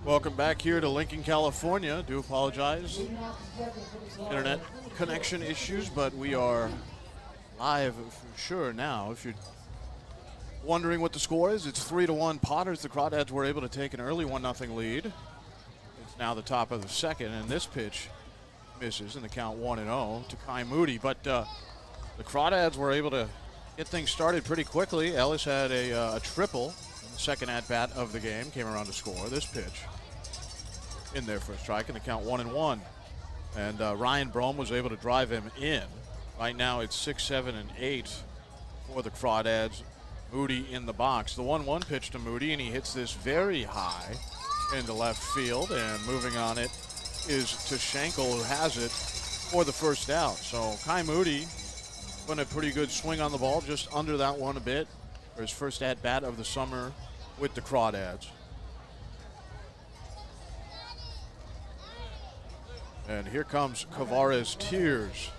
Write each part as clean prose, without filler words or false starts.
Welcome back here to Lincoln, California. Do apologize. Internet connection issues, but we are live for sure now. If you're wondering what the score is, it's 3-1 Potters. The Crawdads were able to take an early 1-0 lead. It's now the top of the second, and this pitch misses in the count 1-0 to Kai Moody. But the Crawdads were able to get things started pretty quickly. Ellis had a triple in the second at-bat of the game, came around to score. This pitch in there for a strike in the count 1-1. And Ryan Brome was able to drive him in. Right now it's 6, 7, and 8 for the Crawdads. Moody in the box. The 1-1 pitch to Moody, and he hits this very high into left field. And moving on it is to Schenkel, who has it for the first out. So Kai Moody putting a pretty good swing on the ball, just under that one a bit, for his first at-bat of the summer with the Crawdads. And here comes Kavares Tears.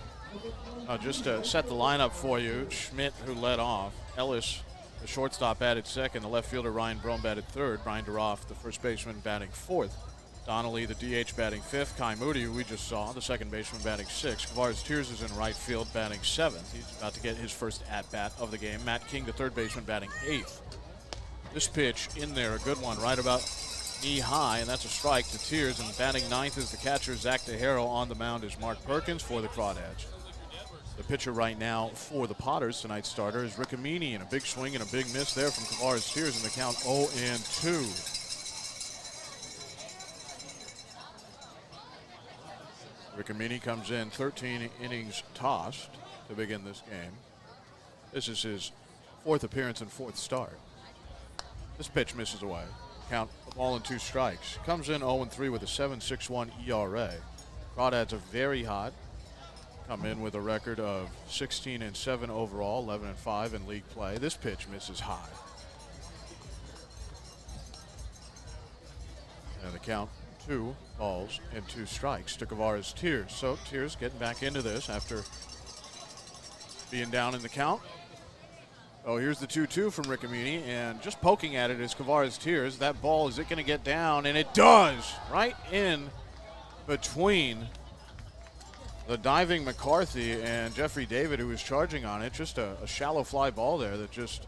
Just to set the lineup for you, Schmidt, who led off. Ellis, the shortstop, batted second. The left fielder, Ryan Brome, batted third. Brian DeRoff, the first baseman, batting fourth. Donnelly, the DH, batting fifth. Kai Moody, who we just saw, the second baseman, batting sixth. Kavares Tears is in right field, batting seventh. He's about to get his first at-bat of the game. Matt King, the third baseman, batting eighth. This pitch in there, a good one, right about knee high, and that's a strike to Tears. And batting ninth is the catcher, Zach DeHaro. On the mound is Mark Perkins for the Crawdads. The pitcher right now for the Potters, tonight's starter, is Riccamini, and a big swing and a big miss there from Kavares Tears in the count 0-2. Riccamini comes in 13 innings tossed to begin this game. This is his fourth appearance and fourth start. This pitch misses away. Count a ball and 2 strikes. Comes in 0-3 with a 7.61 ERA. Crawdads are very hot. Come in with a record of 16-7 overall, 11-5 in league play. This pitch misses high. And the count 2 balls and 2 strikes to Kavares Tears. So Tears getting back into this after being down in the count. Oh, here's the 2-2 from Riccamini, and just poking at it is Kavares Tears. That ball, is it going to get down? And it does, right in between the diving McCarthy and Jeffrey David, who was charging on it. Just a shallow fly ball there that just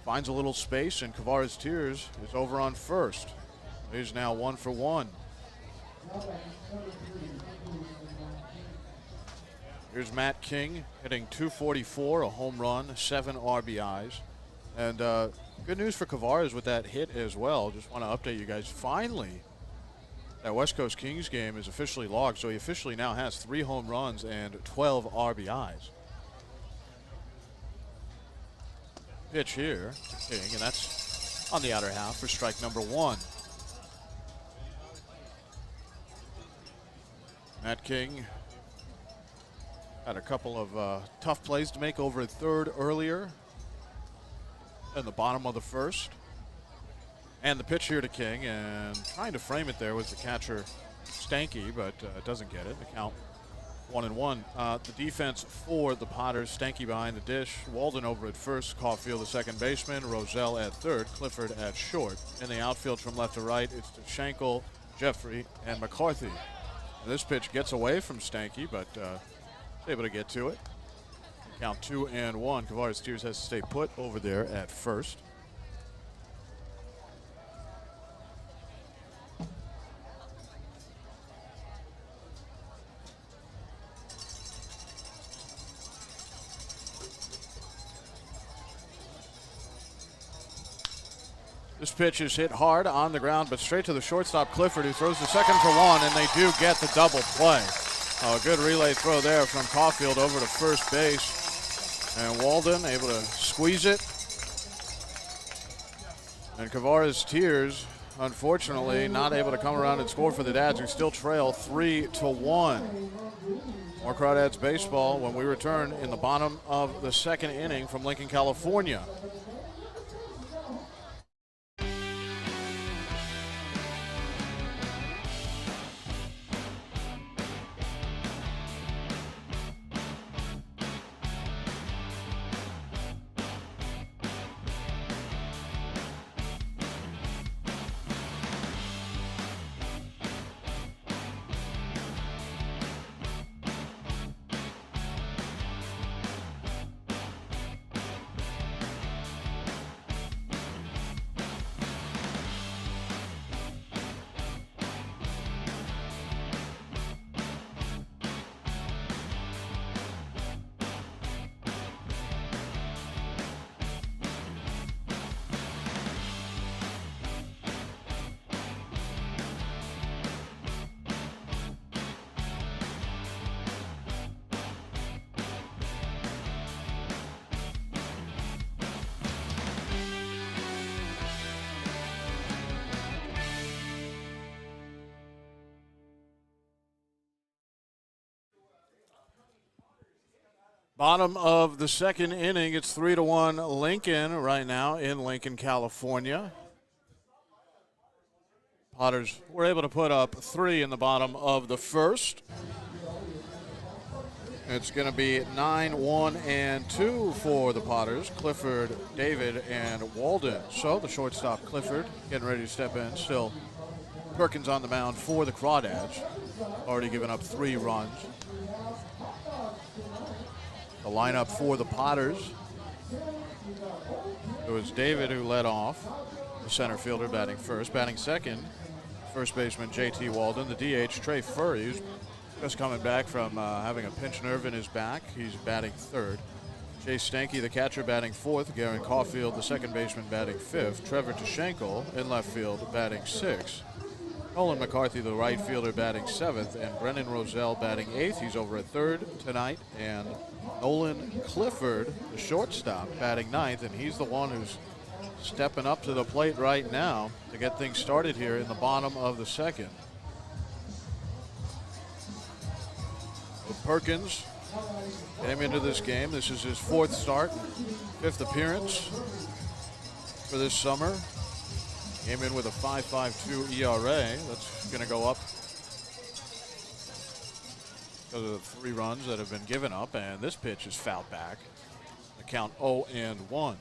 finds a little space, and Kavares Tears is over on first. He's now 1 for 1. Here's Matt King hitting .244, a home run, 7 RBIs. And good news for Kavares with that hit as well. Just want to update you guys. Finally, that West Coast Kings game is officially logged, so he officially now has 3 home runs and 12 RBIs. Pitch here to King, and that's on the outer half for strike number 1. Matt King had a couple of tough plays to make over at third earlier in the bottom of the first. And the pitch here to King, and trying to frame it there was the catcher Stanky, but doesn't get it. The count 1-1. The defense for the Potters, Stanky behind the dish, Walden over at first, Caulfield the second baseman, Roselle at third, Clifford at short. In the outfield from left to right, it's to Schenkel, Jeffrey, and McCarthy. And this pitch gets away from Stanky, but able to get to it. Count 2-1. Kavares Tears has to stay put over there at first. This pitch is hit hard on the ground, but straight to the shortstop, Clifford, who throws the second for 1, and they do get the double play. A good relay throw there from Caulfield over to first base. And Walden able to squeeze it. And Kavares Tears, unfortunately, not able to come around and score for the Dads, who still trail 3-1. More Crawdads baseball when we return in the bottom of the second inning from Lincoln, California. Bottom of the second inning, it's 3-1 Lincoln right now in Lincoln, California. Potters were able to put up 3 in the bottom of the first. It's going to be 9-1-2 for the Potters. Clifford, David, and Walden. So the shortstop Clifford getting ready to step in. Still Perkins on the mound for the Crawdads. Already given up 3 runs. The lineup for the Potters. It was David who led off. The center fielder batting first. Batting second, first baseman J.T. Walden. The DH, Trey Furry, who's just coming back from having a pinched nerve in his back. He's batting third. Jay Stanky, the catcher, batting fourth. Garen Caulfield, the second baseman, batting fifth. Trevor Tashenko in left field, batting sixth. Nolan McCarthy, the right fielder, batting seventh. And Brennan Roselle batting eighth. He's over at third tonight. And Nolan Clifford, the shortstop, batting ninth. And he's the one who's stepping up to the plate right now to get things started here in the bottom of the second. Perkins came into this game. This is his 4th start, 5th appearance for this summer. Came in with a 5.52 ERA. That's going to go up because of the 3 runs that have been given up. And this pitch is fouled back. The count 0-1.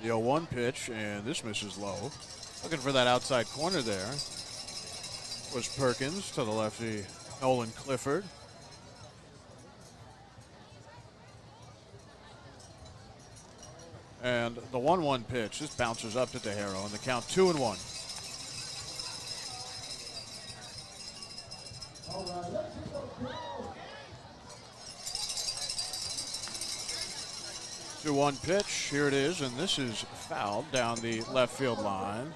The 0-1 pitch, and this misses low. Looking for that outside corner there was Perkins. To the lefty, Nolan Clifford. And the 1-1 pitch, this bounces up to Tejero, and the count 2-1. To 1 pitch, here it is, and this is fouled down the left field line.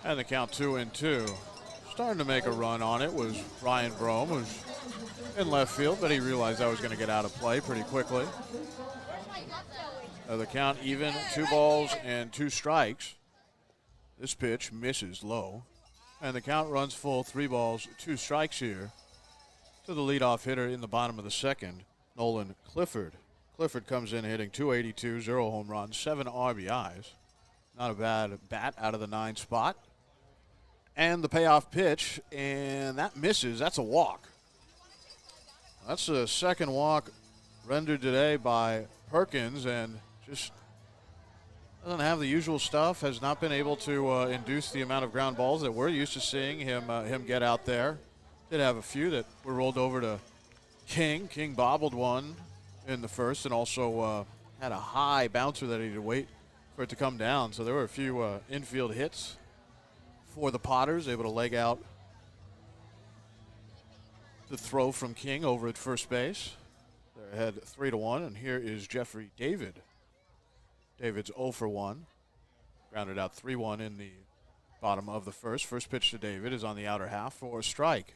And the count 2-2. Starting to make a run on it was Ryan Brome, who's in left field, but he realized that was going to get out of play pretty quickly. The count even, 2 balls and 2 strikes. This pitch misses low. And the count runs full, 3 balls, 2 strikes here to the leadoff hitter in the bottom of the second, Nolan Clifford. Clifford comes in hitting .282, 0 home runs, 7 RBIs. Not a bad bat out of the 9 spot. And the payoff pitch, and that misses. That's a walk. That's the second walk rendered today by Perkins, and just doesn't have the usual stuff. Has not been able to induce the amount of ground balls that we're used to seeing him get out there. Did have a few that were rolled over to King. King bobbled one in the first, and also had a high bouncer that he had to wait for it to come down. So there were a few infield hits for the Potters, able to leg out the throw from King over at first base. They're ahead 3-1, and here is Jeffrey David. David's 0 for 1. Grounded out 3-1 in the bottom of the first. First pitch to David is on the outer half for a strike.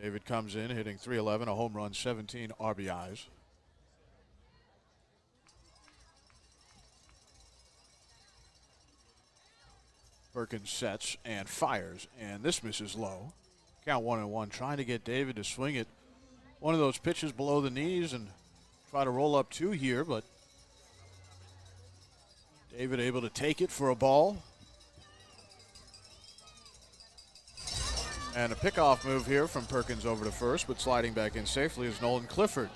David comes in hitting .311, a home run, 17 RBIs. Perkins sets and fires, and this misses low. Count 1-1, trying to get David to swing it. One of those pitches below the knees and try to roll up 2 here, but David able to take it for a ball. And a pickoff move here from Perkins over to first, but sliding back in safely is Nolan Clifford.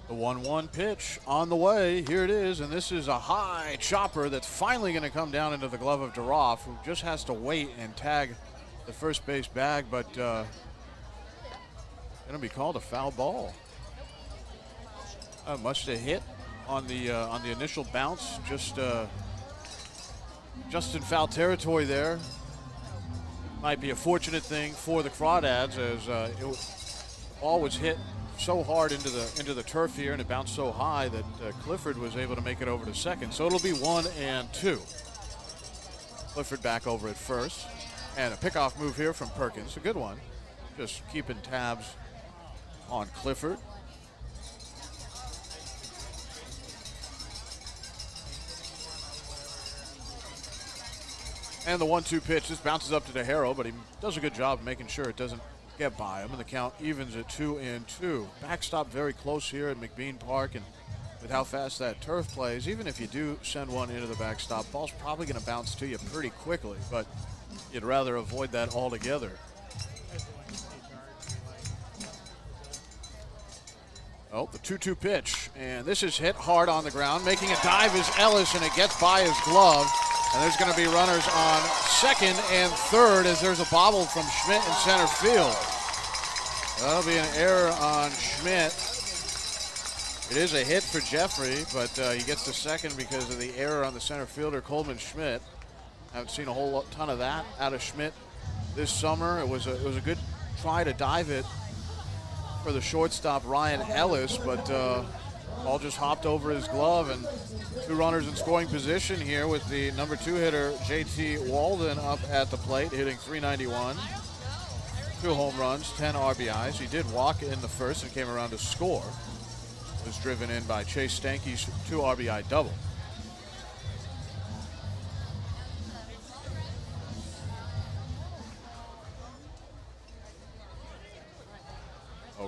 The 1-1 pitch on the way. Here it is, and this is a high chopper that's finally going to come down into the glove of Duroff, who just has to wait and tag the first base bag, but going to be called a foul ball. Must have hit on the initial bounce, just in foul territory there. Might be a fortunate thing for the Crawdads, as the ball was hit so hard into the turf here, and it bounced so high that Clifford was able to make it over to second. So it'll be 1-2. Clifford back over at first. And a pickoff move here from Perkins, a good one. Just keeping tabs on Clifford. And the 1-2 pitch, this bounces up to DeHaro, but he does a good job of making sure it doesn't get by him, and the count evens at 2-2. Backstop very close here at McBean Park, and with how fast that turf plays, even if you do send one into the backstop, ball's probably going to bounce to you pretty quickly, but you'd rather avoid that altogether. Oh, the 2-2 pitch, and this is hit hard on the ground. Making a dive is Ellis, and it gets by his glove. And there's going to be runners on second and third as there's a bobble from Schmidt in center field. That'll be an error on Schmidt. It is a hit for Jeffrey, but he gets to second because of the error on the center fielder, Coleman Schmidt. Haven't seen a whole ton of that out of Schmidt this summer. It was a good try to dive it for the shortstop, Ryan Ellis, but ball just hopped over his glove, and two runners in scoring position here with the number 2 hitter, JT Walden, up at the plate, hitting .391. 2 home runs, 10 RBIs. He did walk in the first and came around to score. Was driven in by Chase Stanky's 2 RBI double.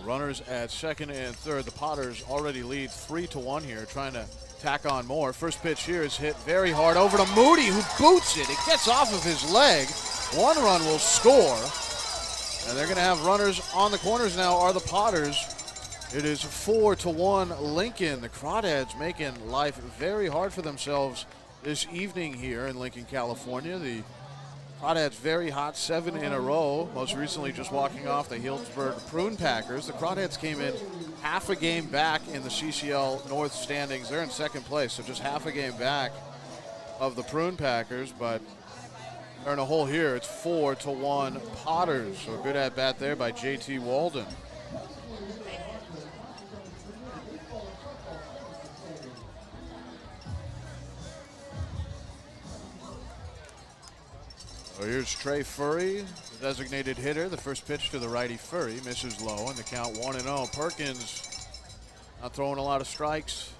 Runners at second and third. The Potters already lead 3-1 here, trying to tack on more. First pitch here is hit very hard over to Moody, who boots it. It gets off of his leg. 1 run will score. And they're going to have runners on the corners now are the Potters. It is 4-1 Lincoln. The Crawdads making life very hard for themselves this evening here in Lincoln, California. The Crawdads very hot, 7 in a row, most recently just walking off the Healdsburg Prune Packers. The Crawdads came in half a game back in the CCL North standings. They're in second place, so just half a game back of the Prune Packers, but they're in a hole here. It's 4-1 Potters, so a good at-bat there by JT Walden. So here's Trey Furry, the designated hitter. The first pitch to the righty Furry misses low, and the count 1-0. Perkins not throwing a lot of strikes.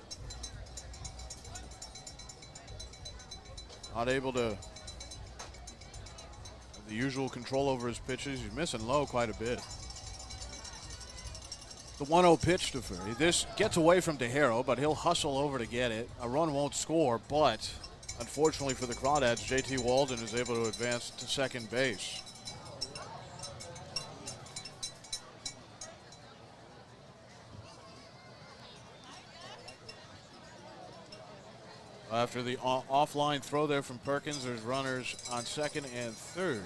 Not able to have the usual control over his pitches. He's missing low quite a bit. The 1-0 pitch to Furry. This gets away from DeHaro, but he'll hustle over to get it. A run won't score, but unfortunately for the Crawdads, JT Walden is able to advance to second base. After the offline throw there from Perkins, there's runners on second and third.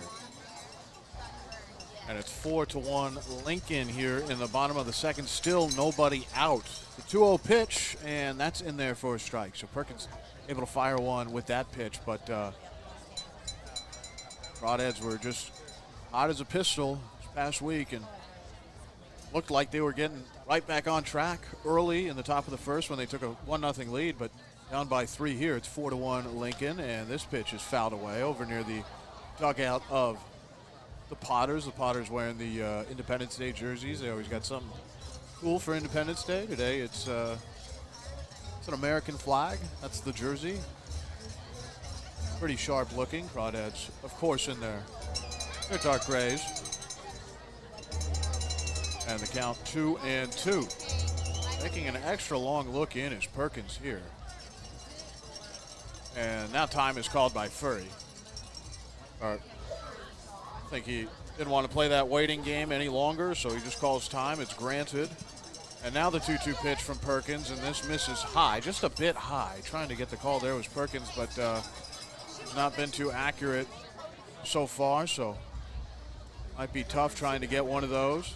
And it's 4-1 Lincoln here in the bottom of the second. Still nobody out. The 2-0 pitch, and that's in there for a strike. So Perkins able to fire one with that pitch, but Crawdads were just hot as a pistol this past week and looked like they were getting right back on track early in the top of the first when they took a 1-0 lead, but down by 3 here. It's 4-1 Lincoln, and this pitch is fouled away over near the dugout of the Potters. The Potters wearing the Independence Day jerseys. They always got something cool for Independence Day. Today it's an American flag. That's the jersey. Pretty sharp looking. Crawdads, of course, in their dark grays. And the count 2-2. Making an extra long look in is Perkins here. And now time is called by Furry. I think he didn't want to play that waiting game any longer, so he just calls time. It's granted. And now the 2-2 pitch from Perkins, and this misses high, just a bit high. Trying to get the call there was Perkins, but he's not been too accurate so far, so might be tough trying to get one of those.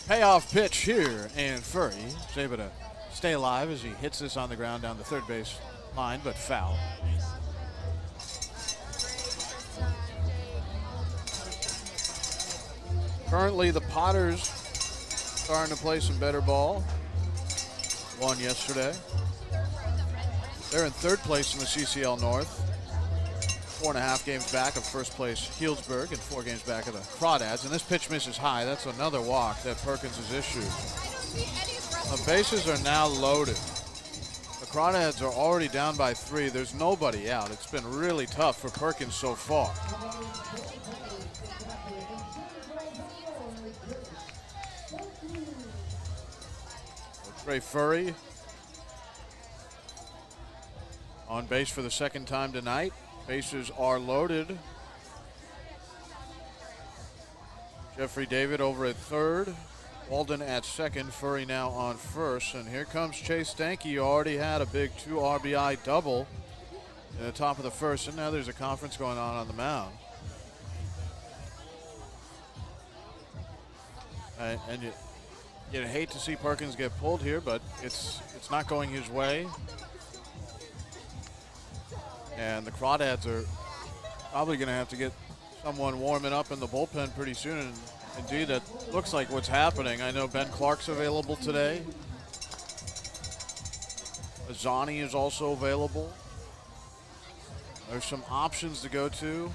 Payoff pitch here, and Furry is able to stay alive as he hits this on the ground down the third base line, but foul. Currently, the Potters starting to play some better ball. won yesterday. They're in third place in the CCL North. 4.5 games back of first place Healdsburg and 4 games back of the Crawdads. And this pitch misses high. That's another walk that Perkins has issued. The bases are now loaded. The Crawdads are already down by 3. There's nobody out. It's been really tough for Perkins so far. Trey Furry on base for the second time tonight. Bases are loaded. Jeffrey David over at third. Walden at second. Furry now on first. And here comes Chase Stanky, who already had a big 2 RBI double in the top of the first. And now there's a conference going on the mound. And you'd hate to see Perkins get pulled here, but it's not going his way. And the Crawdads are probably going to have to get someone warming up in the bullpen pretty soon. And indeed, that looks like what's happening. I know Ben Clark's available today. Azani is also available. There's some options to go to.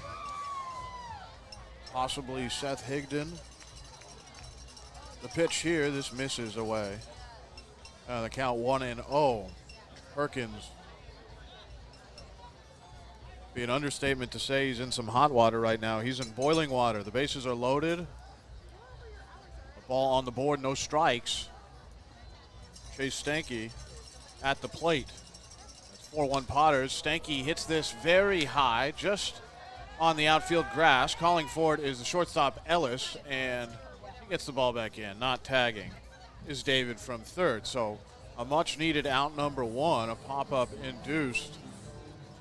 Possibly Seth Higdon. The pitch here, this misses away. The count 1-0. Perkins. Be an understatement to say he's in some hot water right now. He's in boiling water. The bases are loaded. The ball on the board, no strikes. Chase Stanky at the plate. That's 4-1 Potters. Stanky hits this very high, just on the outfield grass. Calling for it is the shortstop Ellis, and gets the ball back in. Not tagging is David from third. So a much needed out number 1, a pop-up induced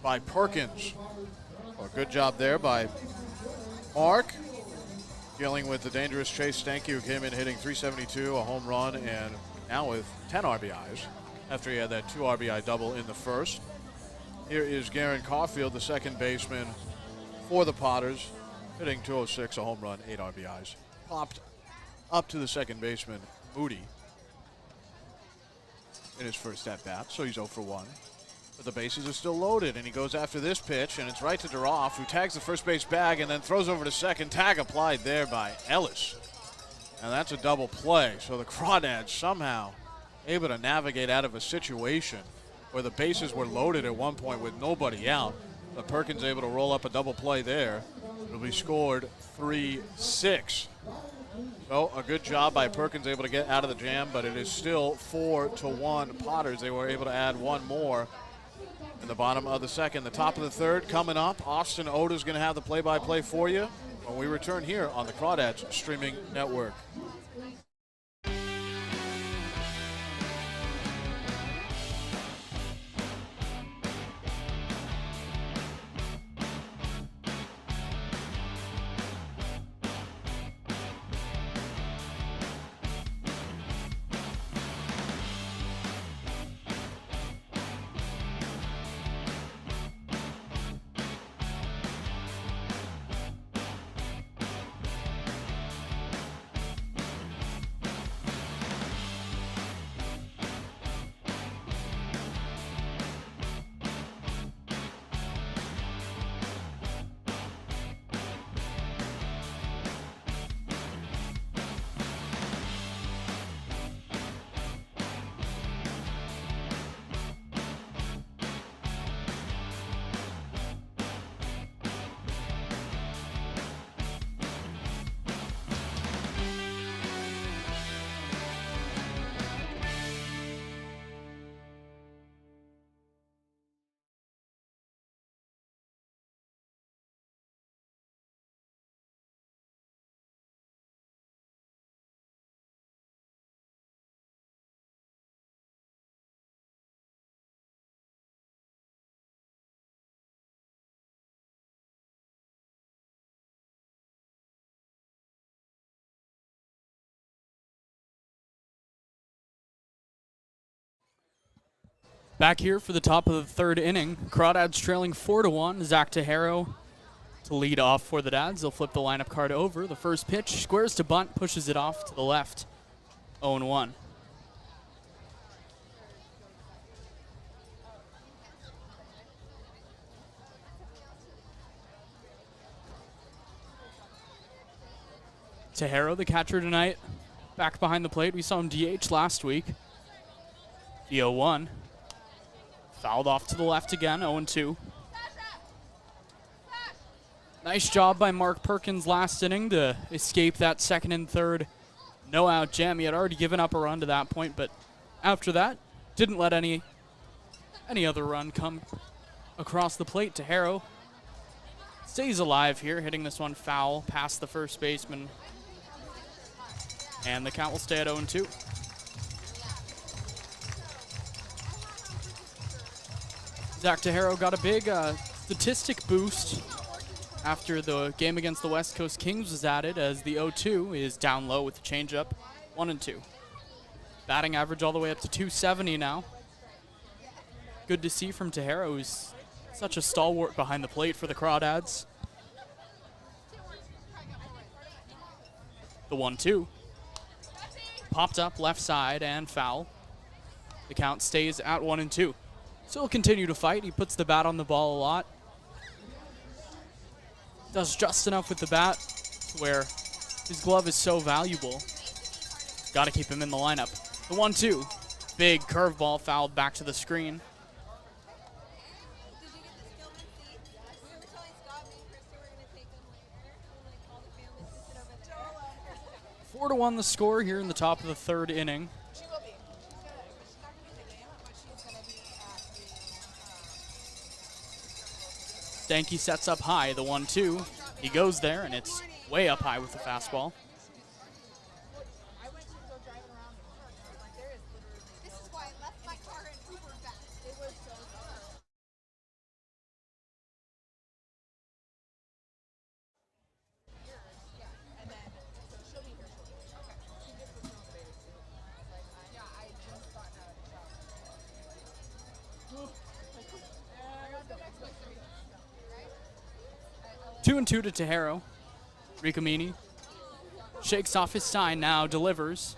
by Perkins. Well, good job there by Mark, dealing with the dangerous Chase Stanky, who came in hitting .372, a home run, and now with 10 RBIs after he had that 2 RBI double in the first. Here is Garen Caulfield, the second baseman for the Potters, hitting .206, a home run, 8 RBIs. Popped up to the second baseman, Moody, in his first at-bat, so he's 0 for 1. But the bases are still loaded, and he goes after this pitch, and it's right to Duroff, who tags the first base bag and then throws over to second. Tag applied there by Ellis. And that's a double play, so the Crawdads somehow able to navigate out of a situation where the bases were loaded at one point with nobody out. But Perkins able to roll up a double play there. It'll be scored 3-6. So a good job by Perkins, able to get out of the jam, but it is still 4-1 Potters. They were able to add one more in the bottom of the second. The top of the third coming up. Austin Oda's going to have the play-by-play for you when we return here on the Crawdads Streaming Network. Back here for the top of the third inning, Crawdads trailing 4-1. Zach Tejero to lead off for the Dads. They'll flip the lineup card over. The first pitch squares to bunt, pushes it off to the left. 0-1. Tejero, the catcher tonight, back behind the plate. We saw him DH last week. The 0-1. Fouled off to the left again, 0-2. Nice job by Mark Perkins last inning to escape that second and third no-out jam. He had already given up a run to that point, but after that, didn't let any other run come across the plate. Tejero stays alive here, hitting this one foul past the first baseman. And the count will stay at 0-2. Zach Tejero got a big statistic boost after the game against the West Coast Kings was added, as the 0-2 is down low with the changeup, 1-2. Batting average all the way up to 270 now. Good to see from Tejero, who's such a stalwart behind the plate for the Crawdads. The 1-2. Popped up left side and foul. The count stays at 1-2. So he'll continue to fight. He puts the bat on the ball a lot. Does just enough with the bat where his glove is so valuable. Got to keep him in the lineup. The 1-2. Big curveball fouled back to the screen. 4-1 the score here in the top of the third inning. Stanky sets up high, the 1-2. He goes there, and it's way up high with the fastball. Two and 2 to Tejero. Ricamini shakes off his sign now, delivers.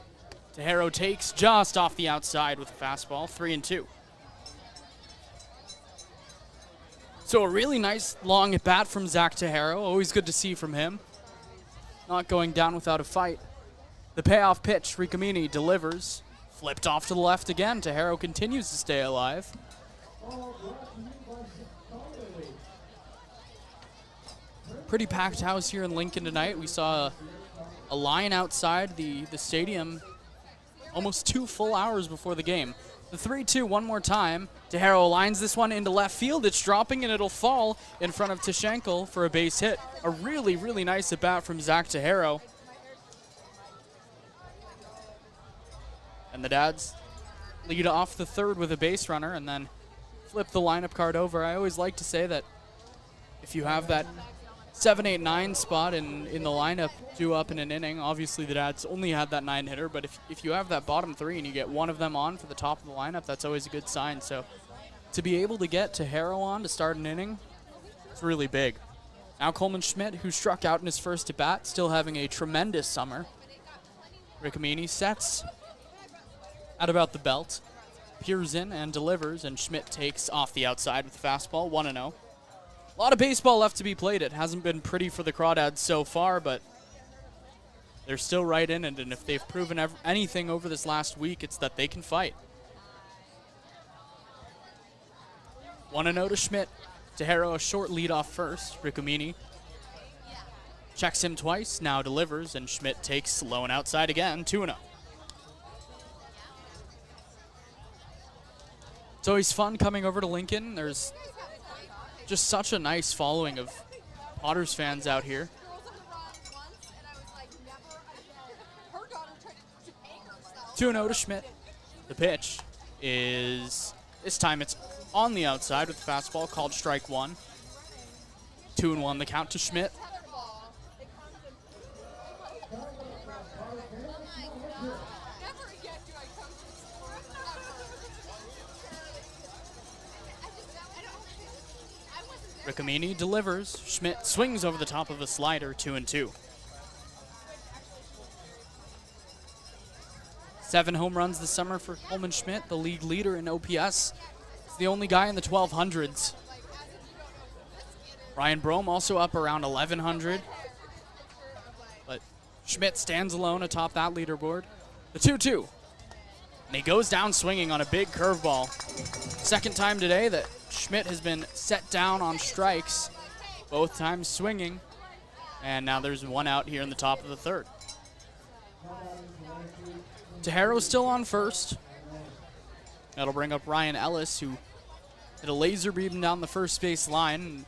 Tejero takes just off the outside with a fastball, 3-2. So a really nice long at bat from Zach Tejero. Always good to see from him. Not going down without a fight. The payoff pitch, Ricamini delivers. Flipped off to the left again. Tejero continues to stay alive. Pretty packed house here in Lincoln tonight. We saw a line outside the stadium almost 2 full hours before the game. The 3-2 one more time. Tejero lines this one into left field. It's dropping and it'll fall in front of Tishenko for a base hit. A really, really nice at bat from Zach Tejero. And the Dads lead off the third with a base runner and then flip the lineup card over. I always like to say that if you have that 7, 8, 9 spot in the lineup due up in an inning, obviously the Dads only had that 9 hitter, but if you have that bottom 3 and you get one of them on for the top of the lineup, that's always a good sign. So to be able to get Tejero on to start an inning, it's really big. Now Coleman Schmidt, who struck out in his first at bat, still having a tremendous summer. Ricamini sets at about the belt, peers in and delivers, and Schmidt takes off the outside with the fastball, 1-0. A lot of baseball left to be played. It hasn't been pretty for the Crawdads so far, but they're still right in it, and if they've proven anything over this last week, it's that they can fight. 1-0 to Schmidt. Tejero a short lead off first. Ricamini checks him twice, now delivers, and Schmidt takes low and outside again, 2-0. It's always fun coming over to Lincoln. There's just such a nice following of Potters fans out here. 2-0 to Schmidt. The pitch is, this time it's on the outside with the fastball, called strike 1. 2-1 the count to Schmidt. Ricamini delivers. Schmidt swings over the top of a slider, 2-2. 7 home runs this summer for Coleman Schmidt, the league leader in OPS. He's the only guy in the 1200s. Ryan Brome also up around 1100. But Schmidt stands alone atop that leaderboard. The 2-2. And he goes down swinging on a big curveball. Second time today that Schmidt has been set down on strikes, both times swinging. And now there's one out here in the top of the third. Tejero's still on first. That'll bring up Ryan Ellis, who hit a laser beam down the first base line.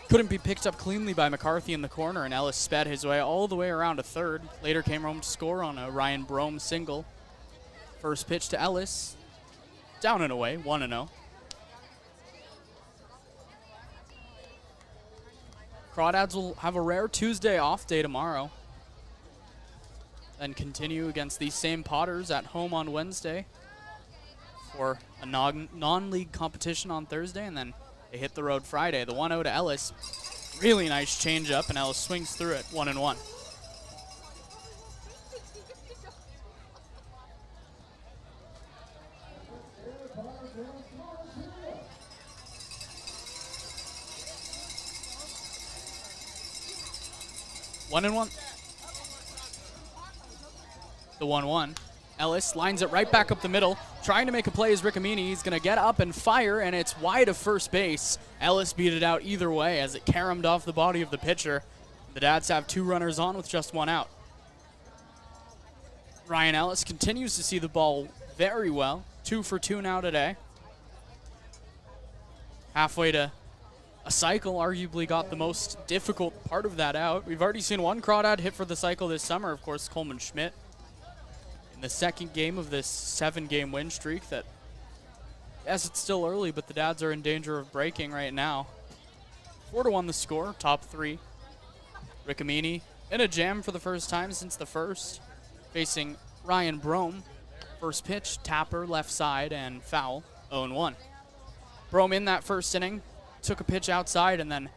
Couldn't be picked up cleanly by McCarthy in the corner, and Ellis sped his way all the way around to third. Later came home to score on a Ryan Brome single. First pitch to Ellis. Down and away, 1-0. Crawdads will have a rare Tuesday off day tomorrow. Then continue against these same Potters at home on Wednesday for a non-league competition on Thursday, and then they hit the road Friday. The 1-0 to Ellis. Really nice changeup, and Ellis swings through it, 1-1. The 1-1. Ellis lines it right back up the middle, trying to make a play as Riccomini. He's going to get up and fire, and it's wide of first base. Ellis beat it out either way as it caromed off the body of the pitcher. The Dads have 2 runners on with just 1 out. Ryan Ellis continues to see the ball very well. 2 for 2 now today. Halfway to a cycle, arguably got the most difficult part of that out. We've already seen one Crawdad hit for the cycle this summer, of course, Coleman Schmidt. In the second game of this 7-game win streak that, yes, it's still early, but the Dads are in danger of breaking right now. 4-1 the score, top 3. Riccomini in a jam for the first time since the first, facing Ryan Brome. First pitch, tapper, left side, and foul, 0-1. Brome in that first inning took a pitch outside and then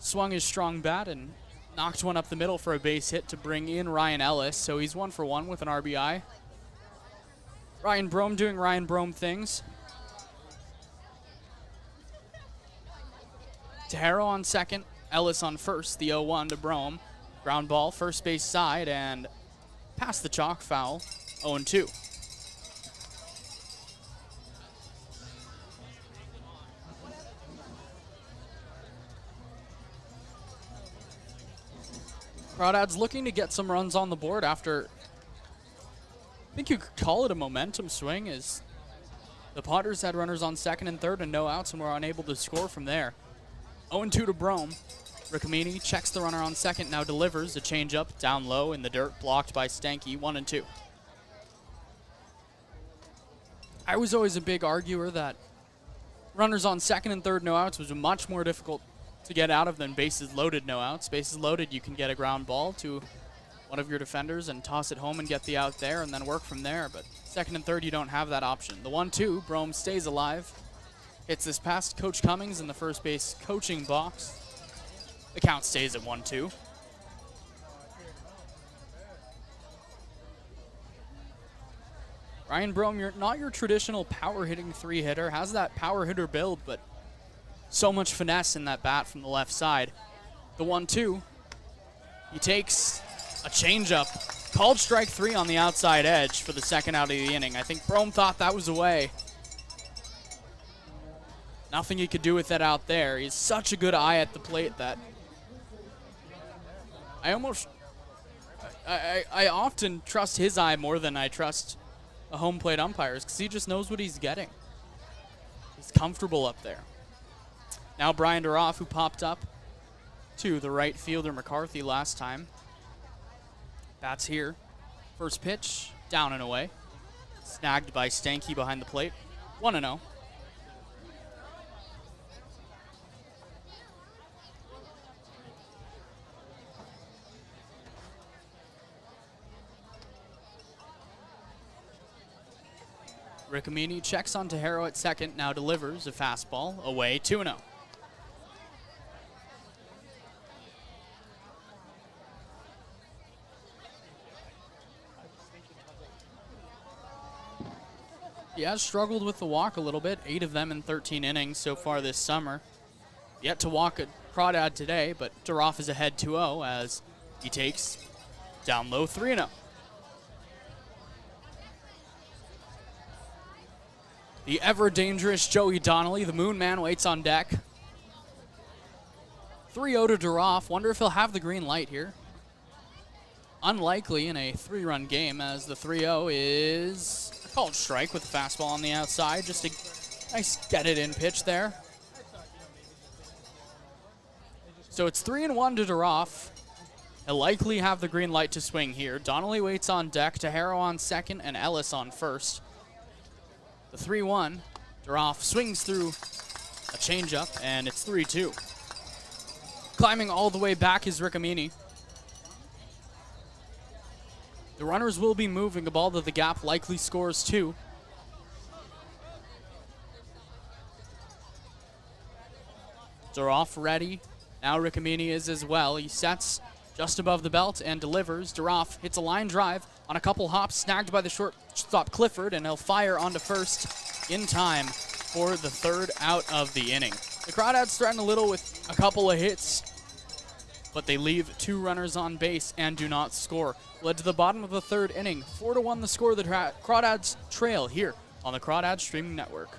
swung his strong bat and knocked one up the middle for a base hit to bring in Ryan Ellis, so he's 1 for 1 with an RBI. Ryan Brome doing Ryan Brome things. Tejero on second, Ellis on first, the 0-1 to Brome. Ground ball, first base side, and past the chalk, foul, 0-2. Crawdads looking to get some runs on the board after, I think you could call it a momentum swing, as the Potters had runners on second and third and no outs and were unable to score from there. 0-2 to Brome. Riccomini checks the runner on second, now delivers a changeup down low in the dirt, blocked by Stanky, 1-2. I was always a big arguer that runners on second and third, no outs was much more difficult to get out of than bases loaded, no outs. Bases loaded, you can get a ground ball to one of your defenders and toss it home and get the out there and then work from there. But second and third, you don't have that option. The 1-2, Brome stays alive. Hits this past Coach Cummings in the first base coaching box. The count stays at 1-2. Ryan Brome, you're not your traditional power hitting 3-hitter. Has that power hitter build, but so much finesse in that bat from the left side. The 1-2, he takes a changeup. Called strike 3 on the outside edge for the second out of the inning. I think Brome thought that was away. Nothing he could do with that out there. He has such a good eye at the plate that I often trust his eye more than I trust a home plate umpire's, because he just knows what he's getting. He's comfortable up there. Now Brian Duroff, who popped up to the right fielder McCarthy last time. Bats here. First pitch, down and away. Snagged by Stanky behind the plate. 1-0. Riccomini checks on Tejero at second, now delivers a fastball, away, 2-0. He has struggled with the walk a little bit, 8 of them in 13 innings so far this summer. Yet to walk a Crawdad today, but Duroff is ahead 2-0 as he takes down low 3-0. The ever-dangerous Joey Donnelly, the Moon Man, waits on deck. 3-0 to Duroff. Wonder if he'll have the green light here. Unlikely in a 3-run game, as the 3-0 is a called strike with a fastball on the outside. Just a nice get-it-in pitch there. So it's 3-1 to Duroff. He'll likely have the green light to swing here. Donnelly waits on deck, Taharo on second, and Ellis on first. The 3-1, Duroff swings through a changeup, and it's 3-2. Climbing all the way back is Rickamini. The runners will be moving. A ball to the gap likely scores 2. Duroff ready. Now Rickamini is as well. He sets just above the belt and delivers. Duroff hits a line drive on a couple hops, snagged by the shortstop Clifford, and he'll fire onto first in time for the 3rd out of the inning. The Crawdads threaten a little with a couple of hits, but they leave 2 runners on base and do not score. Led to the bottom of the 3rd inning. 4-1 the score. The Crawdads trail here on the Crawdads Streaming Network.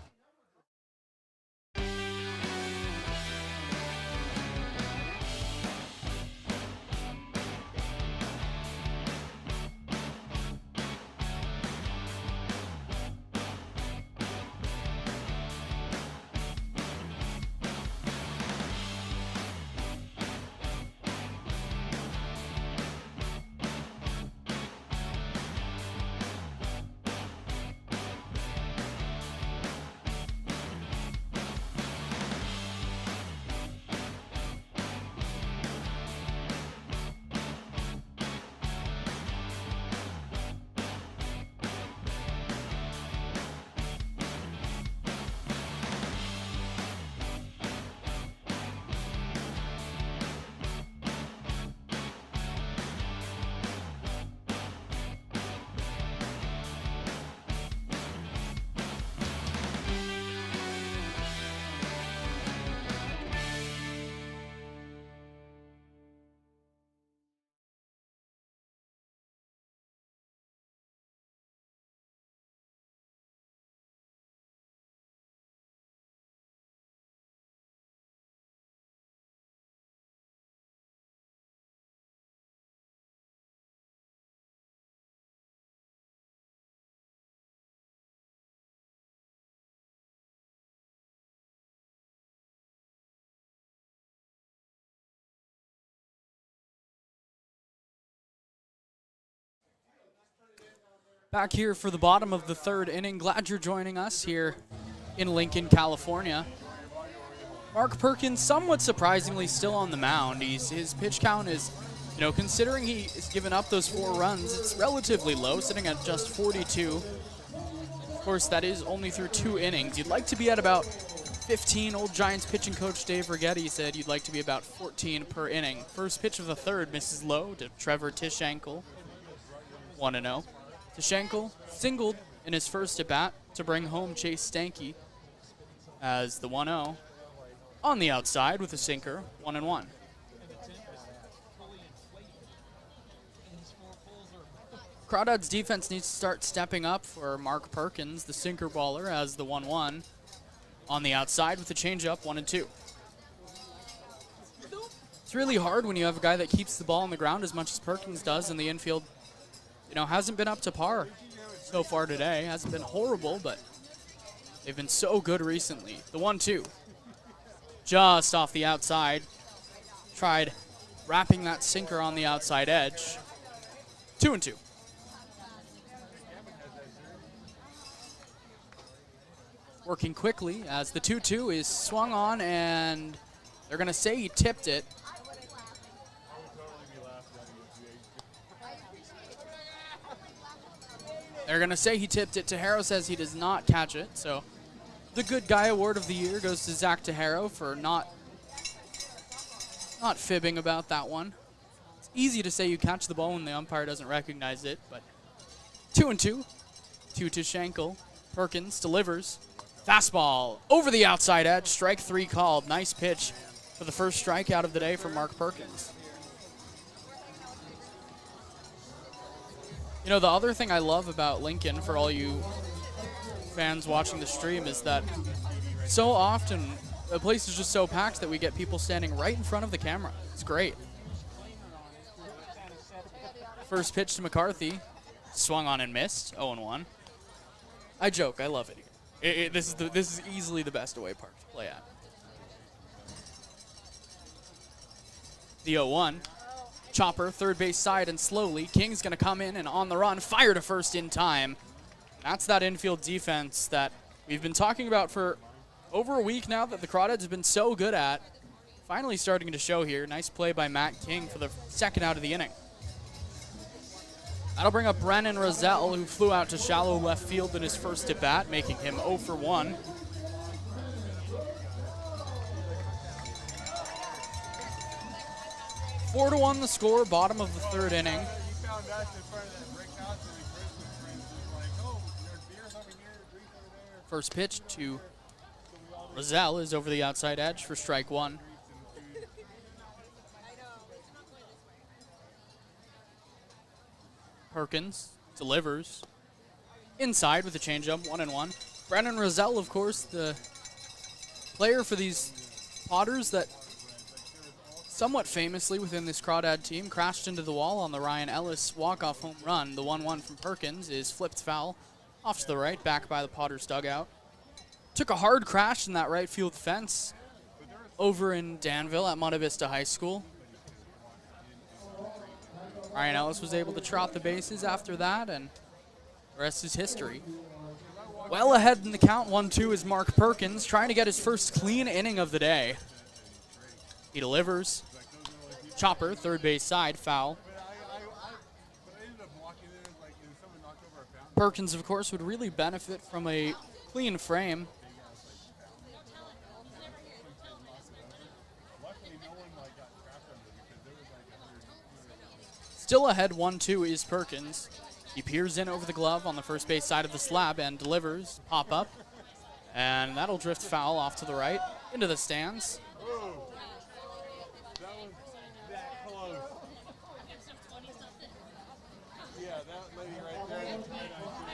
Back here for the bottom of the 3rd inning. Glad you're joining us here in Lincoln, California. Mark Perkins, somewhat surprisingly, still on the mound. His pitch count is, considering he has given up those 4 runs, it's relatively low, sitting at just 42. Of course, that is only through 2 innings. You'd like to be at about 15. Old Giants pitching coach Dave Rigetti said you'd like to be about 14 per inning. First pitch of the 3rd misses low to Trevor Tishankle, 1-0. Tishankle singled in his first at-bat to bring home Chase Stanky as the 1-0 on the outside with a sinker, 1-1. Crawdads defense needs to start stepping up for Mark Perkins, the sinker baller, as the 1-1 on the outside with a changeup, 1-2. It's really hard when you have a guy that keeps the ball on the ground as much as Perkins does, and the infield hasn't been up to par so far today. Hasn't been horrible, but they've been so good recently. The 1-2, just off the outside. Tried wrapping that sinker on the outside edge. 2-2. Working quickly as the 2-2 is swung on, and they're going to say he tipped it. They're going to say he tipped it. Taharo says he does not catch it. So the Good Guy Award of the Year goes to Zach Taharo for not fibbing about that one. It's easy to say you catch the ball when the umpire doesn't recognize it, but 2-2. 2 to Shankle. Perkins delivers. Fastball over the outside edge. Strike 3 called. Nice pitch for the first strikeout of the day for Mark Perkins. You know, the other thing I love about Lincoln, for all you fans watching the stream, is that so often the place is just so packed that we get people standing right in front of the camera. It's great. First pitch to McCarthy. Swung on and missed. 0-1. I joke. I love it. This is easily the best away park to play at. The 0-1. Chopper, third base side and slowly. King's going to come in and on the run. Fire to first in time. That's that infield defense that we've been talking about for over a week now that the Crawdads have been so good at. Finally starting to show here. Nice play by Matt King for the second out of the inning. That'll bring up Brennan Roselle, who flew out to shallow left field in his first at bat, making him 0 for 1. Four to 1 the score, bottom of the third inning. First pitch to Roselle is over the outside edge for strike one. Perkins delivers inside with a changeup, 1-1. Brennan Roselle, of course, the player for these Potters that somewhat famously within this Crawdad team crashed into the wall on the Ryan Ellis walk-off home run. The 1-1 from Perkins is flipped foul off to the right, back by the Potters dugout. Took a hard crash in that right field fence over in Danville at Monte Vista High School. Ryan Ellis was able to trot the bases after that, and the rest is history. Well ahead in the count, 1-2 is Mark Perkins, trying to get his first clean inning of the day. He delivers. Chopper, third base side, foul. Perkins, of course, would really benefit from a clean frame. Still ahead, 1-2 is Perkins. He peers in over the glove on the first base side of the slab and delivers. Pop up. And that'll drift foul off to the right into the stands. That was that close. Yeah, that lady right there.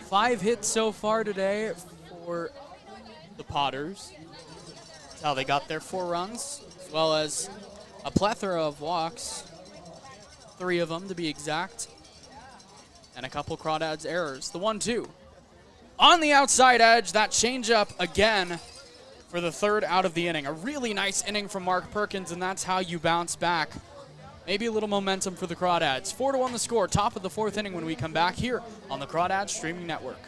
5 hits so far today for the Potters. That's how they got their 4 runs, as well as a plethora of walks. 3 of them to be exact, and a couple Crawdads errors. The 1-2 on the outside edge. That changeup again for the third out of the inning. A really nice inning from Mark Perkins, and that's how you bounce back. Maybe a little momentum for the Crawdads. 4-1 the score. Top of the 4th inning when we come back here on the Crawdads Streaming Network.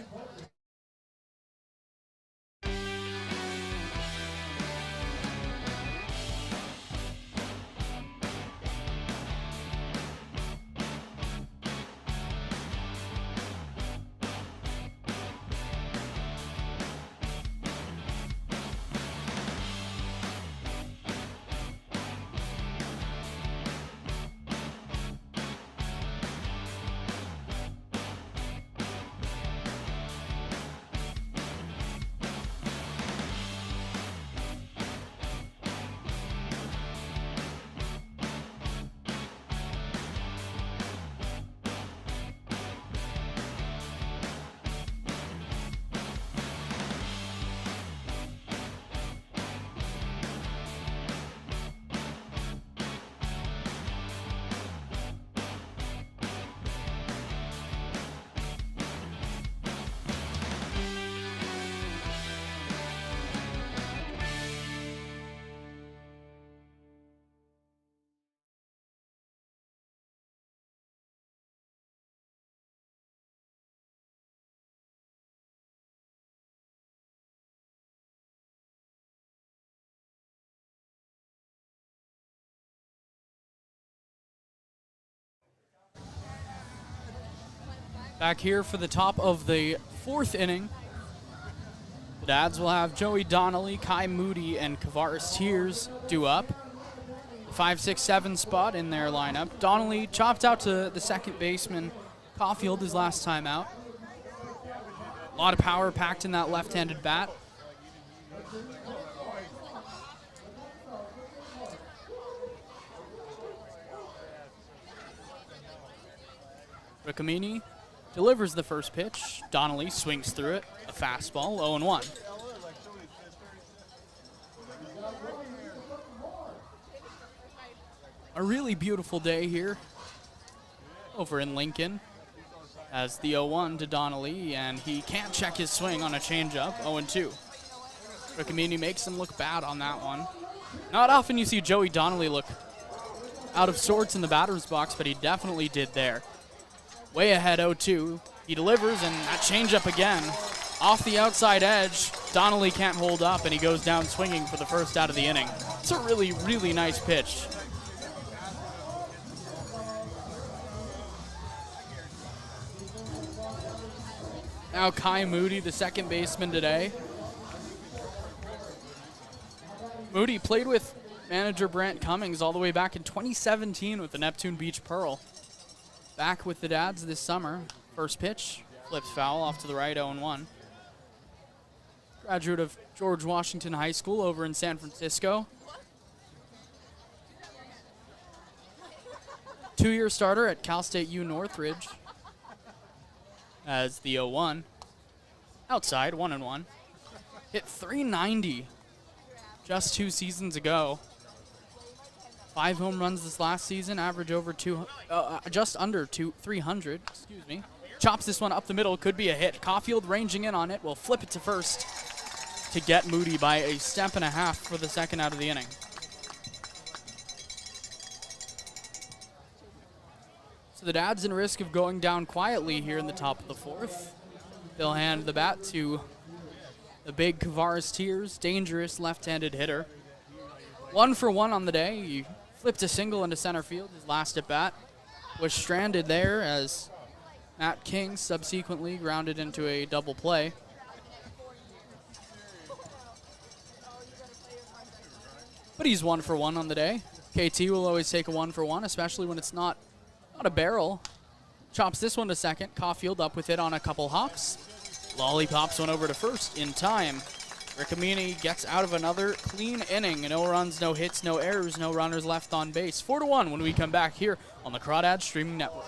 Back here for the top of the 4th inning. The Dads will have Joey Donnelly, Kai Moody, and Kavaris Tears due up. The 5, 6, 7 spot in their lineup. Donnelly chopped out to the second baseman. Caulfield his last time out. A lot of power packed in that left-handed bat. Rickamini delivers the first pitch. Donnelly swings through it. A fastball, 0-1. A really beautiful day here over in Lincoln as the 0-1 to Donnelly, and he can't check his swing on a changeup, 0-2. Rickamini makes him look bad on that one. Not often you see Joey Donnelly look out of sorts in the batter's box, but he definitely did there. Way ahead, 0-2. He delivers, and that changeup again. Off the outside edge, Donnelly can't hold up, and he goes down swinging for the first out of the inning. It's a really, really nice pitch. Now Kai Moody, the second baseman today. Moody played with manager Brant Cummings all the way back in 2017 with the Neptune Beach Pearl. Back with the Dads this summer. First pitch, flips foul off to the right, 0-1. Graduate of George Washington High School over in San Francisco. Two-year starter at Cal State U Northridge. As the 0-1. Outside, 1-1. Hit .390 just 2 seasons ago. 5 home runs this last season, average over just under 300. Excuse me. Chops this one up the middle, could be a hit. Caulfield ranging in on it, will flip it to first to get Moody by a step and a half for the second out of the inning. So the Dads in risk of going down quietly here in the top of the fourth. They'll hand the bat to the big Kavaris Tears, dangerous left-handed hitter. 1 for 1 on the day. He flipped a single into center field. His last at bat was stranded there as Matt King subsequently grounded into a double play. But he's 1 for 1 on the day. KT will always take a 1 for 1, especially when it's not a barrel. Chops this one to second. Caulfield up with it on a couple hops. Lollipops one over to first in time. Rickamini gets out of another clean inning. No runs, no hits, no errors, no runners left on base. 4-1 when we come back here on the Crawdads Streaming Network.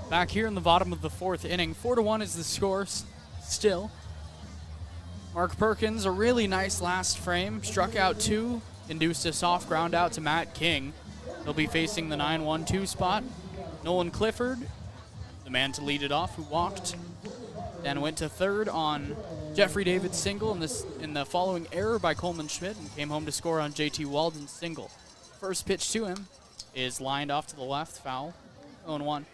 Back here in the bottom of the fourth inning, 4-1 is the score still. Mark Perkins, a really nice last frame, struck out 2, induced a soft ground out to Matt King. He'll be facing the 9-1-2 spot. Nolan Clifford, the man to lead it off, who walked, then went to third on Jeffrey David's single in the following error by Coleman Schmidt, and came home to score on JT Walden's single. First pitch to him is lined off to the left, foul, 0-1.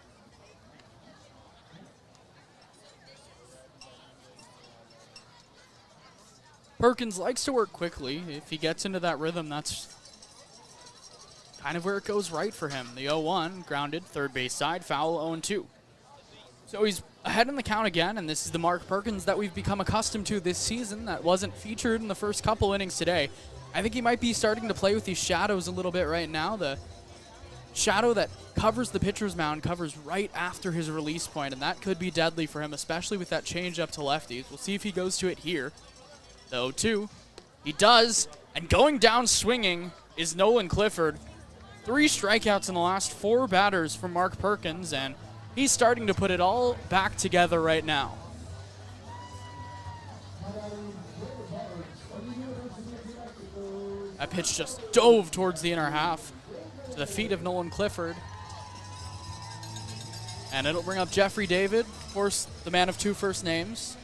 Perkins likes to work quickly. If he gets into that rhythm, that's kind of where it goes right for him. The 0-1, grounded, third base side, foul 0-2. So he's ahead in the count again, and this is the Mark Perkins that we've become accustomed to this season that wasn't featured in the first couple innings today. I think he might be starting to play with these shadows a little bit right now. The shadow that covers the pitcher's mound covers right after his release point, and that could be deadly for him, especially with that change up to lefties. We'll see if he goes to it here. The 0-2, he does, and going down swinging is Nolan Clifford. 3 strikeouts in the last 4 batters from Mark Perkins, and he's starting to put it all back together right now. That pitch just dove towards the inner half to the feet of Nolan Clifford. And it'll bring up Jeffrey David, of course, the man of 2 first names.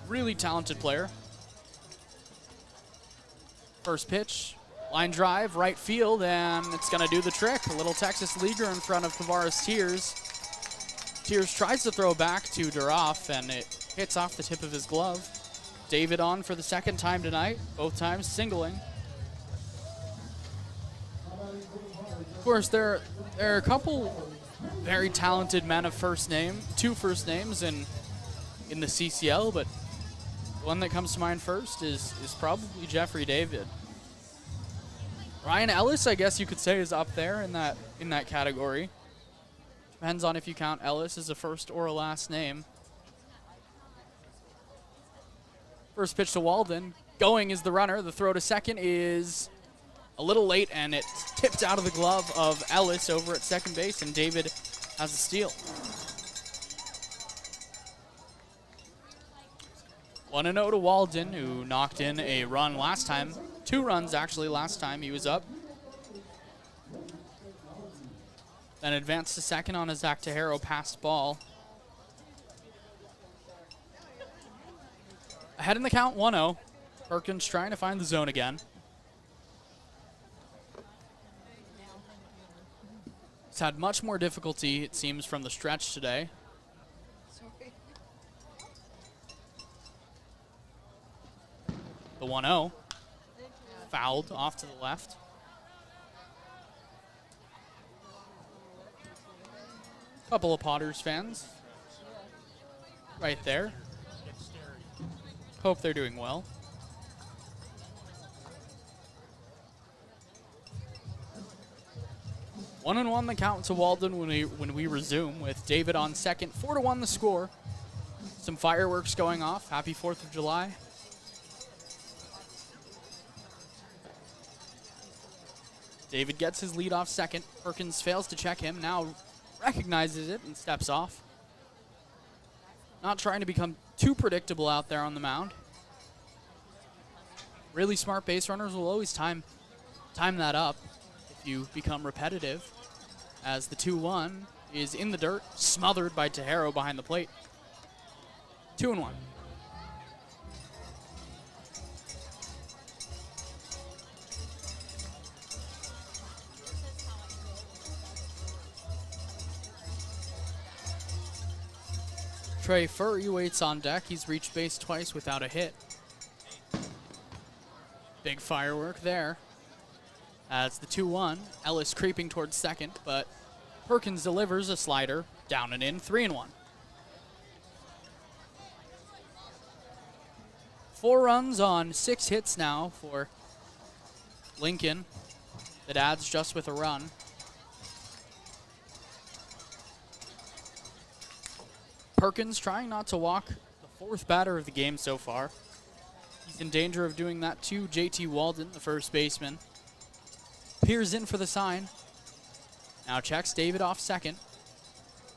Really talented player. First pitch. Line drive, right field, and it's going to do the trick. A little Texas leaguer in front of Tavares Tears. Tears tries to throw back to Duroff, and it hits off the tip of his glove. David on for the second time tonight, both times singling. Of course, there are a couple very talented men of 2 first names in the CCL, but the one that comes to mind first is probably Jeffrey David. Ryan Ellis, I guess you could say, is up there in that category. Depends on if you count Ellis as a first or a last name. First pitch to Walden. Going is the runner. The throw to second is a little late, and it's tipped out of the glove of Ellis over at second base, and David has a steal. 1-0 to Walden, who knocked in a run last time. 2 runs, actually, last time he was up. Then advanced to second on a Zach Tejero passed ball. Ahead in the count, 1-0. Perkins trying to find the zone again. He's had much more difficulty, it seems, from the stretch today. The 1-0. Fouled off to the left. Couple of Potters fans right there. Hope they're doing well. One and one the count to Walden when we resume with David on second. 4-1 the score. Some fireworks going off. Happy 4th of July. David gets his lead off second. Perkins fails to check him. Now recognizes it and steps off. Not trying to become too predictable out there on the mound. Really smart base runners will always time that up if you become repetitive. As the 2-1 is in the dirt, smothered by Tejero behind the plate. 2-1. Trey Furry waits on deck. He's reached base twice without a hit. Big firework there. As the 2-1, Ellis creeping towards second, but Perkins delivers a slider, down and in, 3-1. 4 runs on 6 hits now for Lincoln. That adds just with a run. Perkins trying not to walk the 4th batter of the game so far. He's in danger of doing that to JT Walden, the first baseman. Peers in for the sign. Now checks David off second.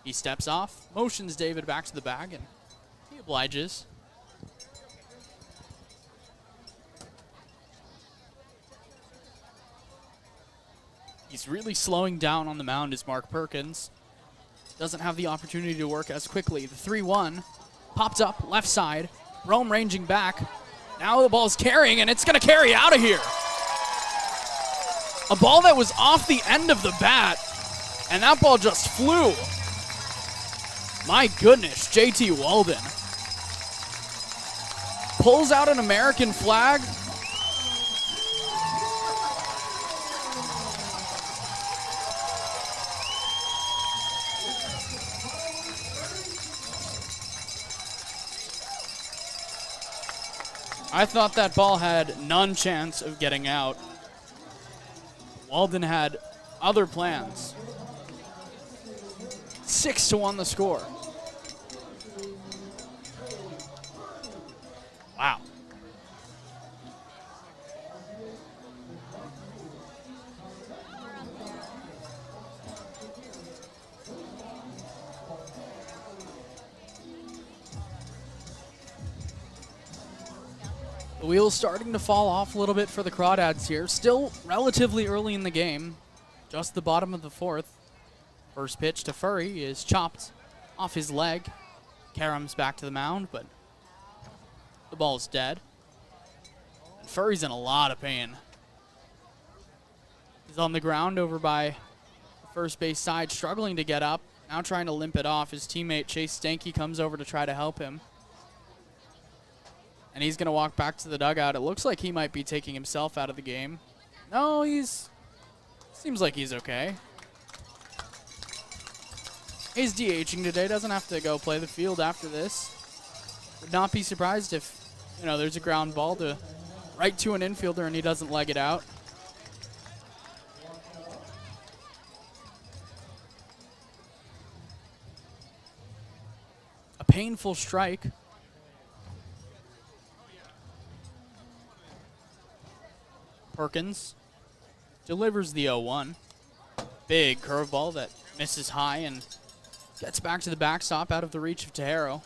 He steps off, motions David back to the bag, and he obliges. He's really slowing down on the mound is Mark Perkins. Doesn't have the opportunity to work as quickly. The 3-1 popped up left side. Rome ranging back. Now the ball's carrying, and it's going to carry out of here. A ball that was off the end of the bat, and that ball just flew. My goodness, JT Walden. pulls out an American flag. I thought that ball had none chance of getting out. Walden had other plans. 6-1 the score. Wow. The wheel's starting to fall off a little bit for the Crawdads here. Still relatively early in the game. Just the bottom of the fourth. First pitch to Furry is chopped off his leg. Karam's back to the mound, but the ball's dead. And Furry's in a lot of pain. He's on the ground over by the first base side, struggling to get up. Now trying to limp it off. His teammate Chase Stanky comes over to try to help him. And he's going to walk back to the dugout. It looks like he might be taking himself out of the game. No, seems like he's okay. He's DHing today. Doesn't have to go play the field after this. Would not be surprised if, there's a ground ball to right to an infielder and he doesn't leg it out. A painful strike. Perkins delivers the 0-1. Big curveball that misses high and gets back to the backstop out of the reach of Tejero.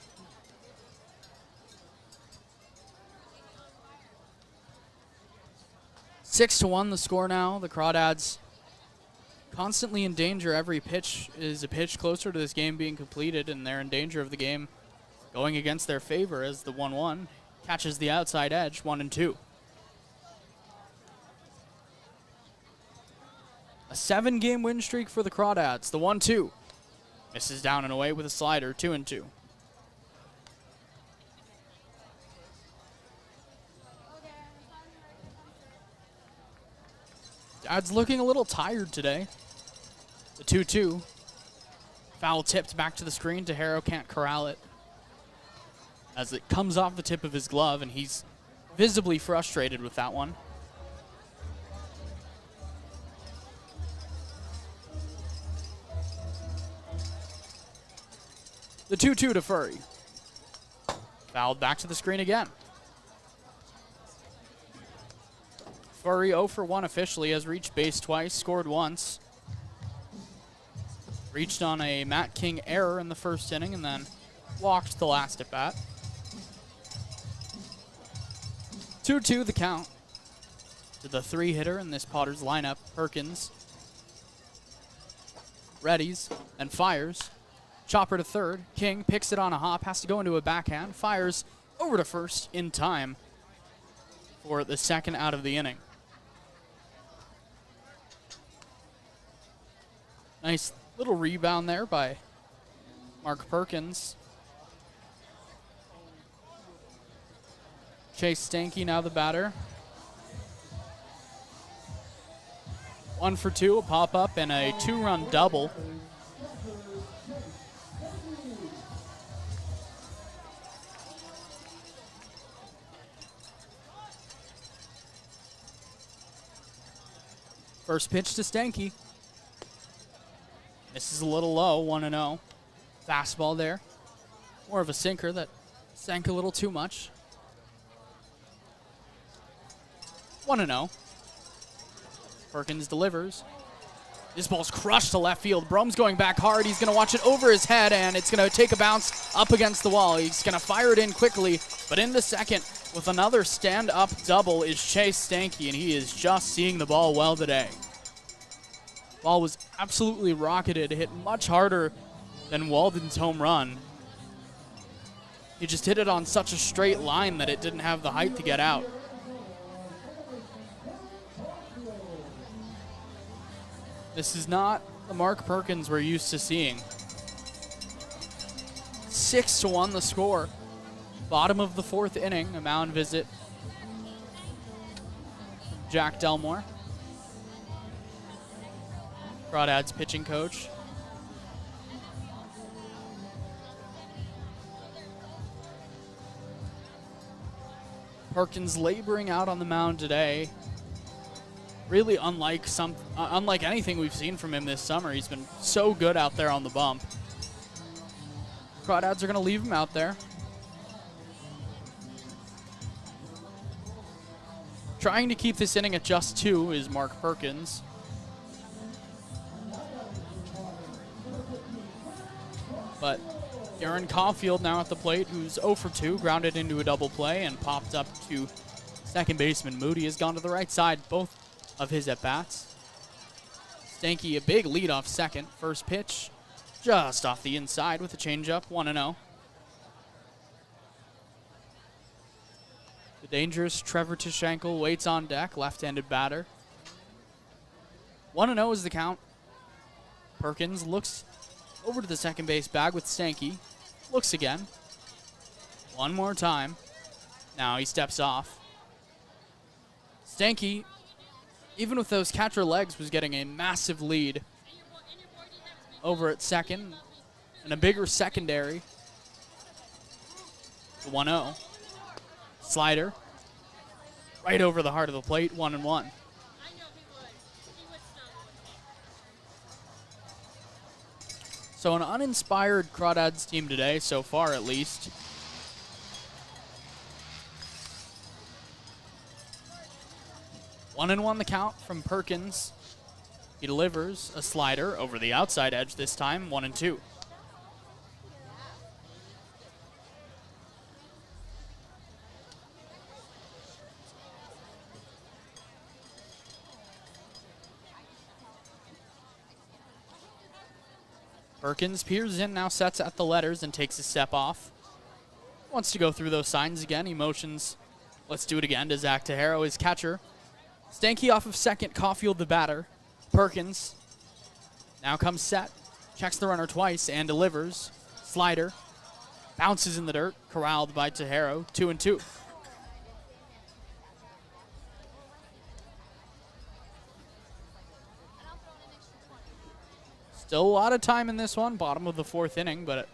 Six to 1 the score now. The Crawdads constantly in danger. Every pitch is a pitch closer to this game being completed, and they're in danger of the game going against their favor as the 1-1 catches the outside edge, 1-2. A 7-game win streak for the Crawdads. The 1-2 misses down and away with a slider, 2-2. Dad's looking a little tired today. The 2-2. Foul tipped back to the screen. Tejero can't corral it as it comes off the tip of his glove, and he's visibly frustrated with that one. The 2-2 to Furry. Fouled back to the screen again. Furry 0 for 1 officially, has reached base twice, scored once. Reached on a Matt King error in the first inning and then walked the last at bat. 2-2 the count to the 3-hitter in this Potters lineup, Perkins. Readies and fires. Chopper to third. King picks it on a hop, has to go into a backhand, fires over to first in time for the second out of the inning. Nice little rebound there by Mark Perkins. Chase Stanky now the batter. 1 for 2, a pop-up and a 2-run double. First pitch to Stanky. This is a little low, 1-0. Fastball there. More of a sinker that sank a little too much. 1-0. Perkins delivers. This ball's crushed to left field. Brum's going back hard. He's going to watch it over his head, and it's going to take a bounce up against the wall. He's going to fire it in quickly, but in the second, with another stand-up double, is Chase Stanky, and he is just seeing the ball well today. Ball was absolutely rocketed, hit much harder than Walden's home run. He just hit it on such a straight line that it didn't have the height to get out. This is not the Mark Perkins we're used to seeing. 6-1 the score. Bottom of the 4th inning, a mound visit. Jack Delmore, Crawdads pitching coach. Perkins laboring out on the mound today. Really unlike anything we've seen from him this summer. He's been so good out there on the bump. Crawdads are going to leave him out there. Trying to keep this inning at just 2 is Mark Perkins. But Aaron Caulfield now at the plate, who's 0 for 2, grounded into a double play and popped up to second baseman Moody, has gone to the right side both of his at-bats. Stanky, a big lead off second. First pitch, just off the inside with a changeup, 1-0. The dangerous Trevor Tishankel waits on deck, left-handed batter. 1-0 is the count. Perkins looks over to the second base bag with Stanky. Looks again. One more time. Now he steps off. Stanky, even with those catcher legs, was getting a massive lead over at second and a bigger secondary. The 1-0. Slider. Right over the heart of the plate, 1-1. So an uninspired Crawdads team today, so far at least. One and one the count from Perkins. He delivers a slider over the outside edge this time, 1-2. Perkins peers in, now sets at the letters and takes a step off. Wants to go through those signs again. He motions, let's do it again, to Zach Tejero, his catcher. Stanky off of second, Caulfield the batter. Perkins now comes set, checks the runner twice and delivers. Slider, bounces in the dirt, corralled by Tejero, 2-2. Still a lot of time in this one, bottom of the 4th inning, but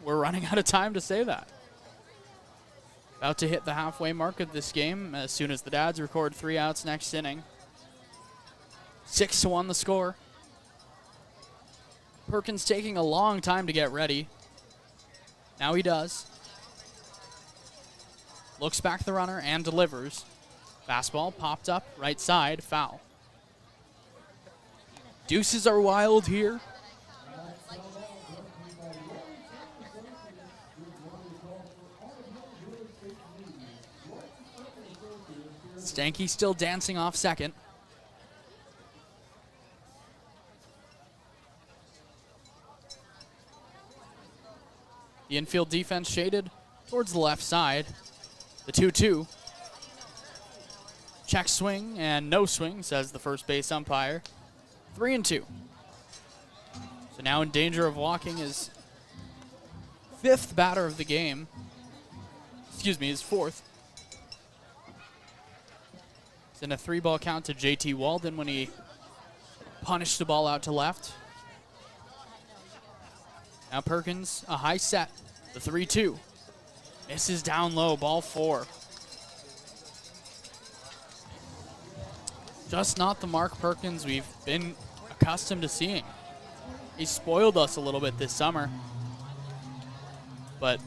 we're running out of time to say that. About to hit the halfway mark of this game as soon as the Dads record 3 outs next inning. 6-1 the score. Perkins taking a long time to get ready. Now he does. Looks back the runner and delivers. Fastball popped up, right side, foul. Deuces are wild here. Stanky still dancing off second. The infield defense shaded towards the left side. The 2-2. Check swing and no swing, says the first base umpire. 3-2. So now in danger of walking his 5th batter of the game. Excuse me, his 4th. It's in a 3-ball count to JT Walden when he punished the ball out to left. Now Perkins, a high set, the 3-2. Misses down low, ball 4. Just not the Mark Perkins we've been accustomed to seeing. He spoiled us a little bit this summer. But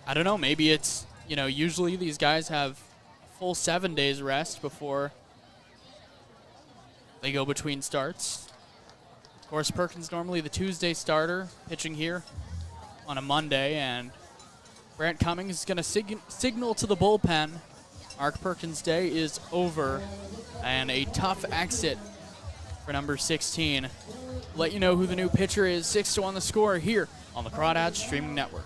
I don't know, maybe it's, usually these guys have full 7 days rest before they go between starts. Of course, Perkins normally the Tuesday starter, pitching here on a Monday, and Grant Cummings is going to signal to the bullpen. Mark Perkins' day is over, and a tough exit for number 16. Let you know who the new pitcher is. 6-1 the score here on the Crawdads Streaming Network.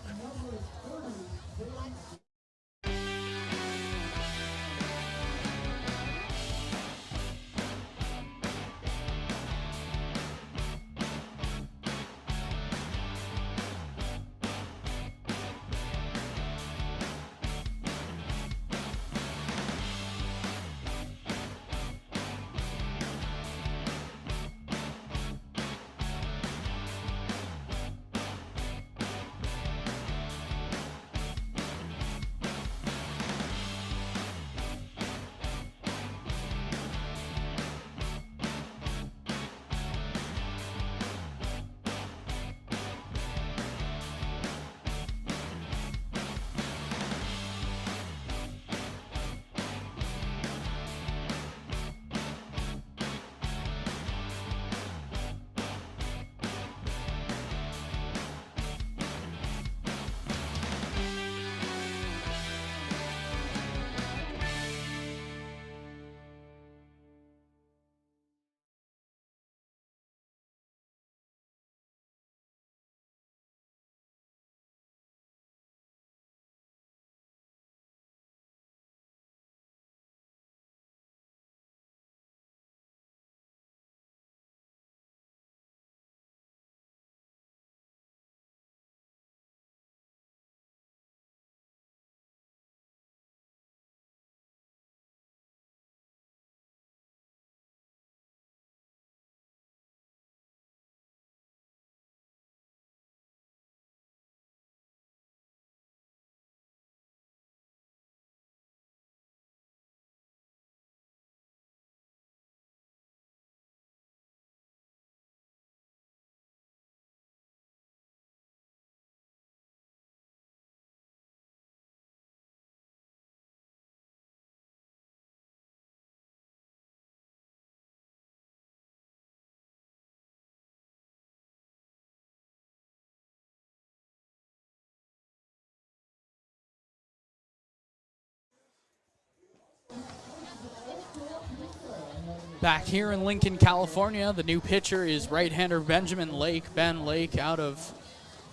Back here in Lincoln, California, the new pitcher is right-hander Benjamin Lake. Ben Lake out of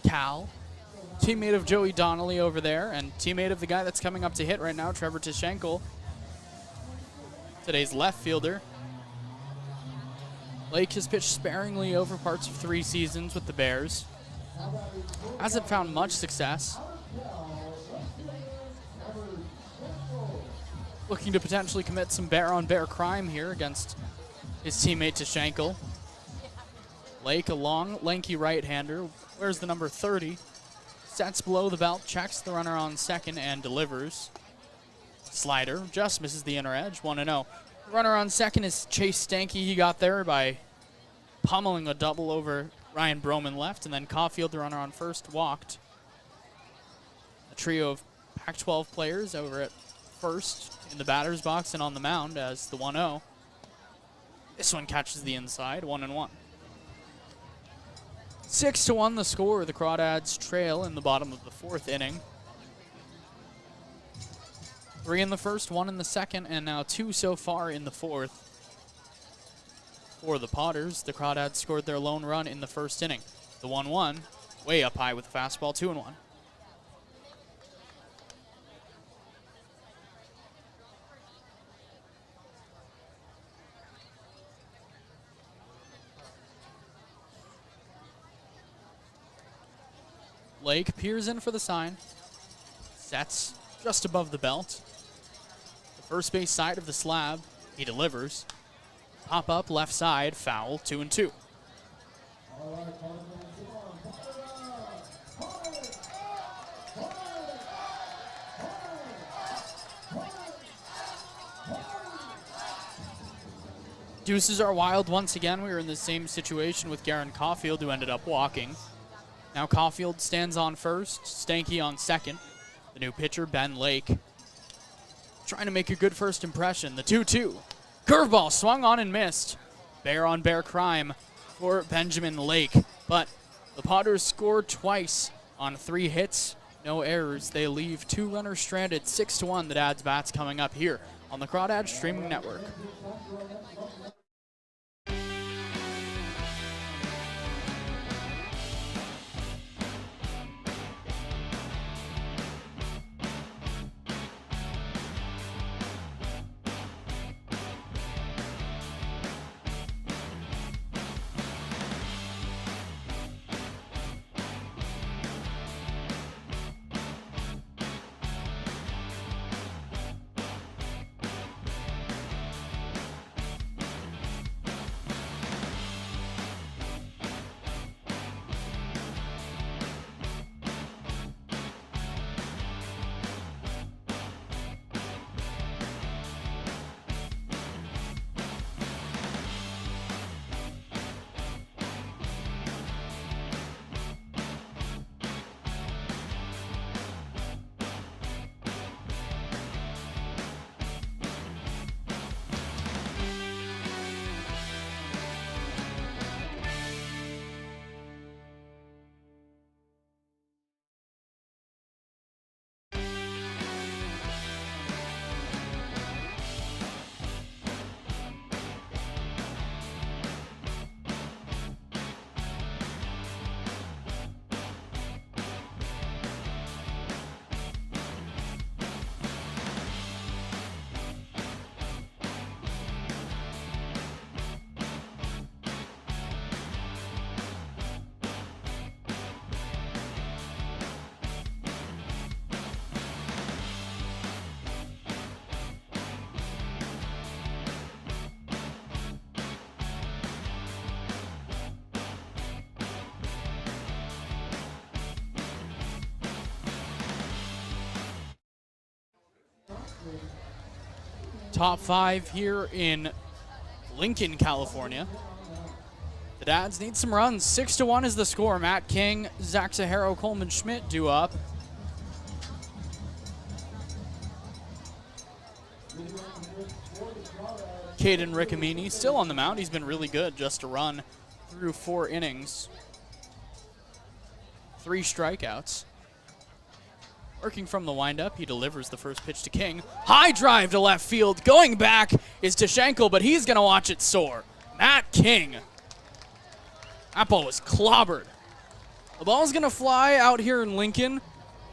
Cal. Teammate of Joey Donnelly over there, and teammate of the guy that's coming up to hit right now, Trevor Tishenko, today's left fielder. Lake has pitched sparingly over parts of 3 seasons with the Bears. Hasn't found much success. Looking to potentially commit some bear-on-bear crime here against his teammate Tishenko. Lake, a long, lanky right-hander, wears the number 30. Sets below the belt, checks the runner on second, and delivers. Slider just misses the inner edge, 1-0. Runner on second is Chase Stanky. He got there by pummeling a double over Ryan Broman left, and then Caulfield, the runner on first, walked. A trio of Pac-12 players over at first in the batter's box and on the mound as the 1-0. This one catches the inside, 1-1. 6-1 the score. The Crawdads trail in the bottom of the 4th inning. 3 in the first, 1 in the second, and now 2 so far in the 4th. For the Potters, the Crawdads scored their lone run in the first inning. The 1-1, way up high with a fastball, 2-1. Lake peers in for the sign. Sets just above the belt. The first base side of the slab. He delivers. Pop up left side, foul, 2-2. Deuces are wild once again. We were in the same situation with Garen Caulfield, who ended up walking. Now Caulfield stands on first, Stanky on second. The new pitcher, Ben Lake, trying to make a good first impression. The 2-2. Curveball swung on and missed. Bear-on-bear crime for Benjamin Lake. But the Potters scored twice on 3 hits, no errors. They leave 2 runners stranded, 6-1. The Dads Bats coming up here on the Crawdads Streaming Network. Top 5 here in Lincoln, California. The Dads need some runs. 6-1 is the score. Matt King, Zach Saharo, Coleman Schmidt due up. Caden Riccamini still on the mound. He's been really good just a run through 4 innings. 3 strikeouts. Working from the windup, he delivers the first pitch to King. High drive to left field. Going back is Tashenko, but he's going to watch it soar. Matt King. That ball was clobbered. The ball's going to fly out here in Lincoln,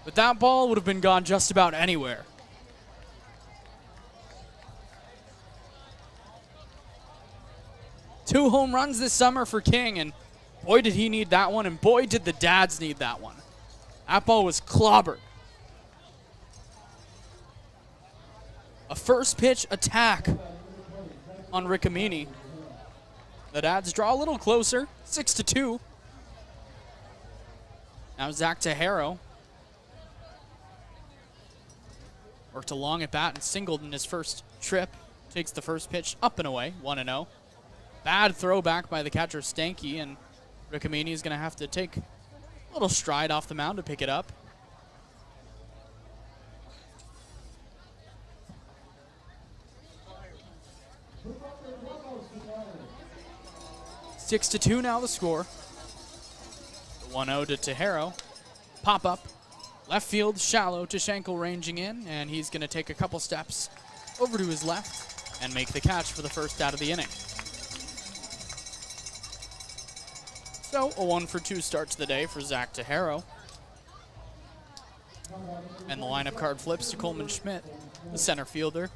but that ball would have been gone just about anywhere. Two home runs this summer for King, and boy did he need that one, and boy did the Dads need that one. That ball was clobbered. A first pitch attack on Rickamini. The Dads draw a little closer, 6-2. Now Zach Tejero worked a long at bat and singled in his first trip. Takes the first pitch up and away, 1-0. Bad throw back by the catcher Stanky, and Rickamini is going to have to take a little stride off the mound to pick it up. 6-2 now the score. 1-0 to Tejero. Pop up. Left field, shallow. Tashenko ranging in, and he's going to take a couple steps over to his left and make the catch for the first out of the inning. So a 1-for-2 start to the day for Zach Tejero. And the lineup card flips to Coleman Schmidt, the center fielder.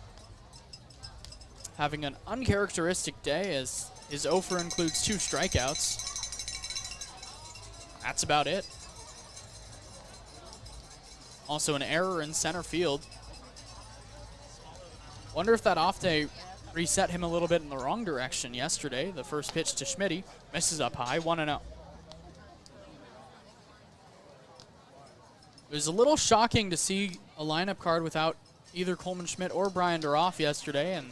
Having an uncharacteristic day as his offer includes 2 strikeouts. That's about it. Also an error in center field. Wonder if that off day reset him a little bit in the wrong direction yesterday. The first pitch to Schmitty misses up high, 1-0. It was a little shocking to see a lineup card without either Coleman Schmidt or Brian Duroff yesterday, and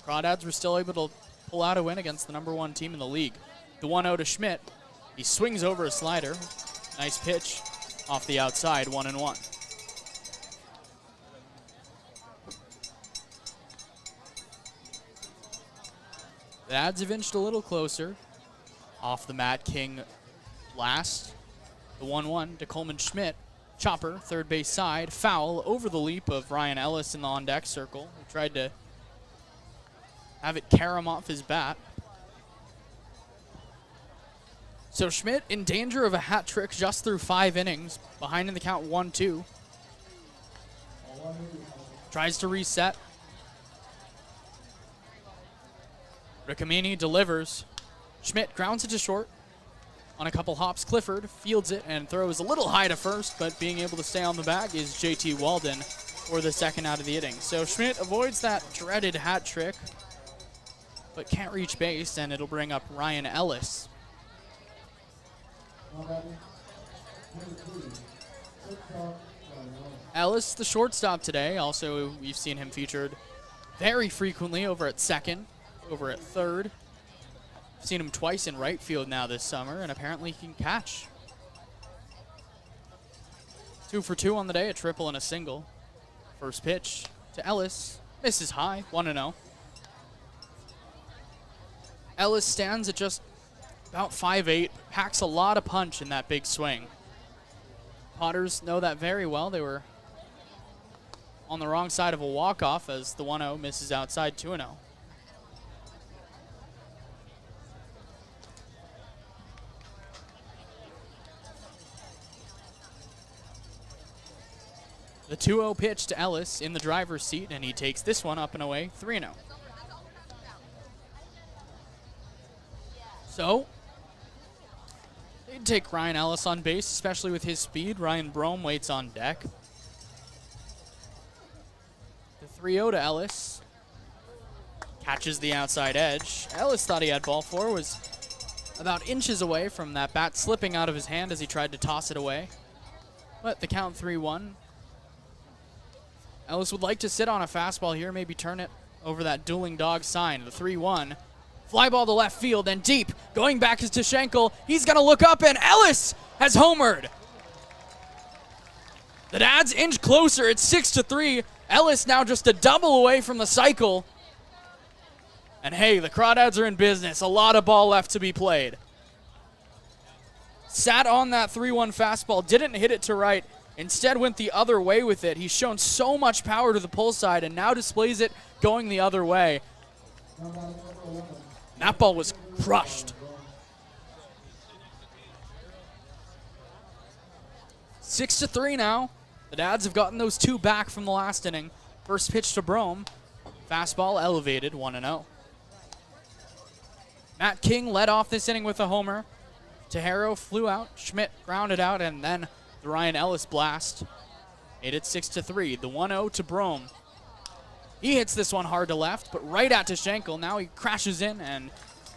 Crawdads were still able to pull out a win against the #1 team in the league. The 1-0 to Schmidt. He swings over a slider. Nice pitch off the outside, 1-1. The Ads have inched a little closer. Off the mat, King last. The 1-1 to Coleman Schmidt. Chopper, third base side. Foul over the leap of Ryan Ellis in the on-deck circle. He tried to have it carry him off his bat. So Schmidt in danger of a hat trick just through 5 innings. Behind in the count 1-2. Tries to reset. Rickamini delivers. Schmidt grounds it to short. On a couple hops, Clifford fields it and throws a little high to first, but being able to stay on the bag is JT Walden for the second out of the inning. So Schmidt avoids that dreaded hat trick, but can't reach base, and it'll bring up Ryan Ellis. Ellis, the shortstop today. Also, we've seen him featured very frequently over at second, over at third. Seen him twice in right field now this summer, and apparently he can catch. 2 for 2 on the day, a triple and a single. First pitch to Ellis. Misses high, 1-0. Ellis stands at just about 5'8", packs a lot of punch in that big swing. Potters know that very well. They were on the wrong side of a walk-off as the 1-0 misses outside, 2-0. The 2-0 pitch to Ellis in the driver's seat, and he takes this one up and away, 3-0. So, they'd take Ryan Ellis on base, especially with his speed. Ryan Brome waits on deck. The 3-0 to Ellis. Catches the outside edge. Ellis thought he had ball 4, was about inches away from that bat slipping out of his hand as he tried to toss it away. But the count 3-1. Ellis would like to sit on a fastball here, maybe turn it over that dueling dog sign. The 3-1. Fly ball to left field and deep. Going back is Tashenko. He's going to look up, and Ellis has homered. The Dads inch closer. It's 6-3. Ellis now just a double away from the cycle. And hey, the Crawdads are in business. A lot of ball left to be played. Sat on that 3-1 fastball. Didn't hit it to right. Instead went the other way with it. He's shown so much power to the pull side and now displays it going the other way. That ball was crushed. 6-3 now. The Dads have gotten those 2 back from the last inning. First pitch to Brome. Fastball elevated, 1-0. Matt King led off this inning with a homer. Tejero flew out. Schmidt grounded out, and then the Ryan Ellis blast made it 6-3. The 1-0 to Brome. He hits this one hard to left, but right at Schenkel. Now he crashes in and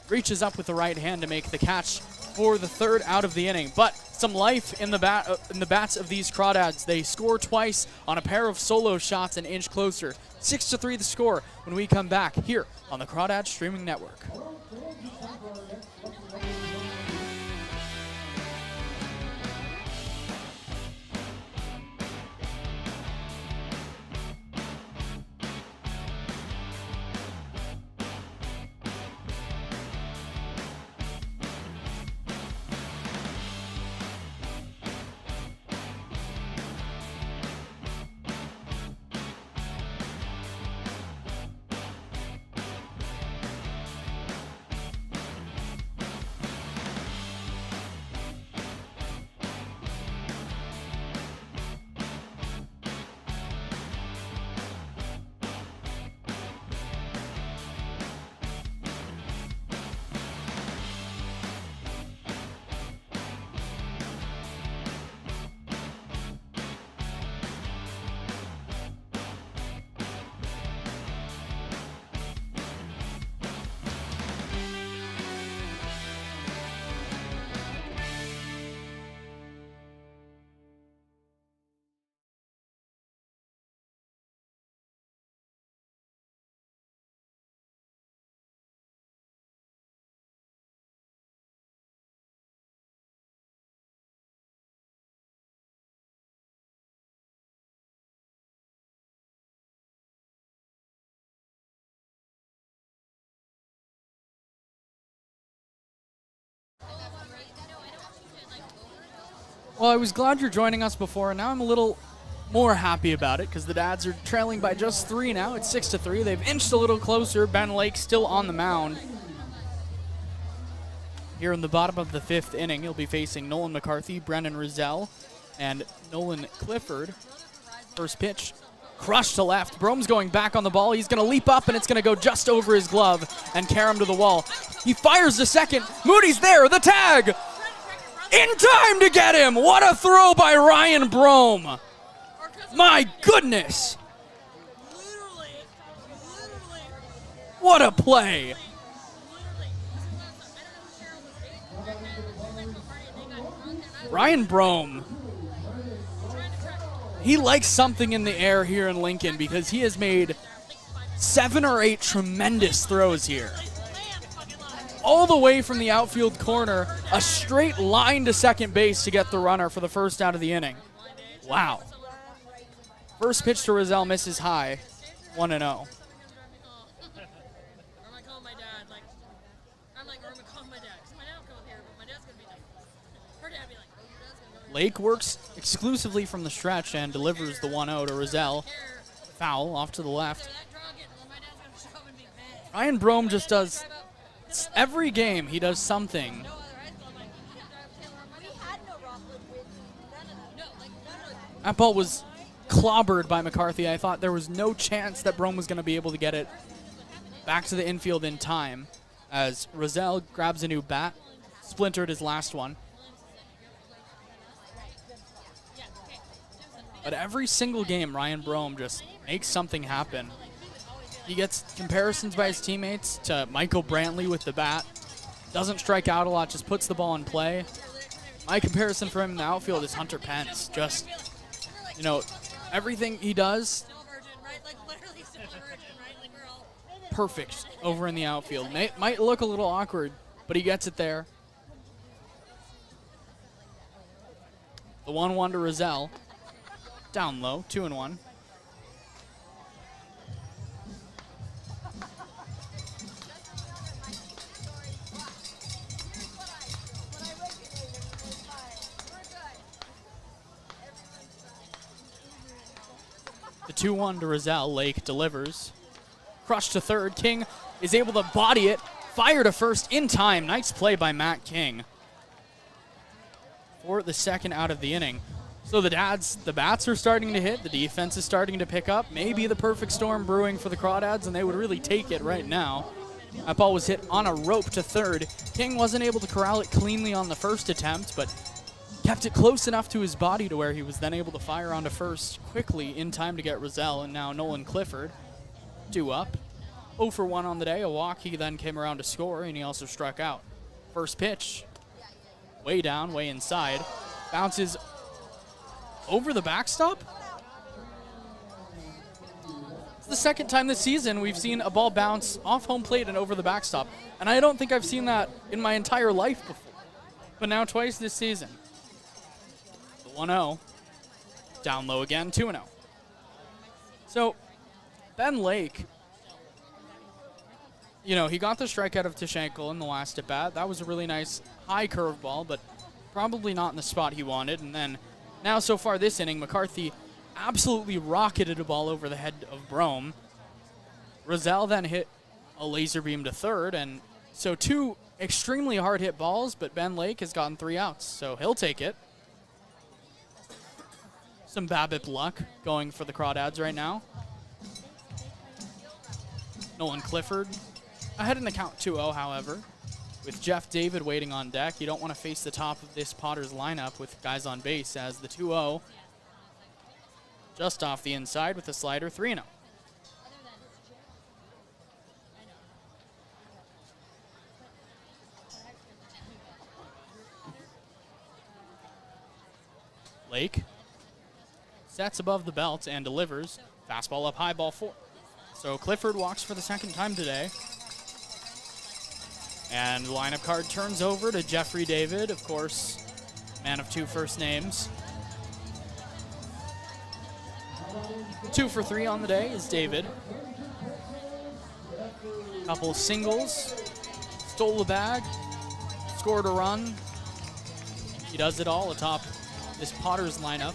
reaches up with the right hand to make the catch for the 3rd out of the inning. But some life in the bats of these Crawdads. They score twice on a pair of solo shots an inch closer. 6-3 the score when we come back here on the Crawdads Streaming Network. Well, I was glad you're joining us before, and now I'm a little more happy about it because the Dads are trailing by just 3 now. It's 6-3. They've inched a little closer. Ben Lake still on the mound. Here in the bottom of the 5th inning, he'll be facing Nolan McCarthy, Brennan Rizal, and Nolan Clifford. First pitch, crushed to left. Brome's going back on the ball. He's going to leap up, and it's going to go just over his glove and carry him to the wall. He fires to second. Moody's there. The tag. In time to get him. What a throw by Ryan Brome. My goodness. What a play. Ryan Brome. He likes something in the air here in Lincoln because he has made 7 or 8 tremendous throws here. All the way from the outfield corner, a straight line to second base to get the runner for the first out of the inning. Wow. First pitch to Rizal misses high, 1-0. Lake works exclusively from the stretch and delivers the 1-0 to Rizal. Foul off to the left. Ryan Brome just does, every game he does something. That ball was clobbered by McCarthy. I thought there was no chance that Brome was going to be able to get it back to the infield in time as Rizal grabs a new bat, splintered his last one. But every single game, Ryan Brome just makes something happen. He gets comparisons by his teammates to Michael Brantley with the bat. Doesn't strike out a lot, just puts the ball in play. My comparison for him in the outfield is Hunter Pence. Just, you know, everything he does, perfect over in the outfield. Might look a little awkward, but he gets it there. The 1-1 to Rizal. Down low, 2-1. 2-1 to Roselle. Lake delivers. Crush to third. King is able to body it. Fire to first in time. Nice play by Matt King for the second out of the inning. So the bats are starting to hit. The defense is starting to pick up. Maybe the perfect storm brewing for the Crawdads, and they would really take it right now. That ball was hit on a rope to third. King wasn't able to corral it cleanly on the first attempt, but kept it close enough to his body to where he was then able to fire onto first quickly in time to get Roselle, and now Nolan Clifford due up. 0 for 1 on the day. A walk. He then came around to score, and he also struck out. First pitch, way down, way inside. Bounces over the backstop. It's the second time this season we've seen a ball bounce off home plate and over the backstop, and I don't think I've seen that in my entire life before. But now twice this season. The 1-0. Down low again, 2-0. So, Ben Lake, you know, he got the strikeout of Tashenko in the last at bat. That was a really nice high curveball, but probably not in the spot he wanted. And then now so far this inning, McCarthy absolutely rocketed a ball over the head of Brome. Roselle then hit a laser beam to third, and so 2 extremely hard hit balls, but Ben Lake has gotten 3 outs, so he'll take it. Some BABIP luck going for the Crawdads right now. Nolan Clifford ahead in the count 2-0, however. With Jeff David waiting on deck, you don't want to face the top of this Potters lineup with guys on base, as the 2-0 just off the inside with a slider, 3-0. Lake sets above the belt and delivers. Fastball up high, ball 4. So Clifford walks for the second time today. And the lineup card turns over to Jeffrey David, of course, man of 2 first names. 2 for 3 on the day is David. Couple singles, stole the bag, scored a run. He does it all atop this Potters lineup.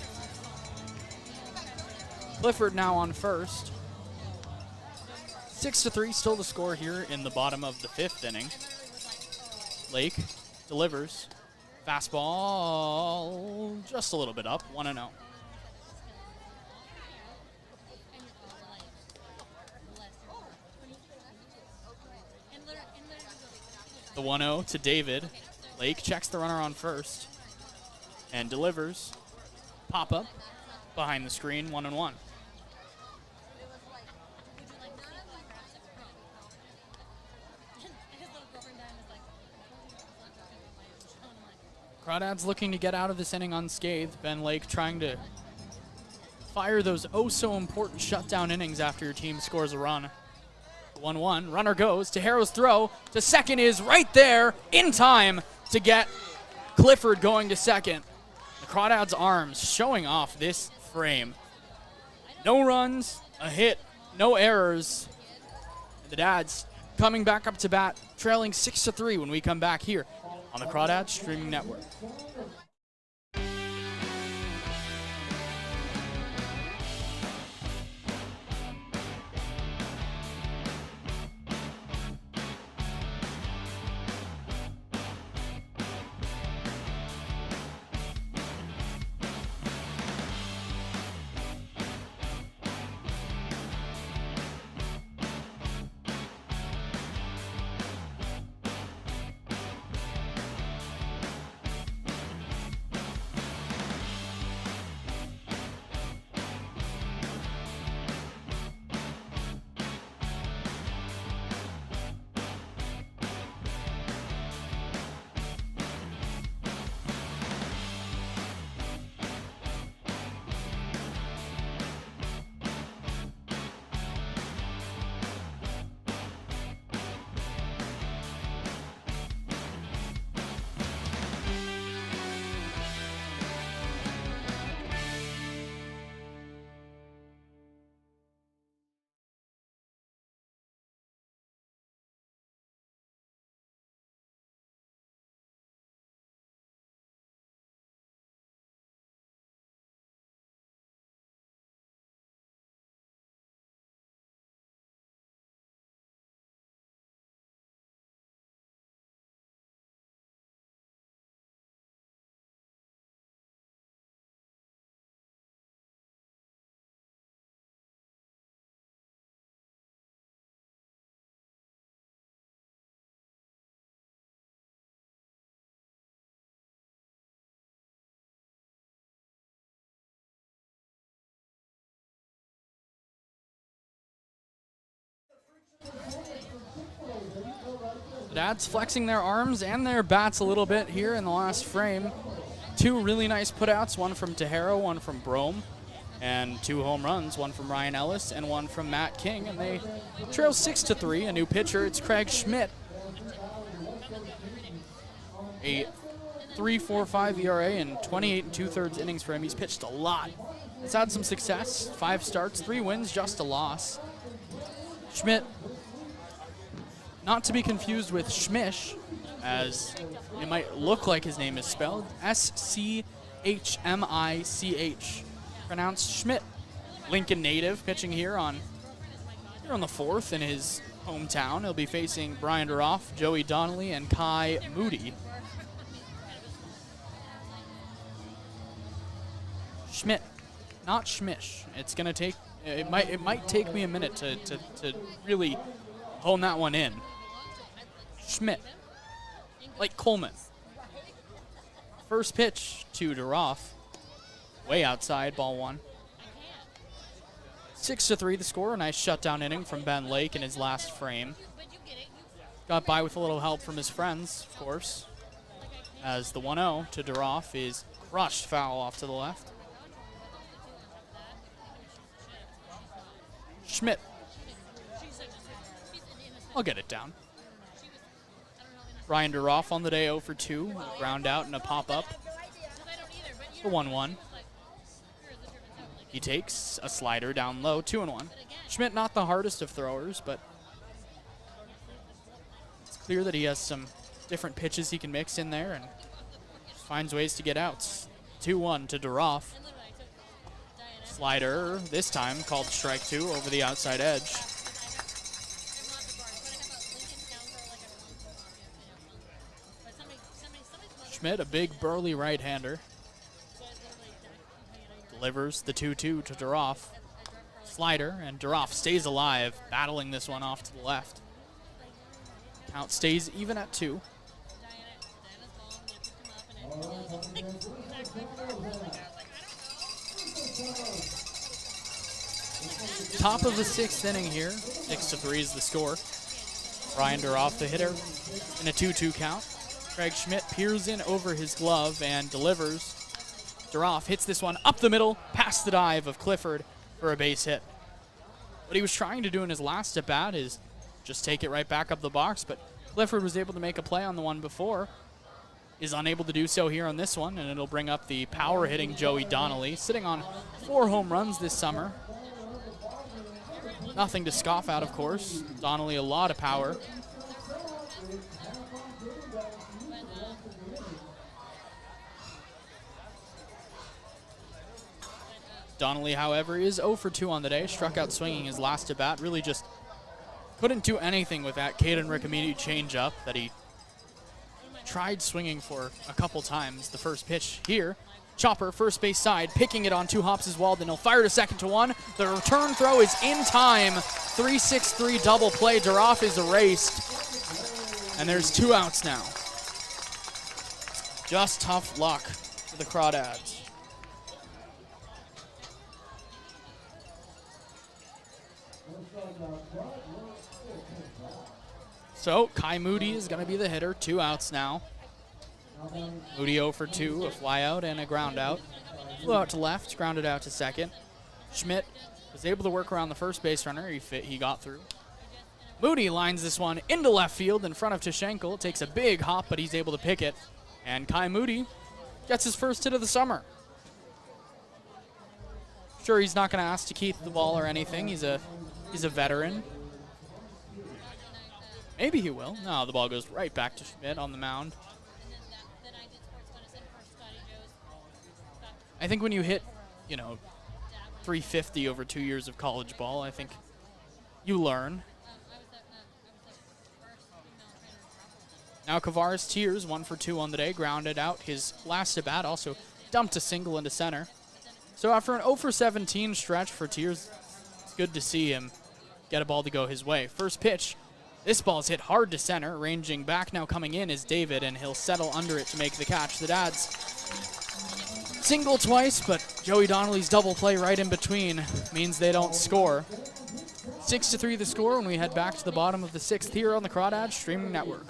Clifford now on first. 6-3, still the score here in the bottom of the 5th inning. Lake delivers. Fastball just a little bit up, 1-0. The 1-0 to David. Lake checks the runner on first and delivers. Pop-up behind the screen, 1-1. Crawdads looking to get out of this inning unscathed. Ben Lake trying to fire those oh-so-important shutdown innings after your team scores a run. 1-1, runner goes to Harrow's throw to second is right there in time to get Clifford going to second. The Crawdads' arms showing off this frame. No runs, a hit, no errors. The Dads coming back up to bat, trailing 6-3 when we come back here on the Crawdads Streaming Network. The Dads flexing their arms and their bats a little bit here in the last frame. 2 really nice putouts, one from Tejero, one from Brome, and 2 home runs, one from Ryan Ellis and one from Matt King, and they trail 6-3. A new pitcher, it's Craig Schmidt. A 3.45 ERA and 28 2/3 innings for him. He's pitched a lot. He's had some success, 5 starts, 3 wins, just a loss. Schmidt, not to be confused with Schmish, as it might look like his name is spelled, S-C-H-M-I-C-H, pronounced Schmidt. Lincoln native, pitching here on the 4th in his hometown. He'll be facing Brian Duroff, Joey Donnelly, and Kai Moody. Schmidt, not Schmish. It's gonna take. It might take me a minute to really hone that one in. Schmidt, like Coleman. First pitch to Duroff, way outside, ball 1. 6-3 the score. A nice shutdown inning from Ben Lake in his last frame. Got by with a little help from his friends, of course, as the 1-0 to Duroff is crushed foul off to the left. Schmidt. I'll get it down. Ryan Duroff on the day 0 for 2. Ground out and a pop-up. The 1-1. He takes a slider down low, 2-1. Schmidt not the hardest of throwers, but it's clear that he has some different pitches he can mix in there and finds ways to get outs. 2-1 to Duroff. Slider, this time called strike 2 over the outside edge. Schmidt, a big burly right-hander. Delivers the 2-2 to Duroff. Slider, and Duroff stays alive, battling this one off to the left. Count stays even at 2. Top of the 6th inning here. 6-3 is the score. Ryan Duroff, the hitter, in a 2-2 count. Craig Schmidt peers in over his glove and delivers. Duroff hits this one up the middle, past the dive of Clifford for a base hit. What he was trying to do in his last at-bat is just take it right back up the box, but Clifford was able to make a play on the one before. Is unable to do so here on this one, and it'll bring up the power-hitting Joey Donnelly, sitting on 4 home runs this summer. Nothing to scoff at, of course. Donnelly, a lot of power. Donnelly, however, is 0 for 2 on the day. Struck out swinging his last at bat. Really just couldn't do anything with that Caden Rickamini changeup that he tried swinging for a couple times. The first pitch here. Chopper, first base side, picking it on 2 hops as well. Then he'll fire to second to 1. The return throw is in time. 3-6-3 double play. Duroff is erased. And there's 2 outs now. Just tough luck for the Crawdads. So Kai Moody is going to be the hitter. 2 outs now. Moody 0 for 2, a fly out and a ground out. Flew out to left, grounded out to second. Schmidt was able to work around the first base runner. He got through. Moody lines this one into left field in front of Tashenko. Takes a big hop, but he's able to pick it. And Kai Moody gets his first hit of the summer. Sure, he's not going to ask to keep the ball or anything. He's a veteran. Maybe he will. No, the ball goes right back to Schmidt on the mound. I think when you hit, 350 over 2 years of college ball, I think you learn. Now Kavaris Tears, 1 for 2 on the day, grounded out his last at bat, also dumped a single into center. So after an 0 for 17 stretch for Tears, it's good to see him get a ball to go his way. First pitch, this ball's hit hard to center. Ranging back now coming in is David, and he'll settle under it to make the catch. The Dads single twice, but Joey Donnelly's double play right in between means they don't score. 6-3 the score when we head back to the bottom of the 6th here on the Crawdads Streaming Network.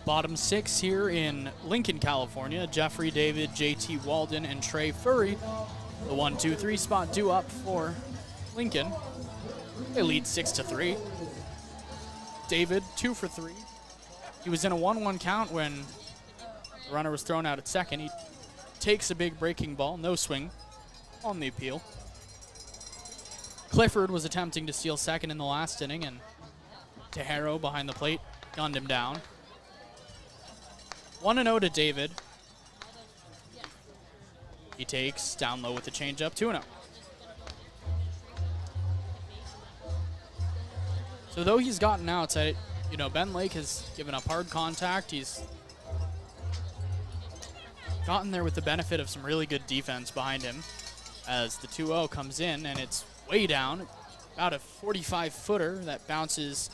Bottom 6 here in Lincoln, California. Jeffrey, David, JT Walden, and Trey Furry. The 1, 2, 3 spot due up for Lincoln. They lead 6-3. David, 2 for 3. He was in a 1-1 count when the runner was thrown out at second. He takes a big breaking ball, no swing on the appeal. Clifford was attempting to steal second in the last inning, and Tejero behind the plate gunned him down. 1-0 to David. He takes down low with the changeup, 2-0. So though he's gotten outs, Ben Lake has given up hard contact. He's gotten there with the benefit of some really good defense behind him as the 2-0 comes in, and it's way down, about a 45-footer that bounces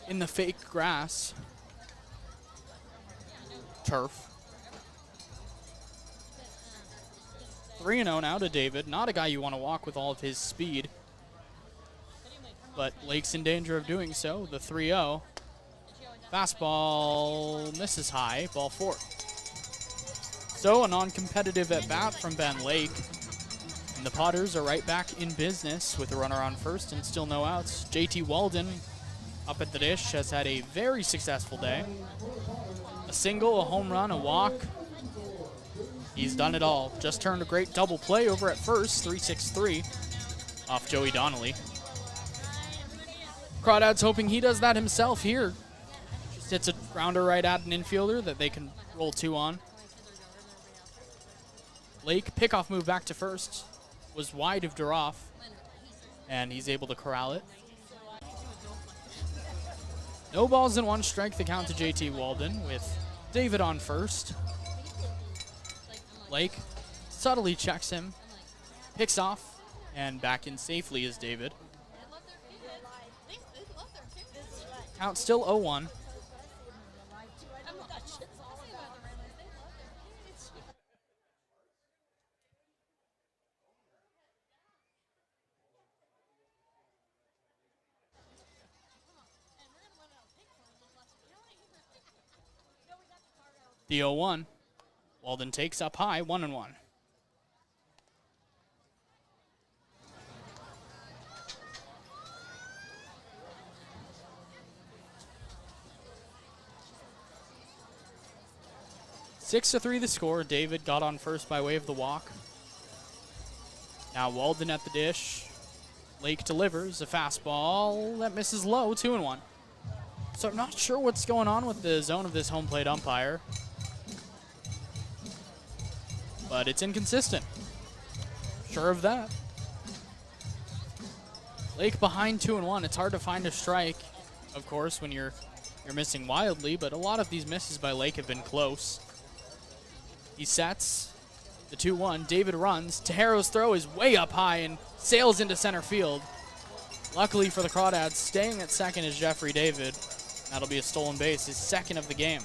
in the fake grass. Turf. 3-0 now to David. Not a guy you want to walk with all of his speed, but Lake's in danger of doing so. The 3-0. Fastball misses high, ball 4. So a non-competitive at-bat from Ben Lake. And the Potters are right back in business with a runner on first and still no outs. JT Walden up at the dish has had a very successful day. A single, a home run, a walk. He's done it all. Just turned a great double play over at first, 3-6-3 off Joey Donnelly. Crawdads hoping he does that himself here. Just hits a grounder right at an infielder that they can roll 2 on. Lake, pickoff move back to first, was wide of Duroff, and he's able to corral it. No balls and 1 strike, the count to JT Walden with David on first. Lake subtly checks him, picks off, and back in safely is David. Count still 0-1. The 0-1. Walden takes up high, 1-1. Six to 3 the score. David got on first by way of the walk. Now Walden at the dish. Lake delivers a fastball that misses low, 2-1. So I'm not sure what's going on with the zone of this home plate umpire, but it's inconsistent. Sure of that. Lake behind 2-1. It's hard to find a strike, of course, when you're missing wildly, but a lot of these misses by Lake have been close. He sets the 2-1. David runs. Tejero's throw is way up high and sails into center field. Luckily for the Crawdads, staying at second is Jeffrey David. That'll be a stolen base, his second of the game.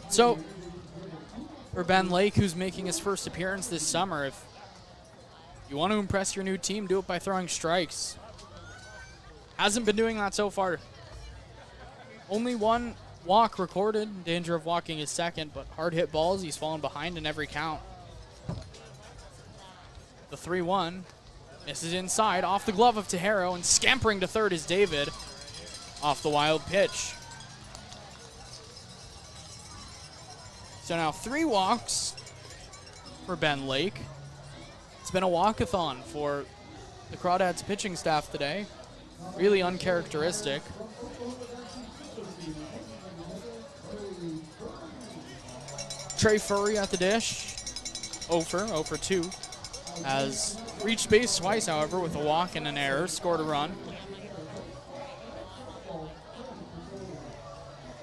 So, for Ben Lake, who's making his first appearance this summer, if you want to impress your new team, do it by throwing strikes. Hasn't been doing that so far. Only 1 walk recorded, in danger of walking his second, but hard hit balls, he's fallen behind in every count. The 3-1 misses inside, off the glove of Tejero, and scampering to third is David off the wild pitch. So now 3 walks for Ben Lake. It's been a walkathon for the Crawdads pitching staff today. Really uncharacteristic. Trey Furry at the dish. 0 for 2. Has reached base twice, however, with a walk and an error. Scored a run.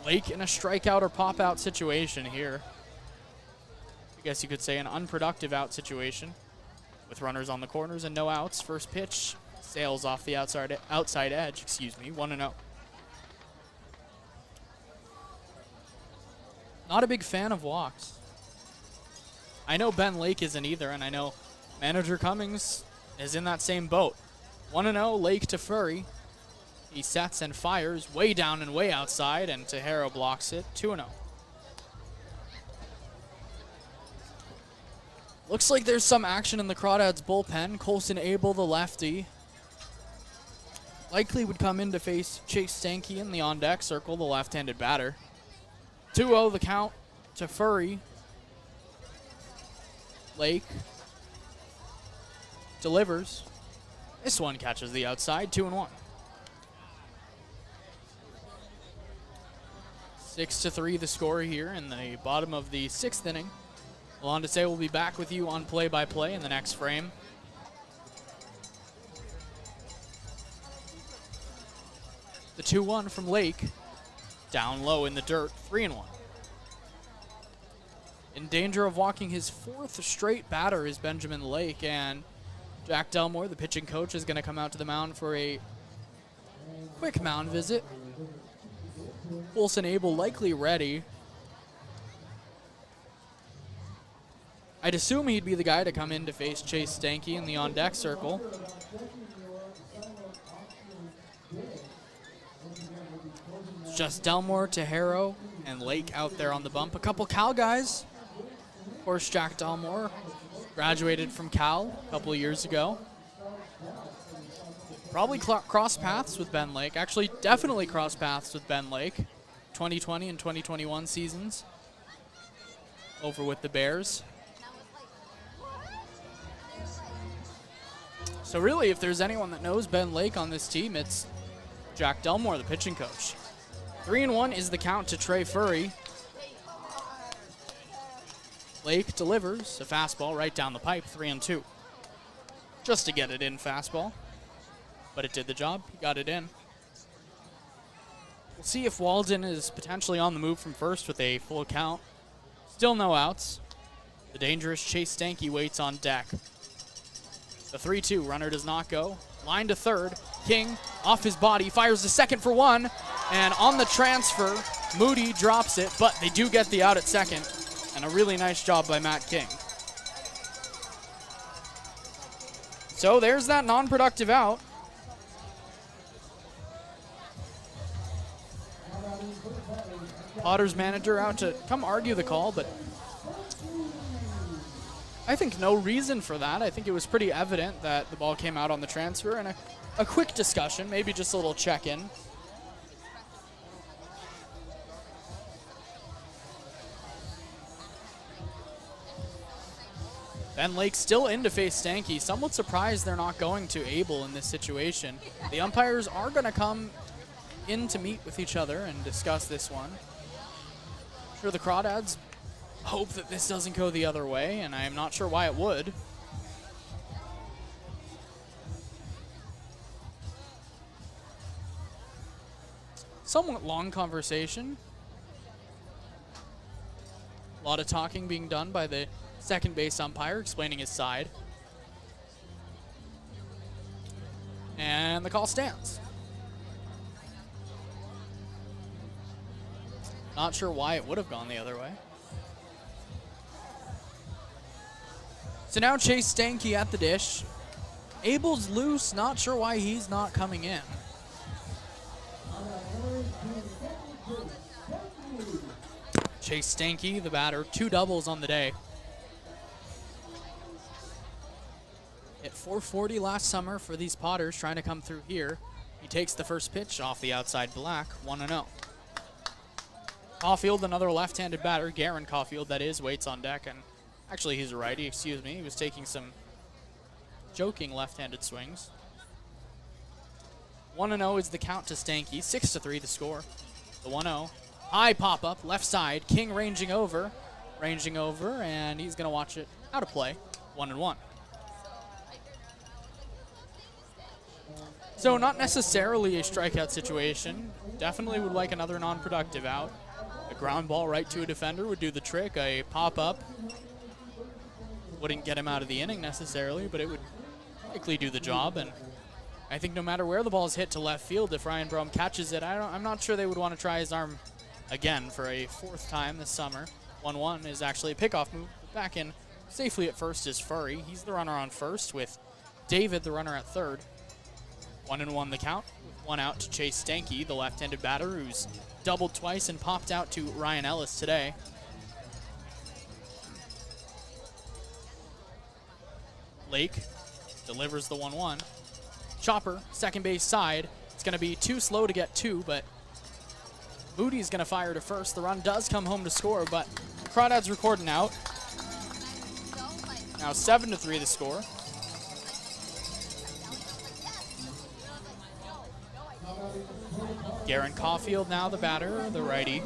Lake in a strikeout or pop-out situation here. I guess you could say an unproductive out situation with runners on the corners and no outs. First pitch sails off the outside edge, 1-0. Not a big fan of walks. I know Ben Lake isn't either, and I know Manager Cummings is in that same boat. 1-0 Lake to Furry. He sets and fires way down and way outside, and Tejero blocks it. 2-0. Looks like there's some action in the Crawdads bullpen. Colson Abel, the lefty, likely would come in to face Chase Stanky in the on-deck circle, the left-handed batter. 2-0 the count to Furry. Lake delivers. This one catches the outside, 2-1. 6-3 the score here in the bottom of the 6th inning. Alondise will be back with you on play-by-play in the next frame. The 2-1 from Lake. Down low in the dirt, 3-1. In danger of walking his 4th straight batter is Benjamin Lake, and Jack Delmore, the pitching coach, is going to come out to the mound for a quick mound visit. Colson Abel likely ready. I'd assume he'd be the guy to come in to face Chase Stanky in the on-deck circle. It's just Delmore, Tejero, and Lake out there on the bump. A couple Cal guys. Of course, Jack Delmore graduated from Cal a couple of years ago. Probably cross paths with Ben Lake. Actually, definitely cross paths with Ben Lake. 2020 and 2021 seasons over with the Bears. So really, if there's anyone that knows Ben Lake on this team, it's Jack Delmore, the pitching coach. 3-1 is the count to Trey Furry. Lake delivers a fastball right down the pipe, 3-2. Just to get it in fastball, but it did the job. He got it in. We'll see if Walden is potentially on the move from first with a full count. Still no outs. The dangerous Chase Stanky waits on deck. The 3-2 runner does not go. Line to third. King off his body, fires to second for one. And on the transfer, Moody drops it, but they do get the out at second. And a really nice job by Matt King. So there's that non-productive out. Potter's manager out to come argue the call, but I think no reason for that. I think it was pretty evident that the ball came out on the transfer, and a quick discussion, maybe just a little check-in. Ben Lake still in to face Stanky. Somewhat surprised they're not going to Abel in this situation. The umpires are going to come in to meet with each other and discuss this one. I'm sure the Crawdads hope that this doesn't go the other way, and I am not sure why it would. Somewhat long conversation. A lot of talking being done by the second base umpire explaining his side. And the call stands. Not sure why it would have gone the other way. So now Chase Stanky at the dish. Abel's loose, not sure why he's not coming in. Chase Stanky, the batter, 2 doubles on the day. Hit .440 last summer for these Potters trying to come through here. He takes the first pitch off the outside black, 1-0. Caulfield, another left-handed batter, Garen Caulfield, that is, waits on deck. And actually, he's a righty, excuse me. He was taking some joking left-handed swings. 1-0 is the count to Stanky. 6-3 the score. The 1-0. High pop-up, left side. King ranging over, and he's going to watch it out of play. 1-1. So not necessarily a strikeout situation. Definitely would like another non-productive out. A ground ball right to a defender would do the trick. A pop-up wouldn't get him out of the inning necessarily, but it would likely do the job. And I think no matter where the ball is hit to left field, if Ryan Brome catches it, I'm not sure they would want to try his arm again for a 4th time this summer. 1-1 is actually a pickoff move. Back in safely at first is Furry. He's the runner on first with David, the runner at third. 1-1 the count, with one out to Chase Stanky, the left-handed batter who's doubled twice and popped out to Ryan Ellis today. Lake delivers the 1-1. Chopper, second base side. It's going to be too slow to get two, but Moody's going to fire to first. The run does come home to score, but Crawdads recording out. Now 7-3 the score. Garen Caulfield now the batter, the righty.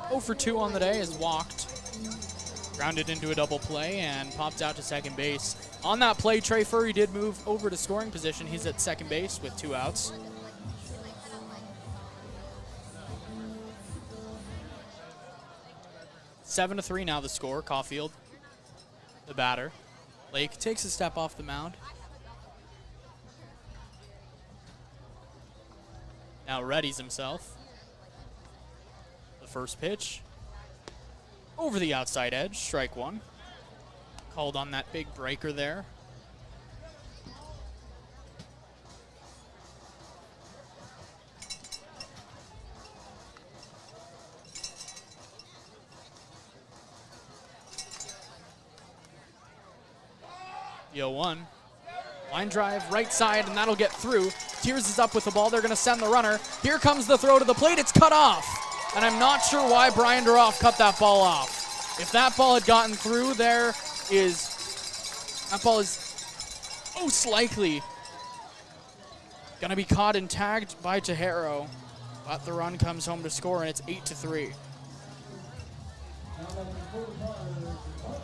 0 for 2 on the day, is walked. Grounded into a double play and popped out to second base. On that play, Trey Furry did move over to scoring position. He's at second base with 2 outs. Seven to 3 now the score. Caulfield, the batter. Lake takes a step off the mound. Now readies himself. The first pitch. Over the outside edge, strike one. Called on that big breaker there. The 0-1. Line drive, right side, and that'll get through. Tears is up with the ball. They're going to send the runner. Here comes the throw to the plate. It's cut off. And I'm not sure why Brian Duroff cut that ball off. If that ball had gotten through, that ball is most likely going to be caught and tagged by Tejero. But the run comes home to score, and it's 8-3.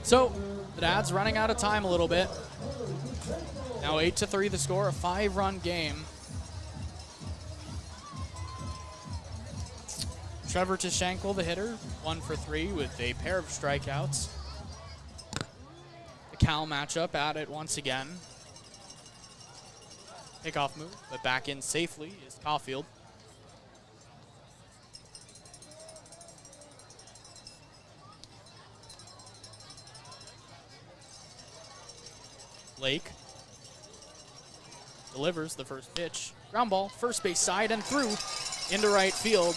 So the Dads running out of time a little bit. Now 8-3 the score, a 5-run game. Trevor Tishankel, the hitter, 1 for 3 with a pair of strikeouts. The Cal matchup at it once again. Pickoff move, but back in safely is Caulfield. Lake delivers the first pitch. Ground ball, first base side and through into right field.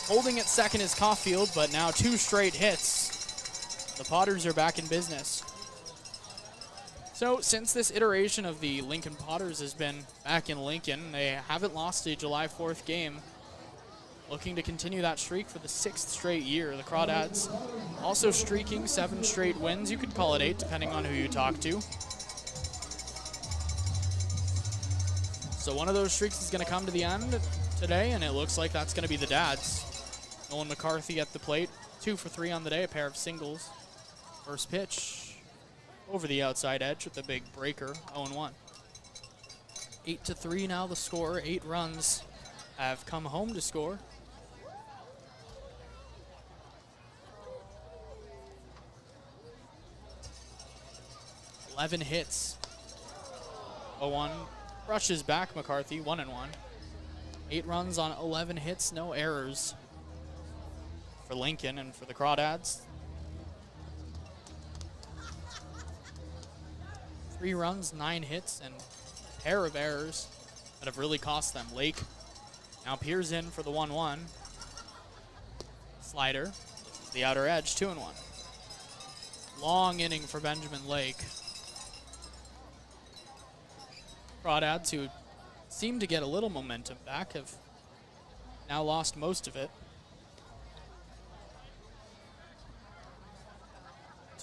Holding at second is Caulfield, but now 2 straight hits. The Potters are back in business. So since this iteration of the Lincoln Potters has been back in Lincoln, they haven't lost a July 4th game. Looking to continue that streak for the 6th straight year. The Crawdads also streaking 7 straight wins. You could call it 8, depending on who you talk to. So one of those streaks is going to come to the end today, and it looks like that's going to be the Dads. Nolan McCarthy at the plate, 2 for 3 on the day, a pair of singles. First pitch over the outside edge with the big breaker, 0-1. 8-3 now the score. 8 runs have come home to score. Hits. 0-1. Rushes back McCarthy, 1-1. 8 runs on 11 hits, no errors for Lincoln and for the Crawdads. 3 runs, 9 hits, and a pair of errors that have really cost them. Lake now peers in for the 1-1. Slider, the outer edge, 2-1. Long inning for Benjamin Lake. Crawdads, who seem to get a little momentum back, have now lost most of it.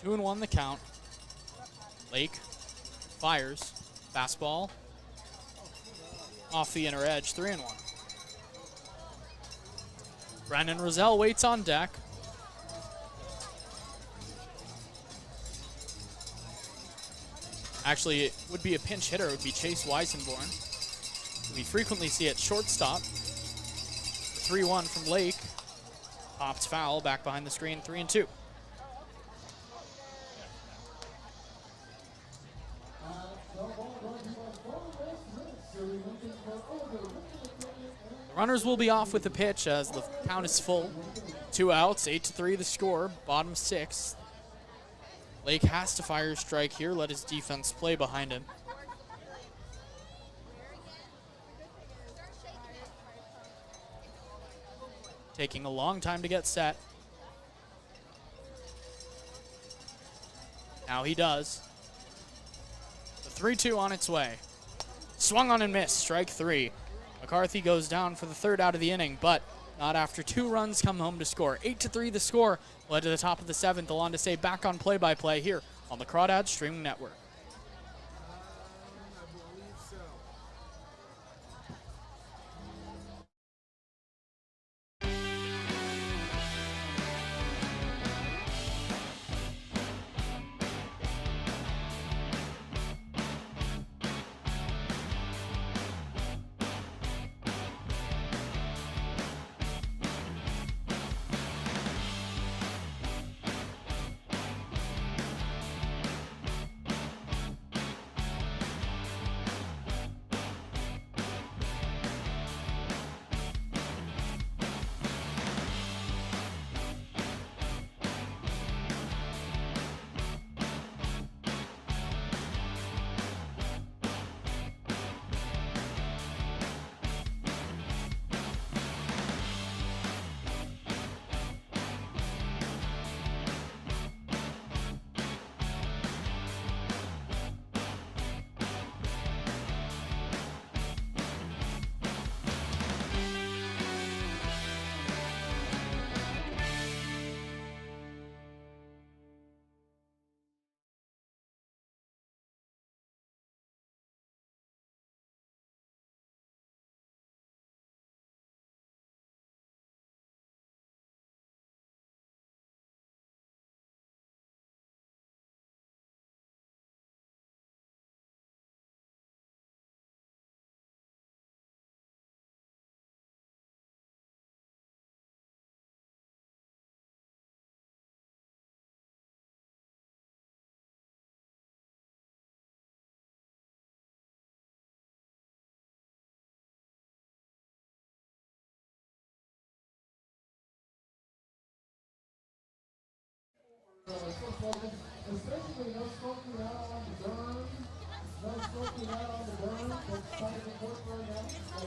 2-1 the count. Lake fires. Fastball off the inner edge, 3-1. Brennan Roselle waits on deck. Actually, it would be a pinch hitter. It would be Chase Weisenborn. We frequently see it shortstop. 3-1 from Lake. Popped foul back behind the screen, 3-2. The runners will be off with the pitch as the count is full. 2 outs, 8-3 the score, bottom 6. Lake has to fire a strike here, let his defense play behind him. taking a long time to get set. Now he does. The 3-2 on its way. Swung on and missed, strike 3. McCarthy goes down for the third out of the inning, but not after 2 runs come home to score. 8-3 the score, led to the top of the 7th. Alon to say back on play-by-play here on the Crawdads Streaming Network. I believe so.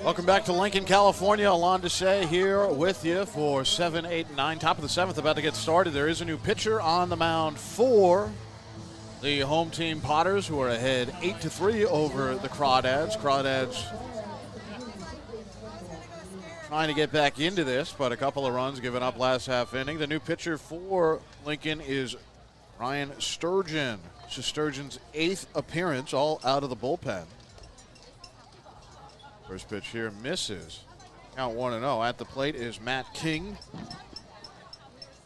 Welcome back to Lincoln, California. Alon Desai here with you for 7, 8, 9. Top of the 7th about to get started. There is a new pitcher on the mound for the home team Potters, who are ahead 8-3 over the Crawdads. Crawdads trying to get back into this, but a couple of runs given up last half inning. The new pitcher for Lincoln is Ryan Sturgeon. This is Sturgeon's 8th appearance, all out of the bullpen. First pitch here misses. Count 1-0. At the plate is Matt King.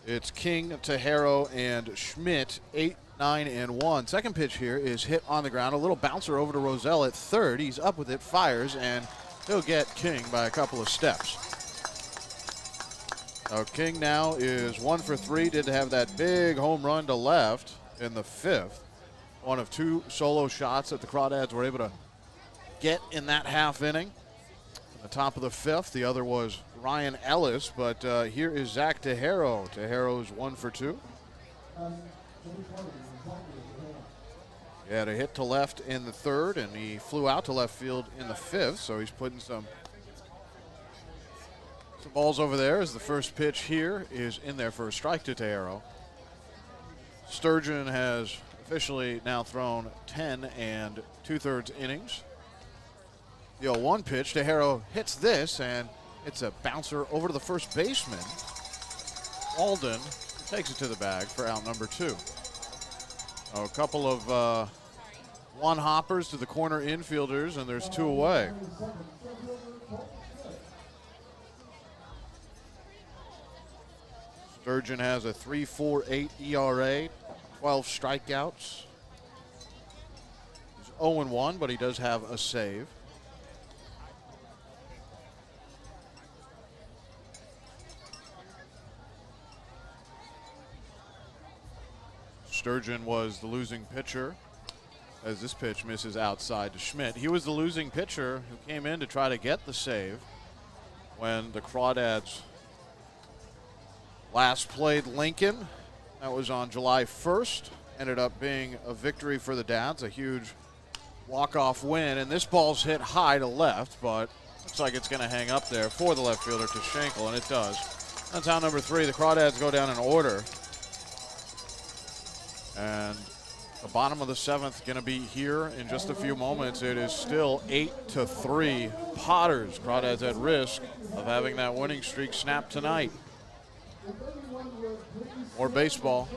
It's King, Tejero, and Schmidt, 8, 9, and 1. Second pitch here is hit on the ground. A little bouncer over to Roselle at third. He's up with it, fires, and he'll get King by a couple of steps. Now King now is 1 for 3. Did have that big home run to left in the 5th. One of 2 solo shots that the Crawdads were able to get in that half inning. In the top of the 5th, the other was Ryan Ellis, but here is Zach Tejero. Tejero's 1 for 2. He had a hit to left in the 3rd, and he flew out to left field in the 5th, so he's putting some balls over there as the first pitch here is in there for a strike to Tejero. Sturgeon has officially now thrown 10 and 2/3 innings. The 0-1 pitch, Tejero hits this, and it's a bouncer over to the first baseman. Alden takes it to the bag for out number 2. A couple of one-hoppers to the corner infielders, and there's 2 away. Sturgeon has a 3.48 ERA, 12 strikeouts. He's 0-1, but he does have a save. Sturgeon was the losing pitcher as this pitch misses outside to Schmidt. He was the losing pitcher who came in to try to get the save when the Crawdads last played Lincoln. That was on July 1st. Ended up being a victory for the Dads, a huge walk-off win. And this ball's hit high to left, but looks like it's going to hang up there for the left fielder to Schenkel, and it does. That's out number 3. The Crawdads go down in order. And the bottom of the 7th going to be here in just a few moments. It is still 8-3 Potters. Crawdads at risk of having that winning streak snapped tonight. More baseball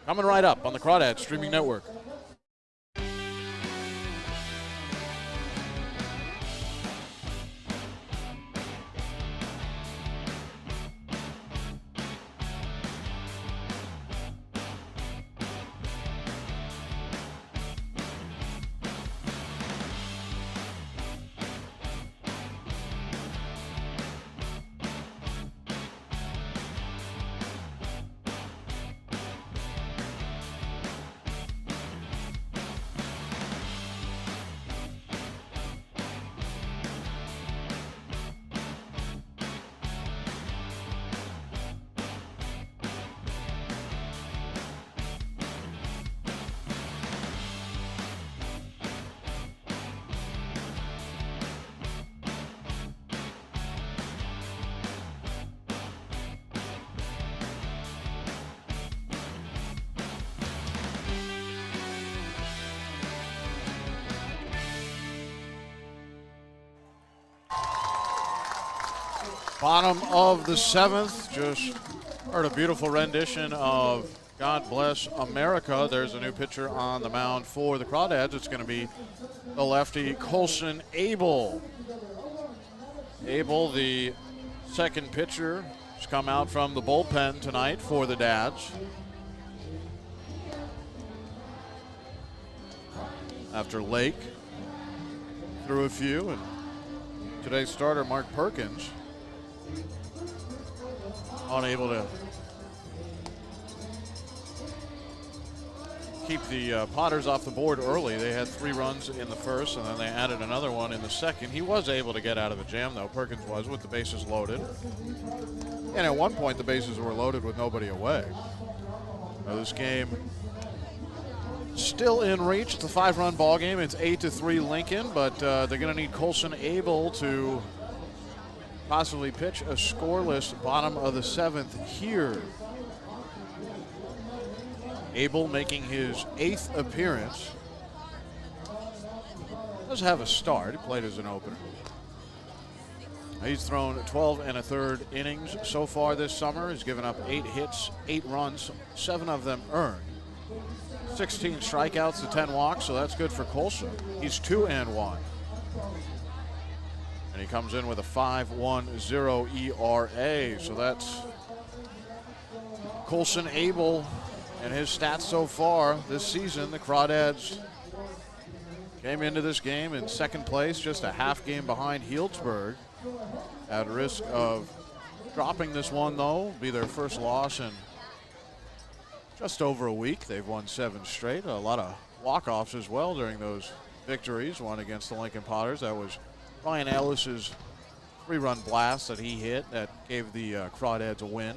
coming right up on the Crawdads Streaming Network. Bottom of the 7th, just heard a beautiful rendition of God Bless America. There's a new pitcher on the mound for the Crawdads. It's going to be the lefty Colson Abel. Abel, the second pitcher, has come out from the bullpen tonight for the Dads. After Lake threw a few, and today's starter, Mark Perkins, unable to keep the Potters off the board early. They had 3 runs in the first, and then they added another one in the second. He was able to get out of the jam, though. Perkins was, with the bases loaded. And at one point, the bases were loaded with nobody away. Now, this game still in reach. It's a 5-run ball game. It's 8-3 Lincoln, but they're going to need Colson Abel to possibly pitch a scoreless bottom of the 7th here. Abel making his 8th appearance. Does have a start. He played as an opener. He's thrown 12 1/3 innings so far this summer. He's given up 8 hits, 8 runs, 7 of them earned. 16 strikeouts to 10 walks, so that's good for Colson. He's 2-1. And he comes in with a 5.10 ERA. So that's Colson Abel and his stats so far this season. The Crawdads came into this game in second place, just a half game behind Healdsburg. At risk of dropping this one, though, be their first loss in just over a week. They've won 7 straight. A lot of walk-offs as well during those victories. One against the Lincoln Potters. That was Ryan Ellis's 3-run blast that he hit that gave the Crawdads a win.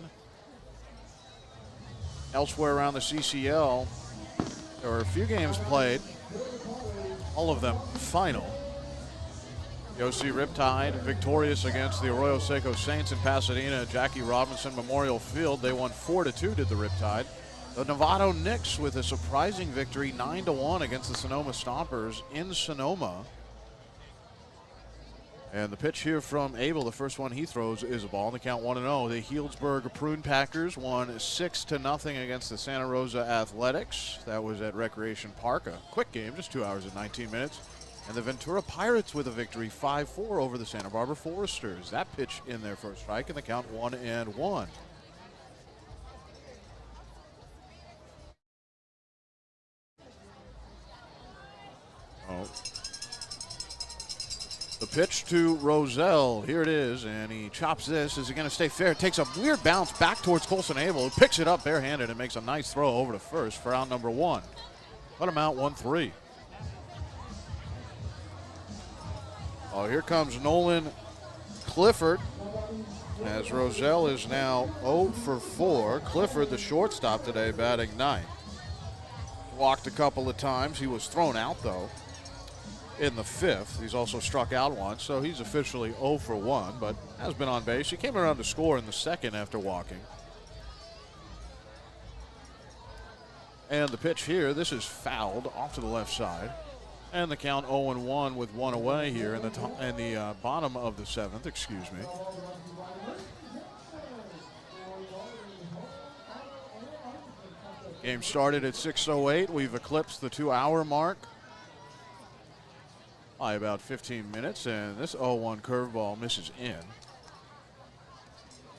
Elsewhere around the CCL, there were a few games played, all of them final. The OC Riptide victorious against the Arroyo Seco Saints in Pasadena at Jackie Robinson Memorial Field. They won 4-2, did the Riptide. The Novato Knicks with a surprising victory, 9-1 against the Sonoma Stompers in Sonoma. And the pitch here from Abel, the first one he throws is a ball. The count 1-0. The Healdsburg Prune Packers won 6-0 against the Santa Rosa Athletics. That was at Recreation Park. A quick game, just 2 hours and 19 minutes. And the Ventura Pirates with a victory, 5-4 over the Santa Barbara Foresters. That pitch in there for a strike, and the count 1-1. Oh. The pitch to Roselle. Here it is, and he chops this. Is he going to stay fair? Takes a weird bounce back towards Colson Abel, who picks it up barehanded and makes a nice throw over to first for out number 1. Let him out 1-3. Oh, here comes Nolan Clifford, as Roselle is now 0 for 4. Clifford, the shortstop today, batting 9th. Walked a couple of times. He was thrown out, though. in the fifth. He's also struck out once, so he's officially 0 for 1, but has been on base. He came around to score in the second after walking. And the pitch here, this is fouled off to the left side. And the count 0-1 with one away here in the bottom of the seventh, excuse me. Game started at 6:08. We've eclipsed the 2-hour mark by about 15 minutes, and this 0-1 curveball misses in.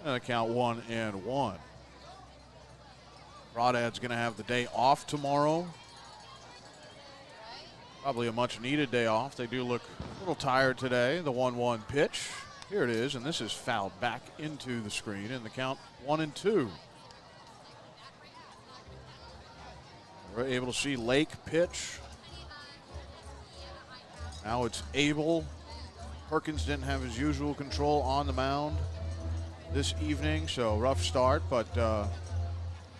And the count 1-1. Crawdads going to have the day off tomorrow. Probably a much needed day off. They do look a little tired today. The 1-1 pitch. Here it is, and this is fouled back into the screen, and the count 1-2. We're able to see Lake pitch. Now it's Abel. Perkins didn't have his usual control on the mound this evening, so rough start, but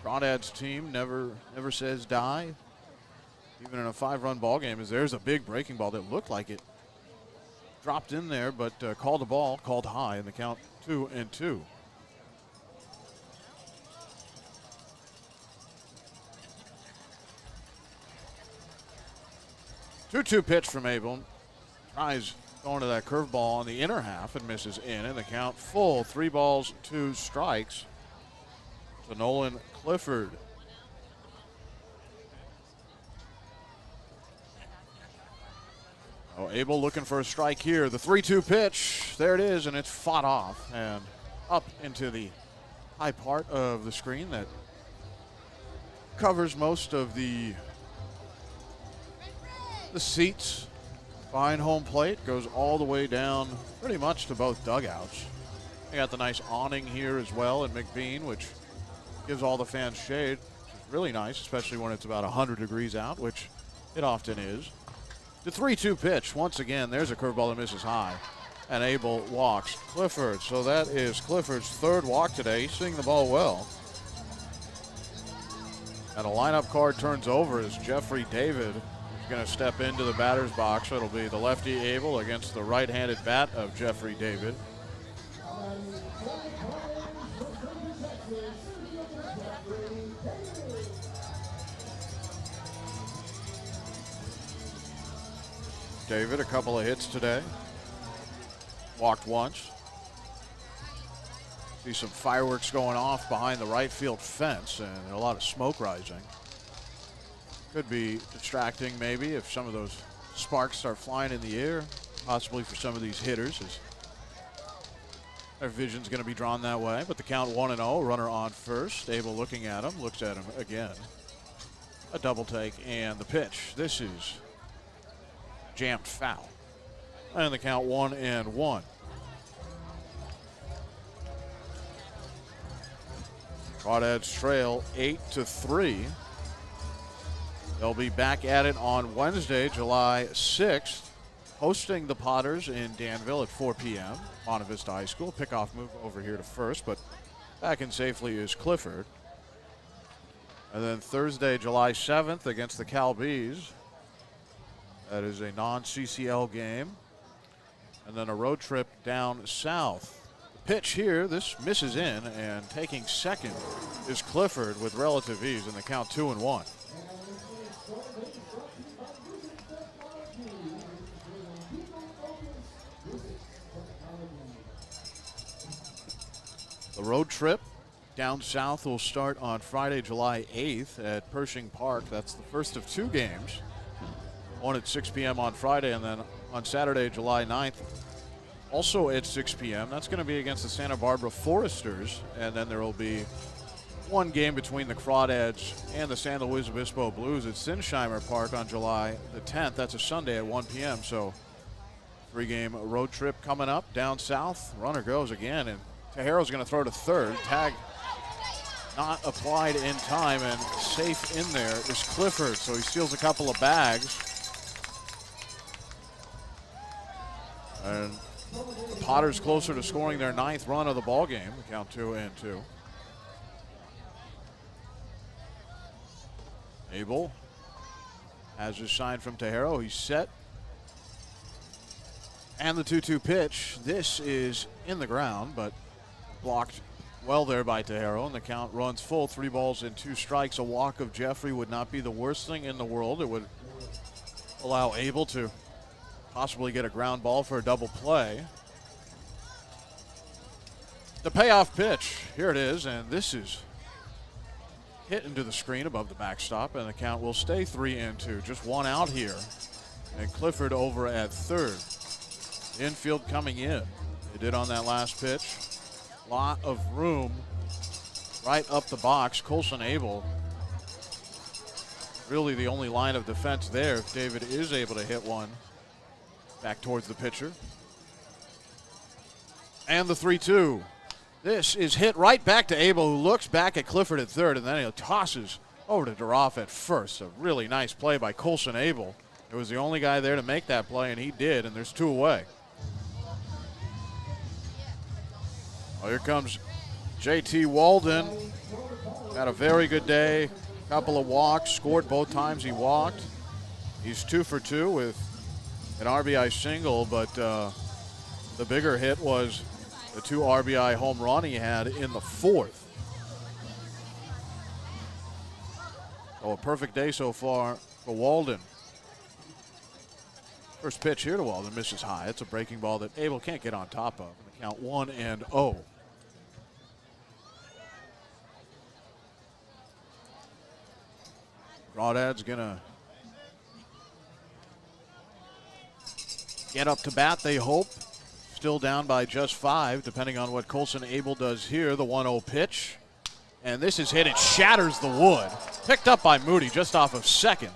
Crawdads team never says die. Even in a 5-run ball game, as there's a big breaking ball that looked like it dropped in there, but called the ball, called high, and the count 2-2. 2-2 pitch from Abel. Tries going to that curveball on the inner half and misses in, and the count full. 3 balls, 2 strikes to Nolan Clifford. Oh, Abel looking for a strike here. The 3-2 pitch, there it is, and it's fought off and up into the high part of the screen that covers most of the seats behind home plate. Goes all the way down pretty much to both dugouts. They got the nice awning here as well in McBean, which gives all the fans shade, which is really nice, especially when it's about 100 degrees out, which it often is. The 3-2 pitch, once again, there's a curveball that misses high, and Abel walks Clifford. So that is Clifford's 3rd walk today. He's seeing the ball well. And a lineup card turns over as Jeffrey David is going to step into the batter's box. So it'll be the lefty Abel against the right-handed bat of Jeffrey David. David, a couple of hits today. Walked once. See some fireworks going off behind the right field fence and a lot of smoke rising. Could be distracting maybe if some of those sparks start flying in the air, possibly for some of these hitters, as their vision's going to be drawn that way. But the count 1-0, runner on first. Abel looking at him, looks at him again. A double take and the pitch. This is jammed foul. And the count 1-1. Crawdads trail 8-3. They'll be back at it on Wednesday, July 6th, hosting the Potters in Danville at 4 p.m. Monte Vista High School. Pickoff move over here to first, but back in safely is Clifford. And then Thursday, July 7th against the Cal Bees. That is a non-CCL game. And then a road trip down south. The pitch here, this misses in, and taking second is Clifford with relative ease in the count 2-1. The road trip down south will start on Friday, July 8th at Pershing Park. That's the first of 2 games. One at 6 p.m. on Friday, and then on Saturday, July 9th, also at 6 p.m. That's going to be against the Santa Barbara Foresters, and then there will be one game between the Crawdads and the San Luis Obispo Blues at Sinsheimer Park on July the 10th. That's a Sunday at 1 p.m., so 3-game road trip coming up down south. Runner goes again, and Tejero's going to throw to third. Tag not applied in time, and safe in there is Clifford, so he steals a couple of bags. And the Potters closer to scoring their 9th run of the ball game. Count 2-2. Abel has his sign from Tejero. He's set. And the 2-2 pitch. This is in the ground, but blocked well there by Tejero, and the count runs full. 3 balls and 2 strikes. A walk of Jeffrey would not be the worst thing in the world. It would allow Abel to possibly get a ground ball for a double play. The payoff pitch, here it is, and this is hit into the screen above the backstop, and the count will stay 3-2. Just 1 out here, and Clifford over at third. Infield coming in. They did on that last pitch. Lot of room right up the box. Colson Abel, really the only line of defense there if David is able to hit one back towards the pitcher. And the 3-2. This is hit right back to Abel, who looks back at Clifford at third, and then he tosses over to Duroff at first. A really nice play by Colson Abel. It was the only guy there to make that play, and he did, and there's 2 away. Oh, here comes JT Walden. Had a very good day. Couple of walks, scored both times he walked. He's 2 for 2 with an RBI single, but the bigger hit was the 2 RBI home run he had in the 4th. Oh, a perfect day so far for Walden. First pitch here to Walden misses high. It's a breaking ball that Abel can't get on top of. And the count 1-0. Crawdads gonna get up to bat, they hope. Still down by just 5, depending on what Colson Abel does here. The 1-0 pitch. And this is hit. It shatters the wood. Picked up by Moody just off of second.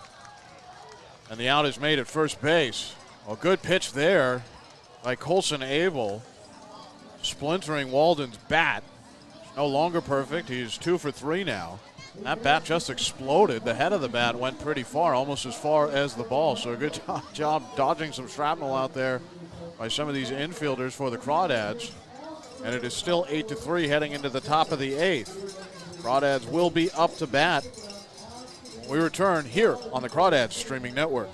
And the out is made at first base. A good pitch there by Colson Abel. Splintering Walden's bat. It's no longer perfect. He's 2 for 3 now. That bat just exploded. The head of the bat went pretty far, almost as far as the ball. So a good job dodging some shrapnel out there by some of these infielders for the Crawdads. And it is still 8-3 heading into the top of the 8th. Crawdads will be up to bat when we return here on the Crawdads Streaming Network.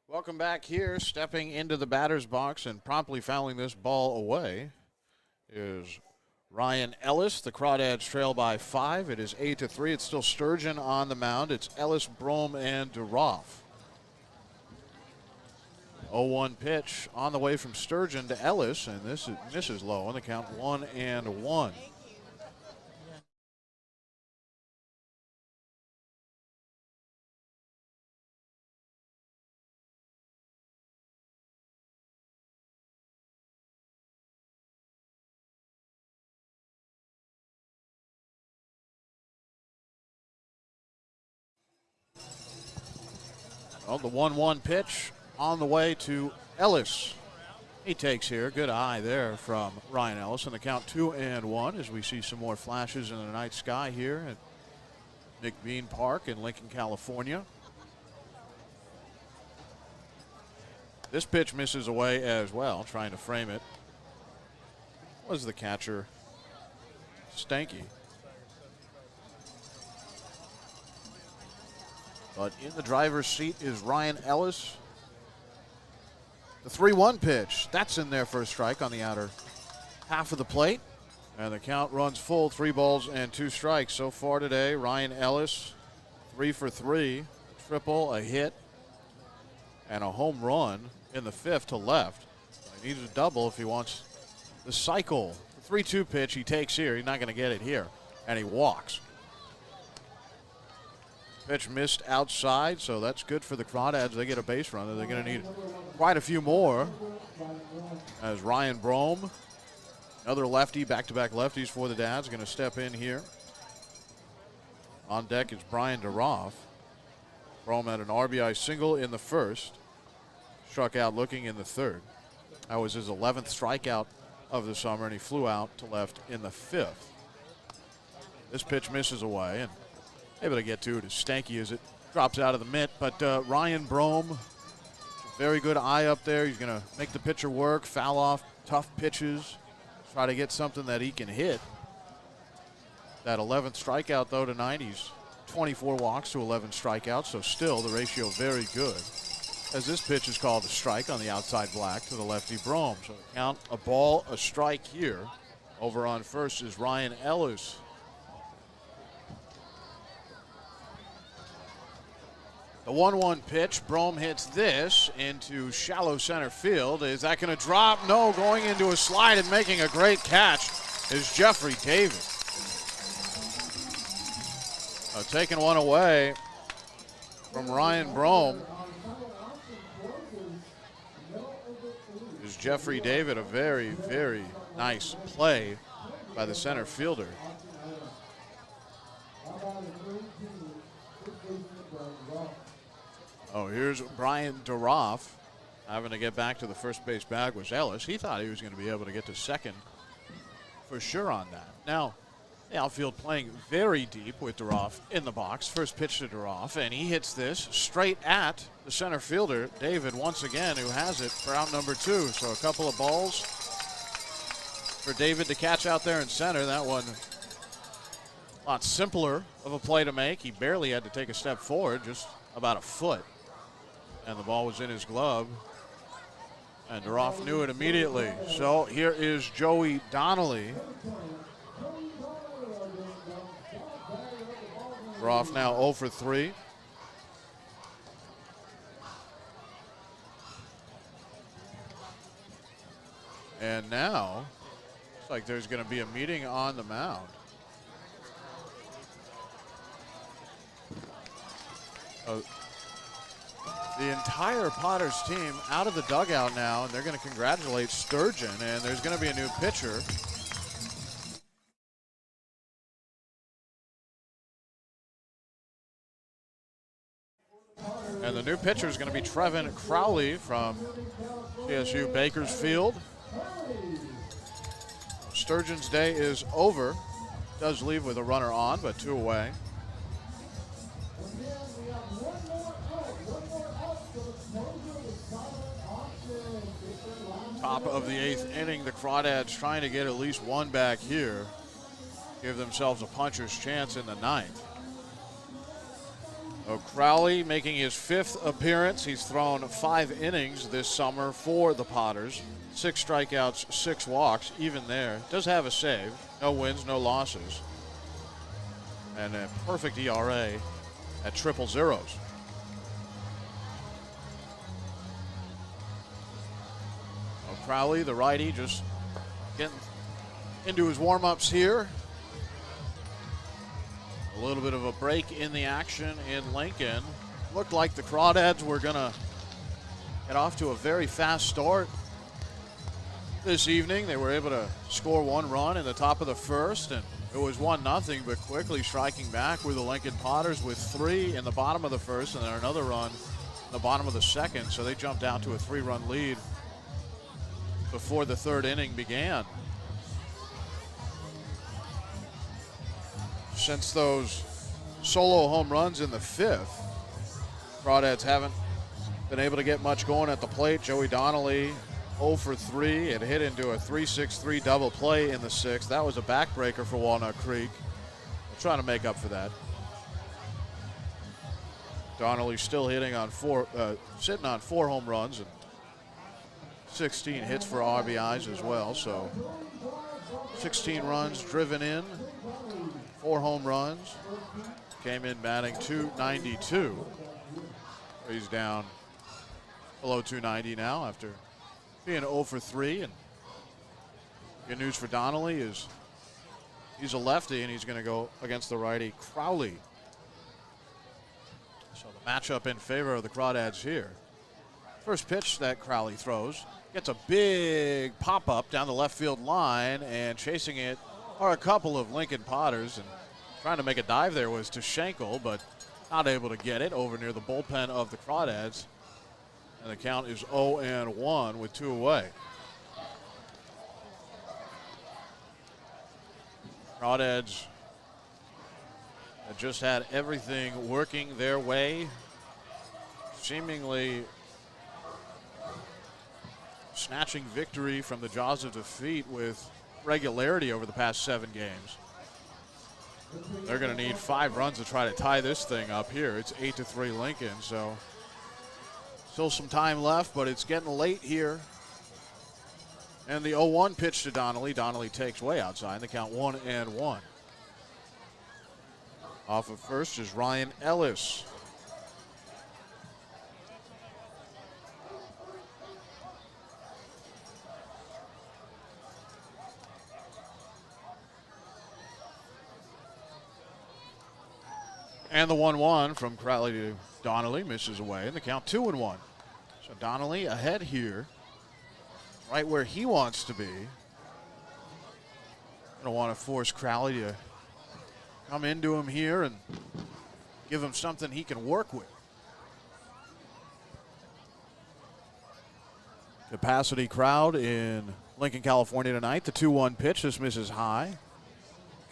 Welcome back here. Stepping into the batter's box and promptly fouling this ball away is Ryan Ellis. The Crawdads trail by 5. It is 8-3. It's still Sturgeon on the mound. It's Ellis, Brome, and DeRoff. 0-1 pitch on the way from Sturgeon to Ellis, and this misses low on the count 1-1. Well, the 1-1 pitch on the way to Ellis. He takes here. Good eye there from Ryan Ellis. And the count 2-1 as we see some more flashes in the night sky here at Nick Bean Park in Lincoln, California. This pitch misses away as well, trying to frame it. Was the catcher Stanky. But in the driver's seat is Ryan Ellis. The 3-1 pitch, that's in there for a strike on the outer half of the plate. And the count runs full, 3 balls and 2 strikes. So far today, Ryan Ellis, 3 for 3, a triple, a hit, and a home run in the 5th to left. He needs a double if he wants the cycle. The 3-2 pitch he takes here, he's not going to get it here, and he walks. Pitch missed outside, so that's good for the Crawdads. They get a base runner. They're going to need quite a few more. As Ryan Brome, another lefty, back-to-back lefties for the Dads, going to step in here. On deck is Brian DeRoff. Brome had an RBI single in the 1st. Struck out looking in the 3rd. That was his 11th strikeout of the summer, and he flew out to left in the 5th. This pitch misses away, and able to get to it as Stanky as it drops out of the mitt. But Ryan Brome, very good eye up there. He's going to make the pitcher work, foul off tough pitches, try to get something that he can hit. That 11th strikeout, though, tonight, he's 24 walks to 11 strikeouts, so still the ratio very good. As this pitch is called a strike on the outside black to the lefty Brome. So the count, a ball, a strike here. Over on first is Ryan Ellis. The 1-1 pitch, Brome hits this into shallow center field. Is that going to drop? No, going into a slide and making a great catch is Jeffrey David. Taking one away from Ryan Brome is Jeffrey David. A very, very nice play by the center fielder. Oh, here's Brian DeRoff having to get back to the first base bag was Ellis. He thought he was going to be able to get to second for sure on that. Now, the outfield playing very deep with DeRoff in the box. First pitch to DeRoff, and he hits this straight at the center fielder, David, once again, who has it for out number 2. So a couple of balls for David to catch out there in center. That one a lot simpler of a play to make. He barely had to take a step forward, just about a foot. And the ball was in his glove. And DeRoff knew it immediately. So here is Joey Donnelly. DeRoff now 0 for 3. And now, looks like there's going to be a meeting on the mound. The entire Potters team out of the dugout now, and they're going to congratulate Sturgeon, and there's going to be a new pitcher. And the new pitcher is going to be Trevin Crowley from CSU Bakersfield. Sturgeon's day is over. Does leave with a runner on, but 2 away. Top of the 8th inning, the Crawdads trying to get at least one back here. Give themselves a puncher's chance in the 9th. Crowley making his 5th appearance. He's thrown 5 innings this summer for the Potters. 6 strikeouts, 6 walks, even there. Does have a save. No wins, no losses. And a perfect ERA at 000. Crowley, the righty, just getting into his warm-ups here. A little bit of a break in the action in Lincoln. Looked like the Crawdads were going to get off to a very fast start this evening. They were able to score 1 run in the top of the first, and it was 1-0, but quickly striking back with the Lincoln Potters with 3 in the bottom of the first and then another run in the bottom of the second. So they jumped out to a 3-run lead before the 3rd inning began. Since those solo home runs in the 5th, Crawdads haven't been able to get much going at the plate. Joey Donnelly 0 for 3 and hit into a 3-6-3 double play in the 6th. That was a backbreaker for Walnut Creek. They're trying to make up for that. Donnelly still hitting on sitting on 4 home runs and 16 hits for RBIs as well. So 16 runs driven in, 4 home runs. Came in batting .292. He's down below .290 now after being 0 for 3. And good news for Donnelly is he's a lefty and he's going to go against the righty Crowley. So the matchup in favor of the Crawdads here. First pitch that Crowley throws gets a big pop-up down the left field line, and chasing it are a couple of Lincoln Potters, and trying to make a dive there was to Schenkel, but not able to get it over near the bullpen of the Crawdads. And the count is 0-1 with 2 away. Crawdads had just had everything working their way, seemingly snatching victory from the jaws of defeat with regularity over the past 7 games. They're going to need 5 runs to try to tie this thing up here. It's 8-3 Lincoln, so still some time left, but it's getting late here. And the 0-1 pitch to Donnelly. Donnelly takes way outside. The count 1-1. Off of first is Ryan Ellis. And the 1-1 from Crowley to Donnelly misses away, and the count 2-1. So Donnelly ahead here, right where he wants to be. Gonna want to force Crowley to come into him here and give him something he can work with. Capacity crowd in Lincoln, California tonight. The 2-1 pitch, this misses high.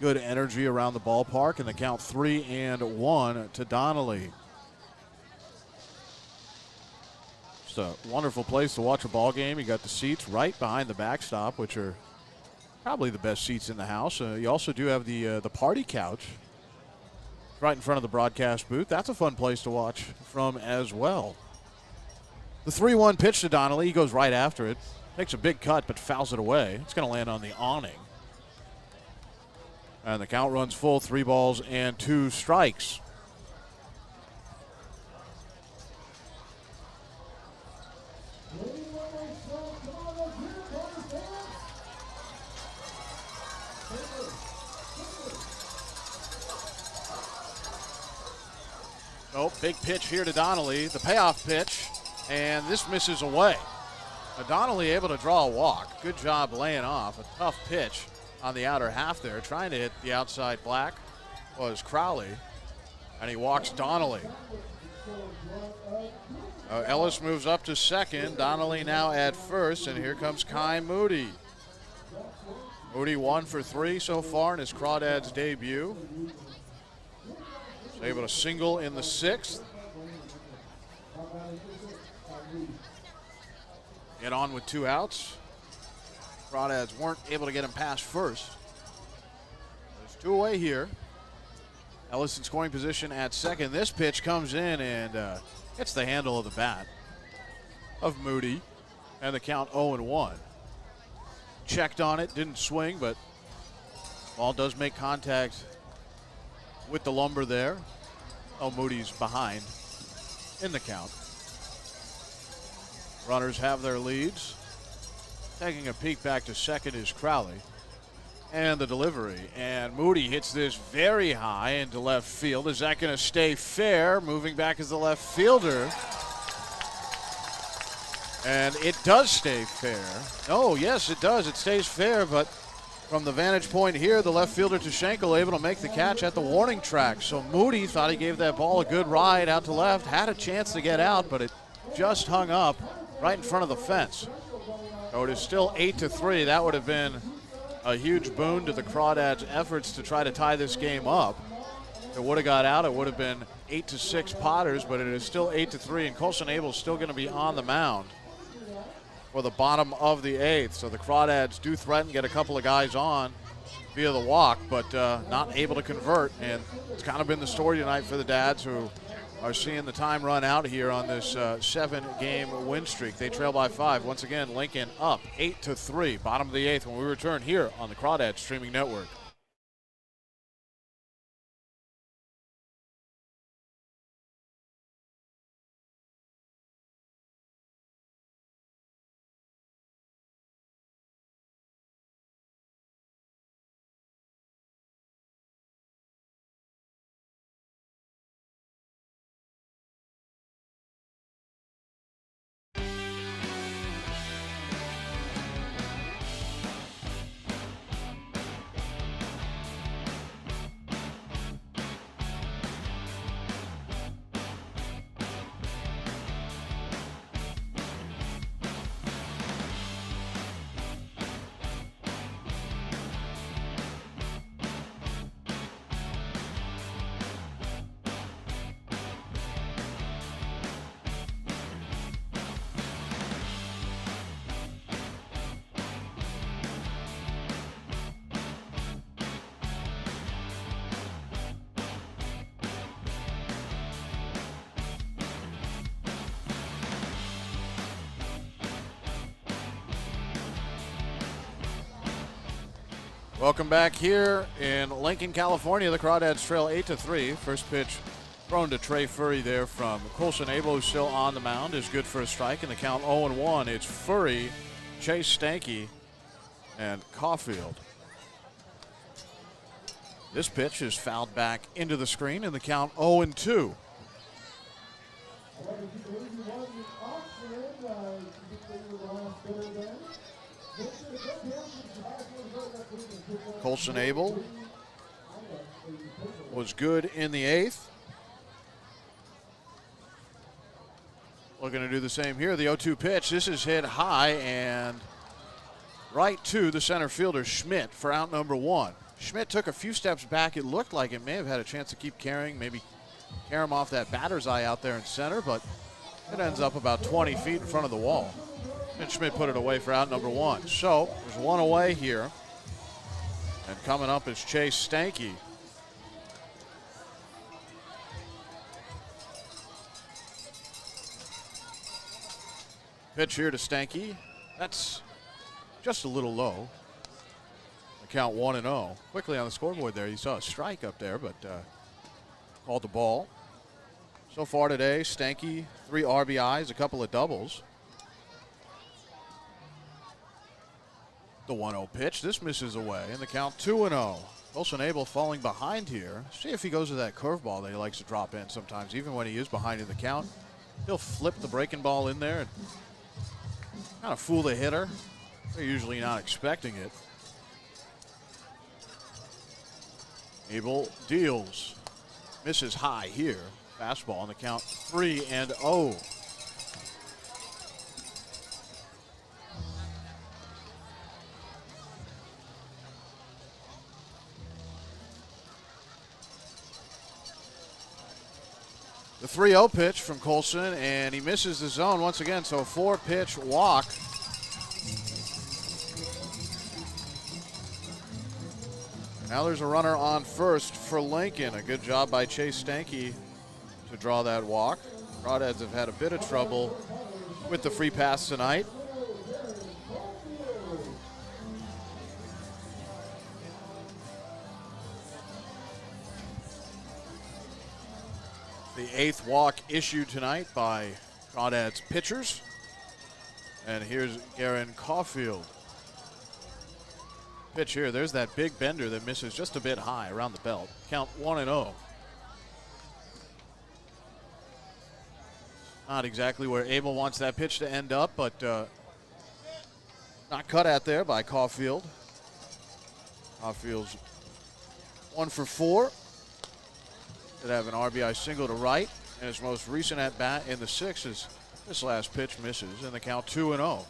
Good energy around the ballpark, and the count 3-1 to Donnelly. Just a wonderful place to watch a ball game. You got the seats right behind the backstop, which are probably the best seats in the house. You also do have the party couch right in front of the broadcast booth. That's a fun place to watch from as well. The 3-1 pitch to Donnelly. He goes right after it. Takes a big cut, but fouls it away. It's going to land on the awning. And the count runs full, 3 balls and 2 strikes. Oh, big pitch here to Donnelly, the payoff pitch, and this misses away. Donnelly able to draw a walk. Good job laying off. A tough pitch on the outer half there. Trying to hit the outside black was Crowley, and he walks Donnelly. Ellis moves up to second. Donnelly now at first, and here comes Kai Moody. Moody 1 for 3 so far in his Crawdads debut. He's able to single in the 6th. Get on with 2 outs. Crawdads weren't able to get him past first. There's 2 away here. Ellis in scoring position at second. This pitch comes in and hits the handle of the bat of Moody, and the count 0-1. Checked on it, didn't swing, but ball does make contact with the lumber there. Oh, Moody's behind in the count. Runners have their leads. Taking a peek back to second is Crowley. And the delivery. And Moody hits this very high into left field. Is that going to stay fair? Moving back is the left fielder. And it does stay fair. Oh, yes, it does. It stays fair, but from the vantage point here, the left fielder Tushenko able to make the catch at the warning track. So Moody thought he gave that ball a good ride out to left, had a chance to get out, but it just hung up right in front of the fence. So it is still 8-3. That would have been a huge boon to the Crawdads' efforts to try to tie this game up. If it would have got out, it would have been 8-6 Potters, but it is still 8-3, and Colson Abel is still going to be on the mound for the bottom of the eighth. So the Crawdads do threaten, get a couple of guys on via the walk, but not able to convert. And it's kind of been the story tonight for the Dads, who are seeing the time run out here on this 7-game win streak. They trail by 5. Once again, Lincoln up 8-3, bottom of the eighth, when we return here on the Crawdads Streaming Network. Welcome back here in Lincoln, California. The Crawdads trail 8-3. First pitch thrown to Trey Furry there from Colson Abel, who's still on the mound, is good for a strike. And the count 0-1. It's Furry, Chase Stanky, and Caulfield. This pitch is fouled back into the screen, and the count 0-2. Colson Abel was good in the eighth. Looking to do the same here. The 0-2 pitch. This is hit high and right to the center fielder, Schmidt, for out number 1. Schmidt took a few steps back. It looked like it may have had a chance to keep carrying, maybe carry him off that batter's eye out there in center, but it ends up about 20 feet in front of the wall. And Schmidt put it away for out number 1. So there's one away here. And coming up is Chase Stanky. Pitch here to Stanky. That's just a little low. The count 1-0. Quickly on the scoreboard there, you saw a strike up there, but called the ball. So far today, Stanky, 3 RBIs, a couple of doubles. The 1-0 pitch. This misses away, and the count 2-0. Colson Abel falling behind here. See if he goes to that curveball that he likes to drop in sometimes, even when he is behind in the count. He'll flip the breaking ball in there and kind of fool the hitter. They're usually not expecting it. Abel deals. Misses high here. Fastball on the count 3-0. The 3-0 pitch from Colson, and he misses the zone once again, so a 4-pitch walk. Now there's a runner on first for Lincoln. A good job by Chase Stanky to draw that walk. Crawdads have had a bit of trouble with the free pass tonight. The 8th walk issued tonight by Crawdads pitchers. And here's Garen Caulfield. Pitch here. There's that big bender that misses just a bit high around the belt. Count 1-0. Not exactly where Abel wants that pitch to end up, but not cut at there by Caulfield. Caulfield's 1 for 4. Could have an RBI single to right. And his most recent at bat in the 6th is this last pitch misses, and the count 2-0.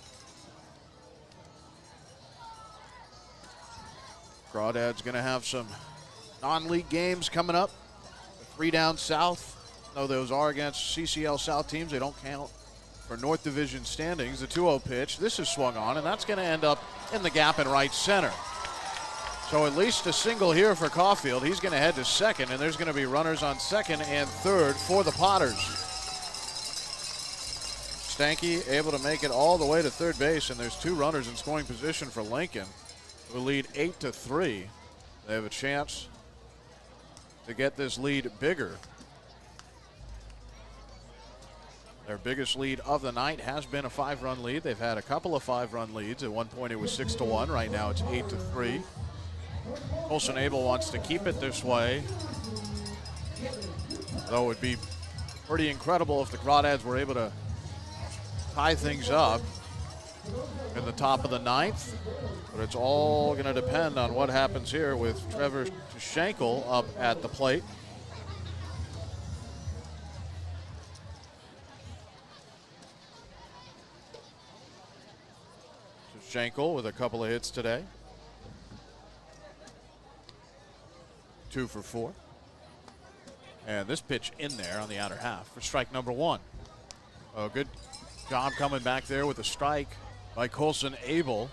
Crawdads going to have some non-league games coming up. 3 down south. Though those are against CCL South teams, they don't count for North Division standings. The 2-0 pitch. This is swung on, and that's going to end up in the gap in right center. So at least a single here for Caulfield. He's going to head to second, and there's going to be runners on second and third for the Potters. Stanky able to make it all the way to third base, and there's 2 runners in scoring position for Lincoln, who lead 8-3. They have a chance to get this lead bigger. Their biggest lead of the night has been a 5-run lead. They've had a couple of 5-run leads. At one point it was 6-1. Right now it's 8-3. Colson Abel wants to keep it this way, though it would be pretty incredible if the Crawdads were able to tie things up in the top of the 9th. But it's all going to depend on what happens here with Trevor Schenkel up at the plate. Schenkel with a couple of hits today. 2 for 4. And this pitch in there on the outer half for strike number 1. A good job coming back there with a strike by Colson Abel.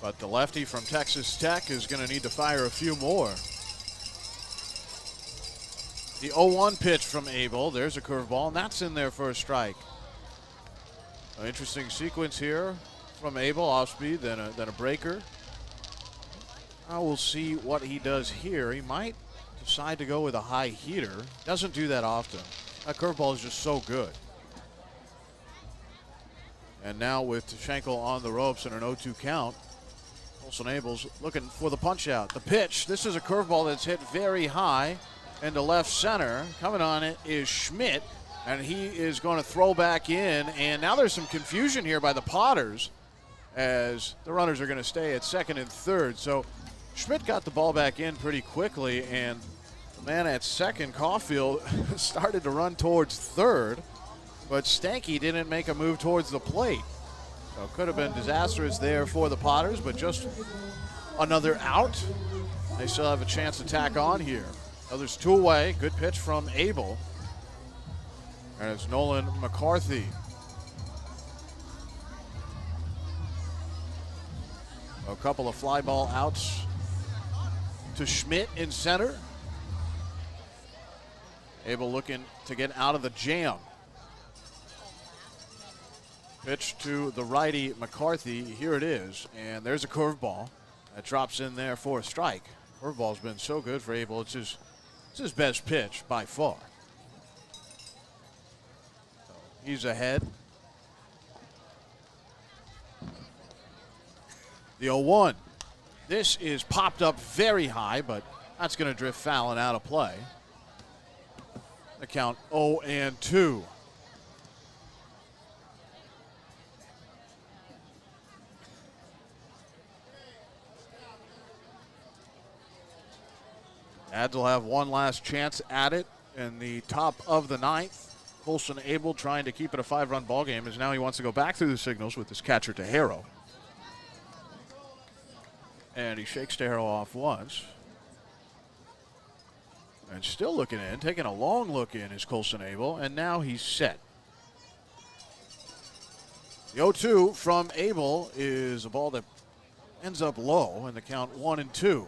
But the lefty from Texas Tech is going to need to fire a few more. The 0-1 pitch from Abel. There's a curveball, and that's in there for a strike. An interesting sequence here from Abel. Off speed, then a breaker. I will see what he does here. He might decide to go with a high heater. Doesn't do that often. That curveball is just so good. And now with Schenkel on the ropes and an 0-2 count, Colson Abel's looking for the punch out. The pitch. This is a curveball that's hit very high into left center. Coming on it is Schmidt, and he is going to throw back in. And now there's some confusion here by the Potters, as the runners are going to stay at second and third. So Schmidt got the ball back in pretty quickly, and the man at second, Caulfield, started to run towards third, but Stanky didn't make a move towards the plate. So it could have been disastrous there for the Potters, but just another out. They still have a chance to tack on here. Now there's 2 away. Good pitch from Abel. And it's Nolan McCarthy. A couple of fly ball outs to Schmidt in center. Abel looking to get out of the jam. Pitch to the righty McCarthy. Here it is. And there's a curveball that drops in there for a strike. Curveball's been so good for Abel. It's his best pitch by far. So he's ahead. The 0-1. This is popped up very high, but that's going to drift foul and out of play. The count 0-2. Ads will have one last chance at it in the top of the 9th. Colson Abel trying to keep it a 5-run ball game, as now he wants to go back through the signals with his catcher Tejero. And he shakes Tejero off once. And still looking in, taking a long look in is Colson Abel, and now he's set. The 0-2 from Abel is a ball that ends up low, and the count 1-2.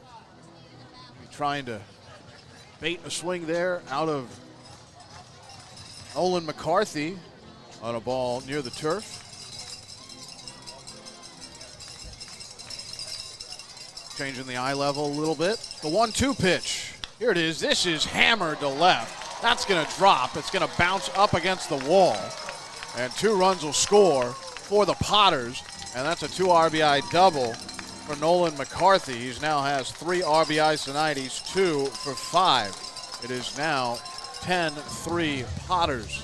Trying to bait a swing there out of Nolan McCarthy on a ball near the turf. Changing the eye level a little bit. The 1-2 pitch. Here it is. This is hammered to left. That's going to drop. It's going to bounce up against the wall. And 2 runs will score for the Potters. And that's a 2 RBI double for Nolan McCarthy. He now has 3 RBIs tonight. He's 2 for 5. It is now 10-3 Potters.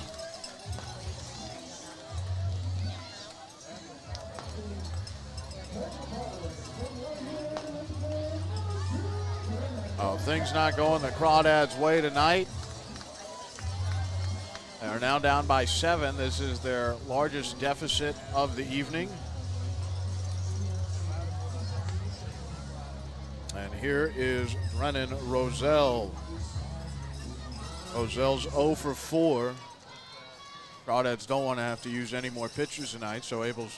Oh, things not going the Crawdads' way tonight. They are now down by 7. This is their largest deficit of the evening. And here is Brennan Roselle. Roselle's 0 for 4. Crawdads don't want to have to use any more pitchers tonight, so Abel's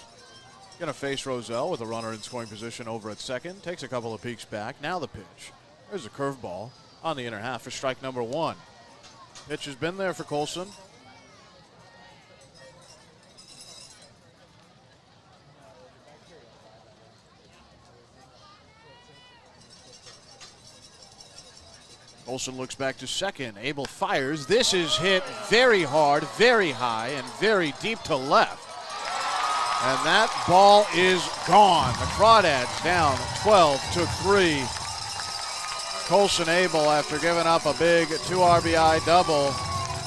going to face Roselle with a runner in scoring position over at second. Takes a couple of peeks back. Now the pitch. There's a curveball on the inner half for strike number 1. Pitch has been there for Colson. Colson looks back to second. Abel fires. This is hit very hard, very high, and very deep to left. And that ball is gone. The Crawdads down 12-3. Colson Abel, after giving up a big 2 RBI double,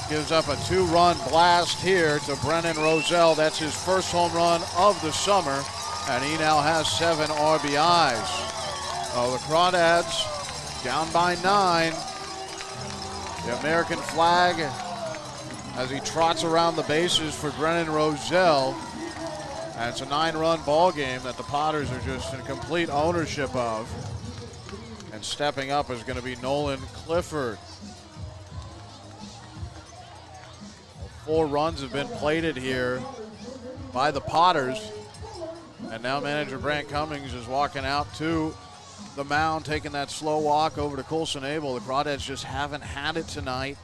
gives up a 2-run blast here to Brennan Roselle. That's his first home run of the summer, and he now has 7 RBIs. Oh, the Crawdads down by 9. The American flag as he trots around the bases for Brennan Roselle. And it's a 9-run ball game that the Potters are just in complete ownership of. And stepping up is going to be Nolan Clifford. 4 runs have been plated here by the Potters. And now manager Brant Cummings is walking out to the mound, taking that slow walk over to Colson Abel. The Crawdads just haven't had it tonight.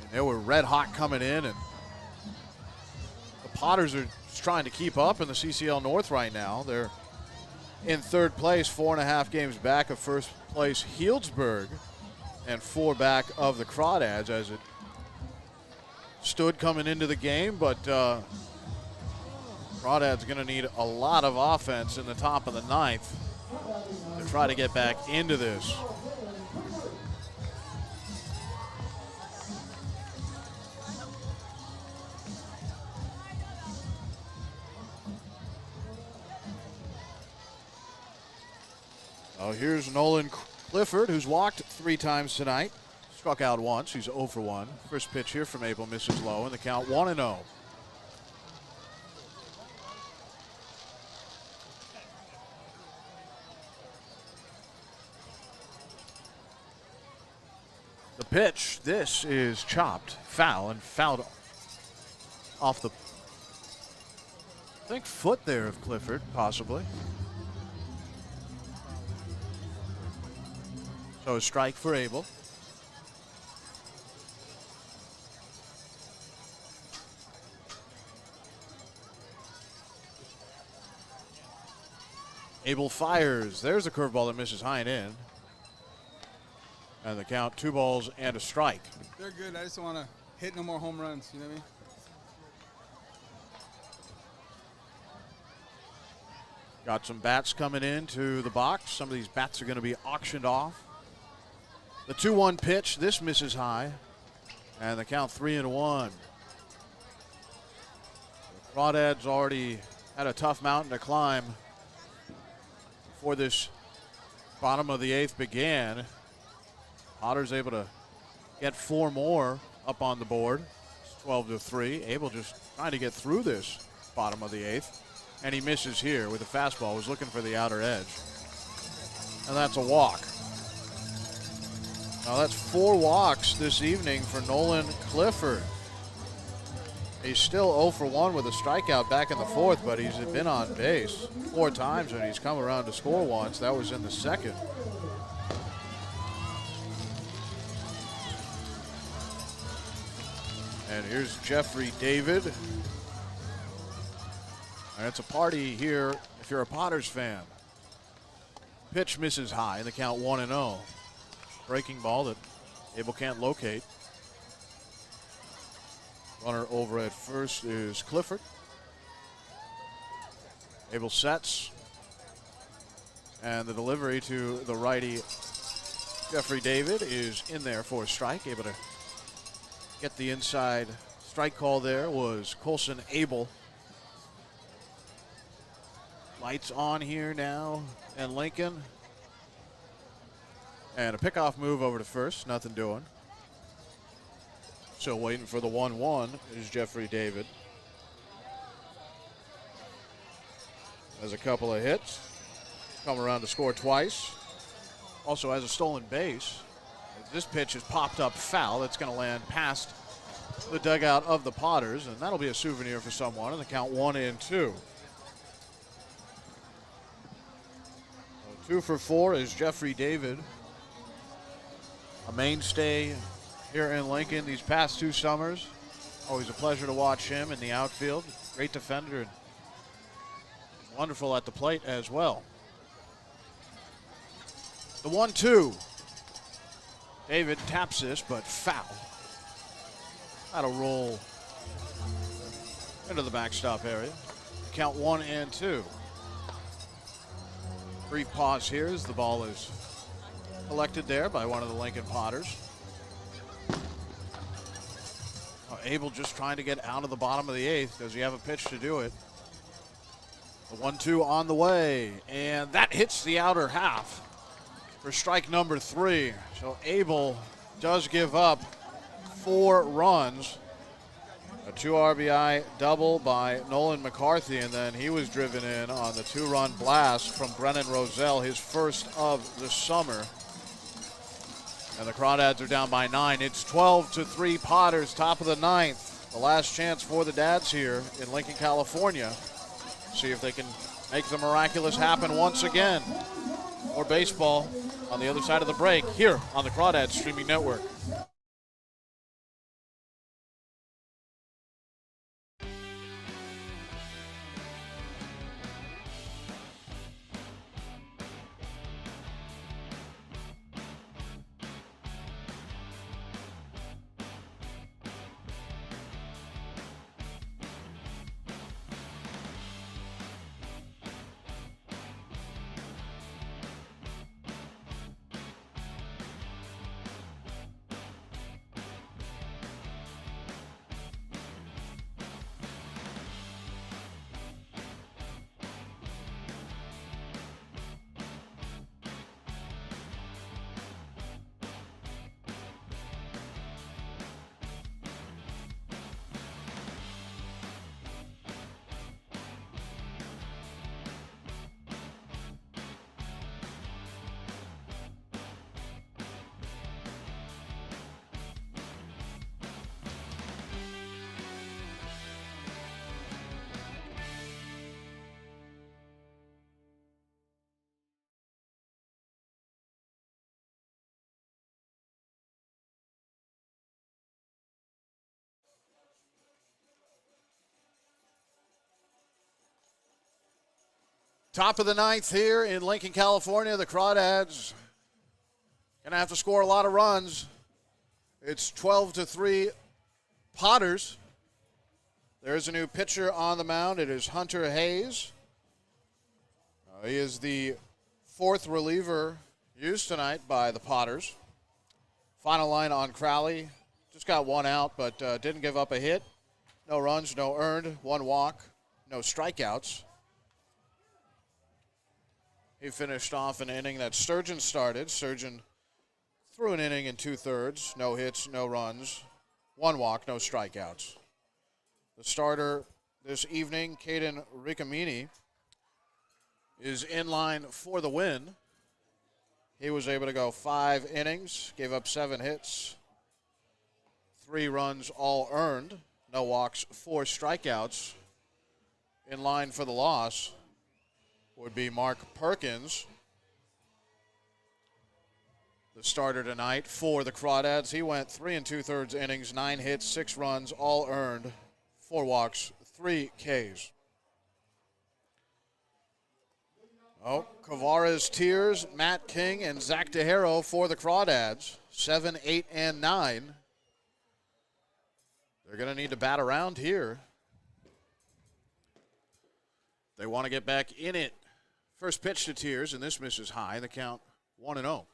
And they were red hot coming in, and the Potters are just trying to keep up in the CCL North right now. They're in 3rd place, 4.5 games back of first place Healdsburg, and 4 back of the Crawdads as it stood coming into the game, but Crawdads going to need a lot of offense in the top of the 9th to try to get back into this. Oh, here's Nolan Clifford, who's walked 3 times tonight. Struck out once. He's 0 for 1. First pitch here from Abel misses low, and the count 1-0. The pitch, this is chopped, foul, and fouled off the, I think, foot there of Clifford, possibly. So a strike for Abel. Abel fires. There's a curveball that misses high and in. And the count, 2 balls and a strike. They're good. I just want to hit no more home runs. You know what I mean? Got some bats coming into the box. Some of these bats are going to be auctioned off. The 2-1 pitch. This misses high. And the count 3-1. The Crawdads already had a tough mountain to climb before this bottom of the 8th began. Potters able to get 4 more up on the board. It's 12-3. Abel just trying to get through this bottom of the 8th. And he misses here with a fastball. Was looking for the outer edge. And that's a walk. Now that's 4 walks this evening for Nolan Clifford. He's still 0 for 1 with a strikeout back in the fourth, but he's been on base 4 times and he's come around to score once. That was in the second. And here's Jeffrey David. And it's a party here if you're a Potters fan. Pitch misses high in the count 1-0. Breaking ball that Abel can't locate. Runner over at first is Clifford. Abel sets. And the delivery to the righty Jeffrey David is in there for a strike. Able to get the inside strike call there was Colson Abel. Lights on here now and Lincoln. And a pickoff move over to first. Nothing doing. Still waiting for the 1-1 is Jeffrey David. Has a couple of hits. Come around to score twice. Also has a stolen base. This pitch is popped up foul. It's going to land past the dugout of the Potters, and that'll be a souvenir for someone in the count 1-2. So 2 for 4 is Jeffrey David. A mainstay here in Lincoln these past 2 summers. Always a pleasure to watch him in the outfield. Great defender and wonderful at the plate as well. The 1-2. David taps this, but foul. That'll roll into the backstop area. Count 1-2. Brief pause here as the ball is collected there by one of the Lincoln Potters. Abel just trying to get out of the bottom of the 8th. Does he have a pitch to do it? The 1-2 on the way, and that hits the outer half for strike number 3. So Abel does give up 4 runs. A 2 RBI double by Nolan McCarthy, and then he was driven in on the 2-run blast from Brennan Roselle, his first of the summer. And the Crawdads are down by 9. It's 12-3 Potters, top of the 9th. The last chance for the Dads here in Lincoln, California. See if they can make the miraculous happen once again. More baseball on the other side of the break here on the Crawdads Streaming Network. Top of the 9th here in Lincoln, California. The Crawdads gonna have to score a lot of runs. It's 12-3 Potters. There's a new pitcher on the mound. It is Hunter Hayes. He is the 4th reliever used tonight by the Potters. Final line on Crowley. Just got 1 out, but didn't give up a hit. No runs, no earned, 1 walk, no strikeouts. He finished off an inning that Sturgeon started. Sturgeon threw an inning in 2/3. No hits, no runs, 1 walk, no strikeouts. The starter this evening, Caden Ricamini, is in line for the win. He was able to go 5 innings, gave up 7 hits, 3 runs, all earned, No walks, 4 strikeouts. In line for the loss would be Mark Perkins, the starter tonight for the Crawdads. He went 3 2/3 innings, 9 hits, 6 runs, all earned, 4 walks, 3 Ks. Oh, Kavares, Tears, Matt King, and Zach DeHaro for the Crawdads. 7, 8, and 9. They're going to need to bat around here. They want to get back in it. First pitch to Tears, and this misses high. The count 1-0.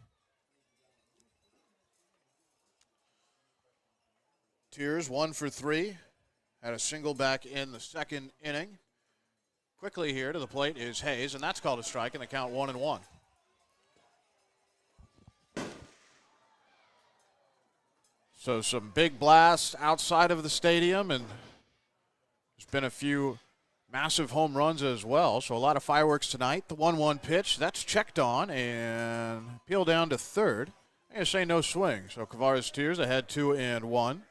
Tears 1 for 3. Had a single back in the second inning. Quickly here to the plate is Hayes, and that's called a strike, and the count 1-1. So some big blasts outside of the stadium, and there's been a few massive home runs as well. So a lot of fireworks tonight. The 1-1 pitch, that's checked on and peeled down to third. I'm going to say no swing. So Kavares Tears ahead 2-1.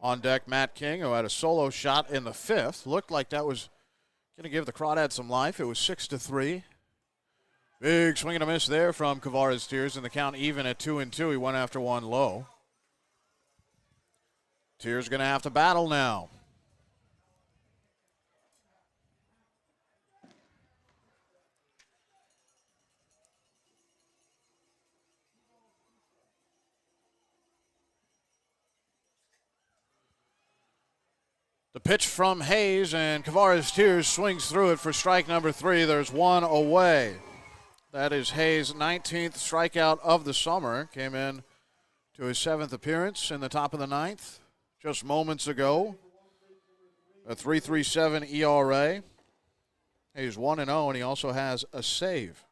On deck, Matt King, who had a solo shot in the 5th. Looked like that was going to give the Crawdads some life. It was 6-3. Big swing and a miss there from Kavares Tears, and the count even at 2-2. He went after one low. Tears going to have to battle now. The pitch from Hayes, and Kavares Tears swings through it for strike number 3. There's one away. That is Hayes' 19th strikeout of the summer. Came in to his 7th appearance in the top of the 9th just moments ago. A 3.37 ERA. He's 1-0, and he also has a save.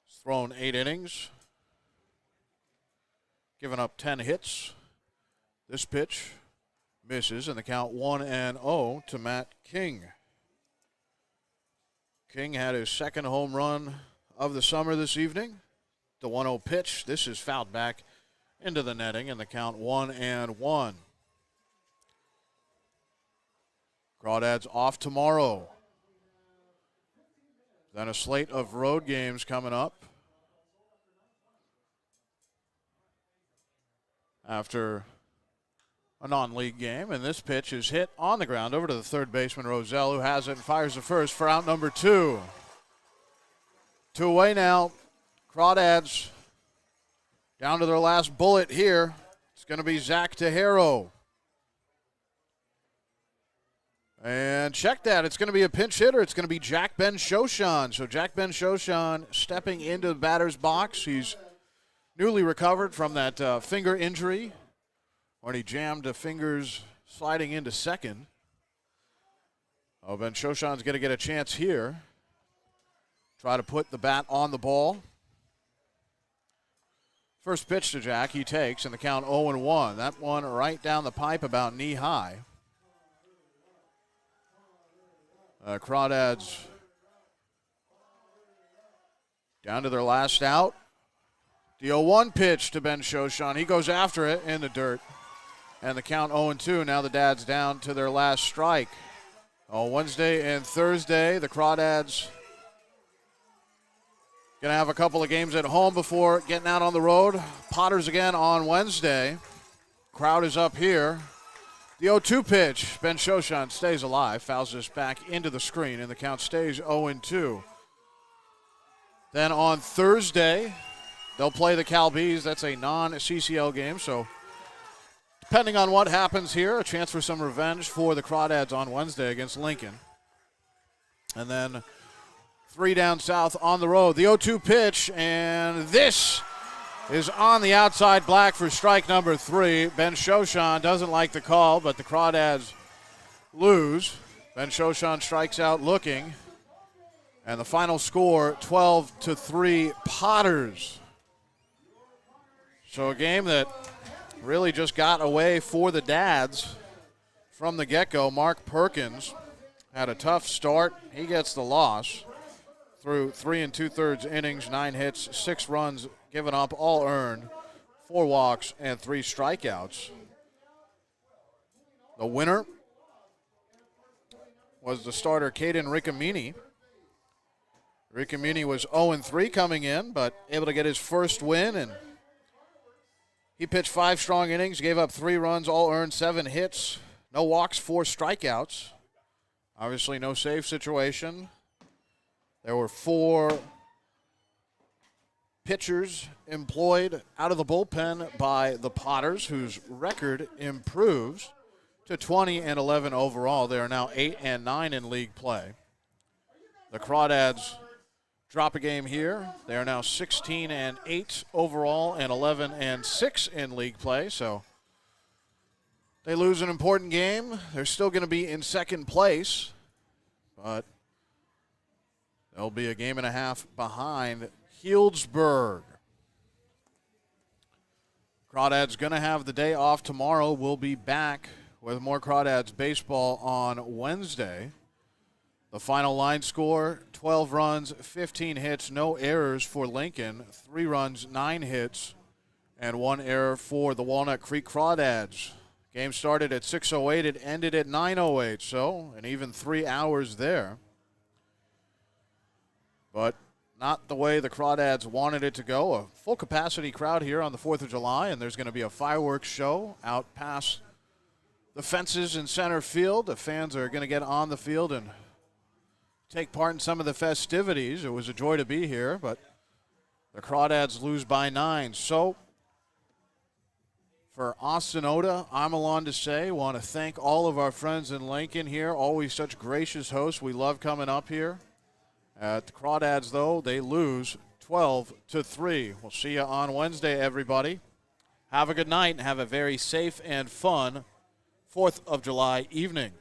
He's thrown 8 innings. Given up 10 hits. This pitch misses, and the count 1-0 to Matt King. King had his 2nd home run of the summer this evening. The 1-0 pitch. This is fouled back into the netting, and the count 1-1. Crawdads off tomorrow. Then a slate of road games coming up. After a non-league game, and this pitch is hit on the ground over to the third baseman, Roselle, who has it and fires the first for out number 2. 2 away now. Crawdads down to their last bullet here. It's going to be Zach DeHaro. And check that. It's going to be a pinch hitter. It's going to be Jack Ben-Shoshan. So Jack Ben-Shoshan stepping into the batter's box. He's newly recovered from that finger injury when he jammed the fingers sliding into second. Oh, Ben-Shoshan's going to get a chance here. Try to put the bat on the ball. First pitch to Jack, he takes, and the count 0-1. That one right down the pipe about knee high. Crawdads down to their last out. The 0-1 pitch to Ben-Shoshan. He goes after it in the dirt. And the count 0-2. Now the Dads down to their last strike. On Wednesday and Thursday, the Crawdads going to have a couple of games at home before getting out on the road. Potters again on Wednesday. Crowd is up here. The 0-2 pitch. Ben-Shoshan stays alive. Fouls this back into the screen, and the count stays 0-2. Then on Thursday, they'll play the Cal Bees. That's a non-CCL game, so depending on what happens here, a chance for some revenge for the Crawdads on Wednesday against Lincoln. And then 3 down south on the road. The 0-2 pitch, and this is on the outside black for strike number 3. Ben-Shoshan doesn't like the call, but the Crawdads lose. Ben-Shoshan strikes out looking. And the final score, 12-3 Potters. So a game that really just got away for the Dads from the get-go. Mark Perkins had a tough start. He gets the loss through 3 2/3 innings, 9 hits, 6 runs given up, all earned, 4 walks, and 3 strikeouts. The winner was the starter, Caden Ricamini. Ricamini was 0-3 coming in, but able to get his first win, and he pitched 5 strong innings, gave up 3 runs, all earned, 7 hits, no walks, 4 strikeouts. Obviously no save situation. There were 4 pitchers employed out of the bullpen by the Potters, whose record improves to 20-11 overall. They are now 8-9 in league play. The Crawdads drop a game here. They are now 16-8 overall and 11-6 in league play. So they lose an important game. They're still going to be in second place, but they'll be a game and a half behind Healdsburg. Crawdads going to have the day off tomorrow. We'll be back with more Crawdads baseball on Wednesday. The final line score, 12 runs, 15 hits, no errors for Lincoln, 3 runs, 9 hits, and 1 error for the Walnut Creek Crawdads. Game started at 6:08. It ended at 9:08, so an even 3 hours there. But not the way the Crawdads wanted it to go. A full capacity crowd here on the 4th of July, and there's going to be a fireworks show out past the fences in center field. The fans are going to get on the field and take part in some of the festivities. It was a joy to be here, but the Crawdads lose by 9. So for Austin Oda, I'm Alon to say, want to thank all of our friends in Lincoln here. Always such gracious hosts. We love coming up here. At the Crawdads, though, they lose 12-3. We'll see you on Wednesday, everybody. Have a good night and have a very safe and fun 4th of July evening.